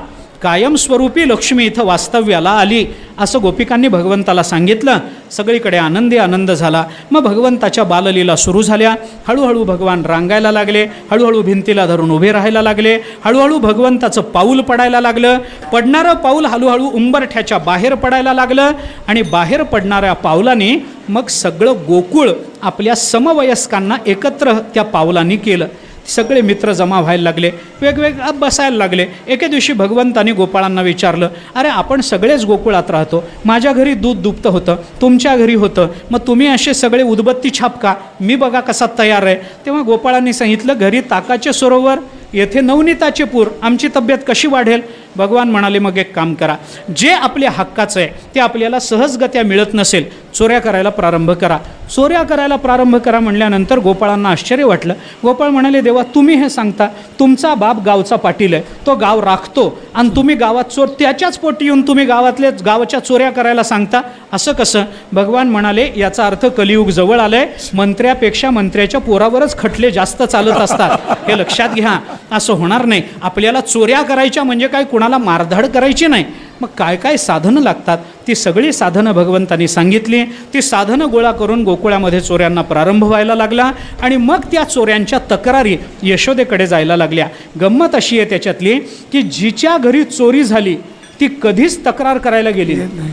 कायमस्वरूपी लक्ष्मी इथं वास्तव्याला आली असं गोपिकांनी भगवंताला सांगितलं. सगळीकडे आनंदी आनंद झाला. मग भगवंताच्या बाललीला सुरू झाल्या. हळूहळू भगवान रांगायला लागले, हळूहळू भिंतीला धरून उभे राहायला लागले, हळूहळू भगवंताचं पाऊल पडायला लागलं. पडणारं पाऊल हळूहळू उंबरठ्याच्या बाहेर पडायला लागलं आणि बाहेर पडणाऱ्या पावलाने मग सगळं गोकुळ आपल्या समवयस्कांना एकत्र त्या पावलांनी केलं. सगळे मित्र जमा व्हायला लागले, वेगवेगळ्या बसायला लागले. एके दिवशी भगवंतानी गोपाळांना विचारलं, अरे आपण सगळेच गोकुळात राहतो, माझ्या घरी दूध दुभतं होतं, तुमच्या घरी होतं, मग तुम्ही असे सगळे उदबत्ती छाप का? मी बघा कसा तयार आहे. तेव्हा गोपाळांनी सांगितलं, घरी ताकाचे सरोवर, येथे नवनीताचे पूर, आमची तब्येत कशी वाढेल? भगवान म्हणाले, मग एक काम करा, जे आपल्या हक्काचं आहे ते आपल्याला सहजगत्या मिळत नसेल, चोऱ्या करायला प्रारंभ करा. चोऱ्या करायला प्रारंभ करा म्हणल्यानंतर गोपाळांना आश्चर्य वाटलं. गोपाळ म्हणाले, देवा तुम्ही हे सांगता, तुमचा बाप गावचा पाटील आहे, तो गाव राखतो आणि तुम्ही गावात चोर, त्याच्याच पोटी येऊन तुम्ही गावाच्या चोऱ्या करायला सांगता, असं कसं? भगवान म्हणाले, याचा अर्थ कलियुग जवळ आलंय, मंत्र्यापेक्षा मंत्र्याच्या पोरावरच खटले जास्त चालत असतात, हे लक्षात घ्या. असं होणार नाही. आपल्याला चोऱ्या करायच्या म्हणजे काय, कुणाला मारधाड करायची नाही. मग काय काय साधनं लागतात, ती सगळी साधनं भगवंतांनी सांगितली. ती साधनं गोळा करून गोकुळामध्ये चोऱ्यांना प्रारंभ व्हायला लागला आणि मग त्या चोऱ्यांच्या तक्रारी यशोदेकडे जायला लागल्या. गंमत अशी आहे त्याच्यातली की जिच्या घरी चोरी झाली ती कधीच तक्रार करायला गेली नाही.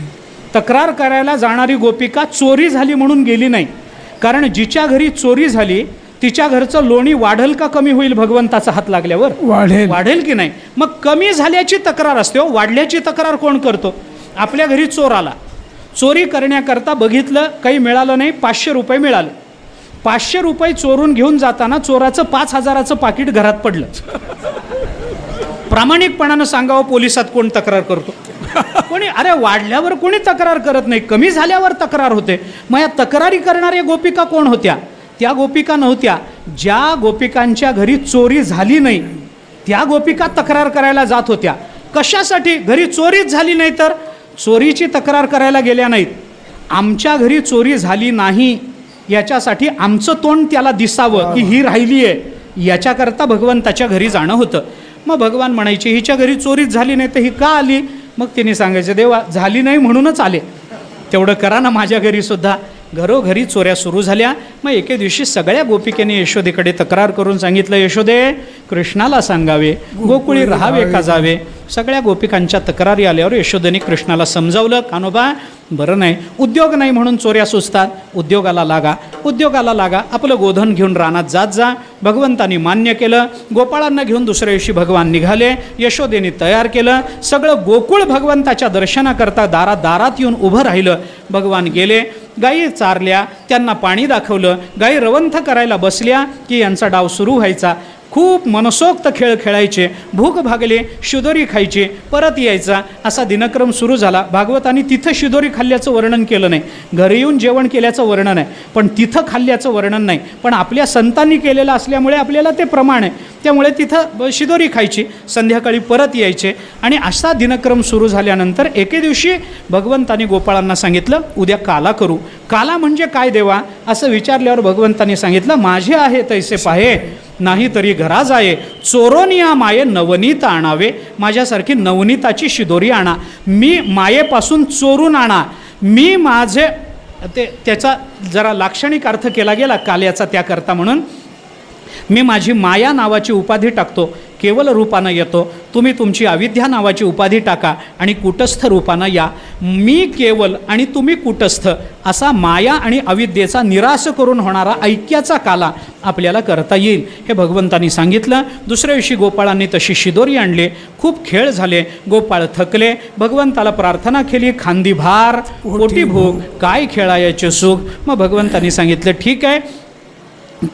तक्रार करायला जाणारी गोपिका चोरी झाली म्हणून गेली नाही, कारण जिच्या घरी चोरी झाली तिच्या घरचं लोणी वाढेल का कमी होईल? भगवंताचा हात लागल्यावर वाढेल की नाही? मग कमी झाल्याची तक्रार असते, वाढल्याची तक्रार कोण करतो? आपल्या घरी चोर आला, चोरी करण्याकरता बघितलं, काही मिळालं नाही, 500 रुपये मिळाले. 500 रुपये चोरून घेऊन जाताना चोराचं 5,000चं पाकिट घरात पडलं. प्रामाणिकपणानं सांगावं, पोलिसात कोण तक्रार करतो? कोणी? अरे वाढल्यावर कोणी तक्रार करत नाही, कमी झाल्यावर तक्रार होते. मग या तक्रारी करणाऱ्या गोपिका कोण होत्या? त्या गोपिका नव्हत्या. ज्या गोपिकांच्या घरी चोरी झाली नाही त्या गोपिका तक्रार करायला जात होत्या. कशासाठी? घरी चोरीच झाली नाही तर चोरीची तक्रार करायला गेल्या नाहीत. आमच्या घरी चोरी झाली नाही याच्यासाठी आमचं तोंड त्याला दिसावं की ही राहिली आहे, याच्याकरता भगवंताच्या घरी जाणं होतं. मग भगवान म्हणायचे, हिच्या घरी चोरीच झाली नाही तर ही का आली? मग तिने सांगायचं, देवा झाली नाही म्हणूनच आले, तेवढं करा ना माझ्या घरी सुद्धा. घरोघरी चोऱ्या सुरू झाल्या. मग एके दिवशी सगळ्या गोपिकेने यशोदेकडे तक्रार करून सांगितलं, यशोदे कृष्णाला सांगावे, गोकुळी राहावे का जावे? सगळ्या गोपिकांच्या तक्रारी आल्यावर यशोदेने कृष्णाला समजावलं, कान्होबा बरं नाही, उद्योग नाही म्हणून चोऱ्या सुचतात, उद्योगाला लागा, आपलं गोधन घेऊन रानात जात जा. भगवंतांनी मान्य केलं. गोपाळांना घेऊन दुसऱ्या दिवशी भगवान निघाले. यशोदेने तयार केलं. सगळं गोकुळ भगवंताच्या दर्शनाकरता दारात येऊन उभं राहिलं. भगवान गेले, गायी चारल्या, त्यांना पाणी दाखवलं. गायी रवंथ करायला बसल्या की यांचा डाव सुरू व्हायचा. खूप मनसोक्त खेळ खेळायचे, भूक भागले, शिदोरी खायची, परत यायचा, असा दिनक्रम सुरू झाला. भागवतांनी तिथं शिदोरी खाल्ल्याचं वर्णन केलं नाही, घरी येऊन जेवण केल्याचं वर्णन आहे, पण तिथं खाल्ल्याचं वर्णन नाही. पण आपल्या संतांनी केलेलं असल्यामुळे आपल्याला ते प्रमाण आहे, त्यामुळे तिथं शिदोरी खायची, संध्याकाळी परत यायचे. आणि असा दिनक्रम सुरू झाल्यानंतर एके दिवशी भगवंतांनी गोपाळांना सांगितलं, उद्या काला करू. काला म्हणजे काय देवा असं विचारल्यावर भगवंतांनी सांगितलं, माझे आहे तैसे पाहे, नाही तरी घरा जाये, चोरोनिया माये नवनीत आणावे. माझ्यासारखी नवनीताची शिदोरी आणा, मी मायेपासून चोरून आणा. मी माझे त्याचा जरा लाक्षणिक अर्थ केला गेला काल्याचा त्याकरता, म्हणून मी माझी माया नावाची उपाधी टाकतो, केवल रूपानं येतो. तुम्ही तुमची अविद्या नावाची उपाधी टाका आणि कुटस्थ रूपानं या. मी केवल आणि तुम्ही कुटस्थ, असा माया आणि अविद्येचा निराश करून होणारा ऐक्याचा काला आपल्याला करता येईल, हे भगवंतांनी सांगितलं. दुसऱ्या दिवशी गोपाळांनी तशी शिदोरी आणली. खूप खेळ झाले, गोपाळ थकले, भगवंताला प्रार्थना केली, खांदी भार पोटी भूक, काय खेळायचे सुख. मग भगवंतांनी सांगितलं, ठीक आहे,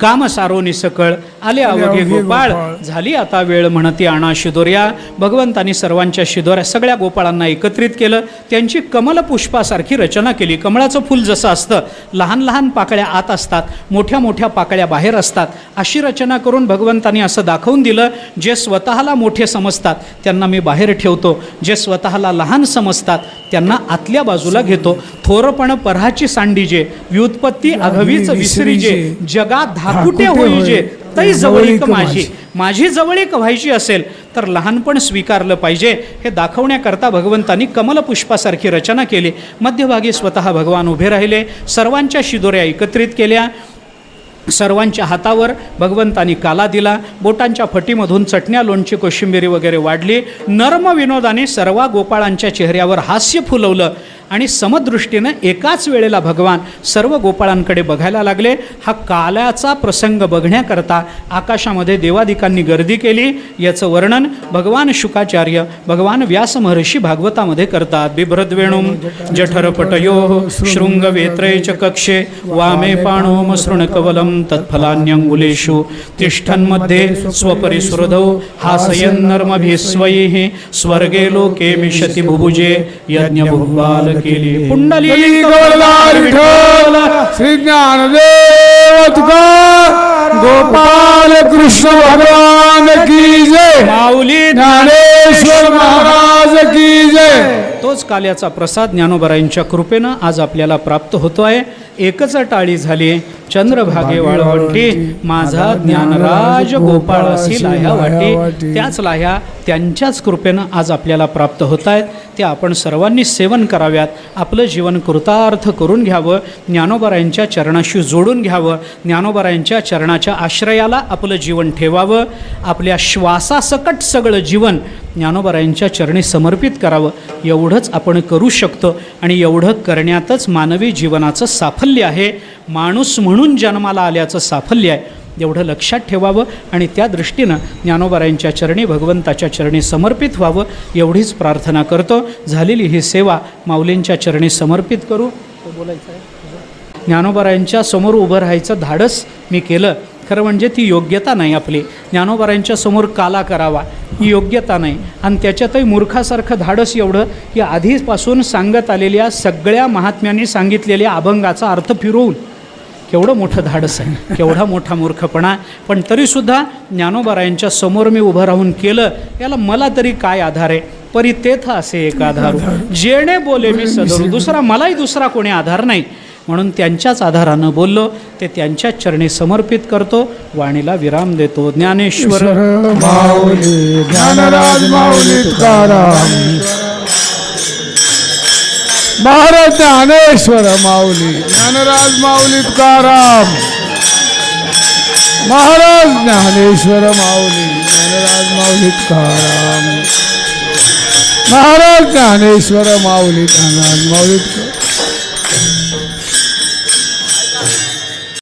काम सारोनी सकळ आले अवघे गोपाळ झाली आता वेळ म्हणती आणा शिदोऱ्या. भगवंतांनी सर्वांच्या शिदोऱ्या सगळ्या गोपाळांना एकत्रित केलं. त्यांची कमल पुष्पासारखी रचना केली. कमळाचं फूल जसं असतं, लहान लहान पाकळ्या आत असतात, मोठ्या मोठ्या पाकळ्या बाहेर असतात, अशी रचना करून भगवंतांनी असं दाखवून दिलं, जे स्वतःला मोठे समजतात त्यांना मी बाहेर ठेवतो, जे स्वतःला लहान समजतात त्यांना आतल्या बाजूला घेतो. थोरपण परहाची सांडी जे, व्युत्पत्ती अघवीच विसरी जे, जगात धाकुटे होई जे, तै जवळीक माझी. माझी जवळीक व्हायची असेल तर लहानपण स्वीकारलं पाहिजे. हे दाखवण्याकरता भगवंतांनी कमलपुष्पासारखी रचना केली. मध्यभागी स्वतः भगवान उभे राहिले. सर्वांच्या शिदोऱ्या एकत्रित केल्या. सर्वांच्या हातावर भगवंतांनी काला दिला. बोटांच्या फटीमधून चटण्या, लोणची, कोशिंबिरी वगैरे वाढली. नर्म विनोदाने सर्व गोपाळांच्या चेहऱ्यावर हास्य फुलवलं आणि समदृष्टीनं एकाच वेळेला भगवान सर्व गोपाळांकडे बघायला लागले. हा काल्याचा प्रसंग बघण्याकरता आकाशामध्ये देवादिकांनी गर्दी केली. याचं वर्णन भगवान शुकाचार्य, भगवान व्यास महर्षी भागवतामध्ये करतात. बिभ्रद्वेणुम जठरपटयो शृंगवेत्रे च कक्षे वामे पाणो सृणकवलं तत्फलान्यंगुलेषु तिष्ठन्मध्ये स्वपरिसुरधौ हासयन् नर्मभिस्वैः स्वर्गे लोके मिषति भुभुजे यज्ञभुग्बाल केली. पुंडली विठ्ठल श्री ज्ञानदेव तुकार गोपाल कृष्ण भगवान की जय. माऊली ज्ञानेश्वर महाराज की जय. तोच काल्याचा प्रसाद ज्ञानोबरायांच्या कृपेनं आज आपल्याला प्राप्त होतो आहे. एकच टाळी झाली चंद्रभागे वाळवंटी, माझा ज्ञानराज गोपाळ असी लाह्या वाटी. त्याच लाह्या त्यांच्याच कृपेनं आज आपल्याला प्राप्त होत आहेत. त्या आपण सर्वांनी सेवन कराव्यात. आपलं जीवन कृतार्थ करून घ्यावं. ज्ञानोबरायांच्या चरणाशी जोडून घ्यावं. ज्ञानोबरायांच्या चरणाच्या आश्रयाला आपलं जीवन ठेवावं. आपल्या श्वासासकट सगळं जीवन ज्ञानोबरायांच्या चरणी समर्पित करावं. एवढंच आपण करू शकतो आणि एवढं करण्यातच मानवी जीवनाचं साफल्य आहे. माणूस म्हणून जन्माला आल्याचं साफल्य आहे. एवढं लक्षात ठेवावं आणि त्या दृष्टीनं ज्ञानोबरायांच्या चरणी, भगवंताच्या चरणी समर्पित व्हावं, एवढीच प्रार्थना करतो. झालेली ही सेवा माऊलींच्या चरणी समर्पित करू. बोलायचं आहे ज्ञानोबरायांच्या समोर उभं राहायचं धाडस मी केलं. खरं म्हणजे ती योग्यता नाही आपली. ज्ञानोबरायांच्या समोर काला करावा ही योग्यता नाही. आणि त्याच्यातही मूर्खासारखं धाडस एवढं की आधीपासून सांगत आलेल्या सगळ्या महात्म्यांनी सांगितलेल्या अभंगाचा अर्थ फिरवून, केवढं मोठं धाडस आहे, केवढा मोठा मूर्खपणा. पण तरीसुद्धा ज्ञानोबरायांच्या समोर मी उभं राहून केलं. याला मला तरी काय आधार आहे. परी तेथ असे एक आधार जेणे बोले मी सदरू. दुसरा मलाही दुसरा कोणी आधार नाही. म्हणून त्यांच्याच आधारानं बोललो. ते त्यांच्याच चरणी समर्पित करतो. वाणीला विराम देतो. ज्ञानेश्वर माऊली ज्ञानराज माऊली तुकाराम महाराज ज्ञानेश्वर माऊली ज्ञानराज माऊली तुकाराम महाराज ज्ञानेश्वर माऊली ज्ञानराज माऊली तुकाराम महाराज ज्ञानेश्वर माऊली ज्ञानराज माऊली तुकाराम.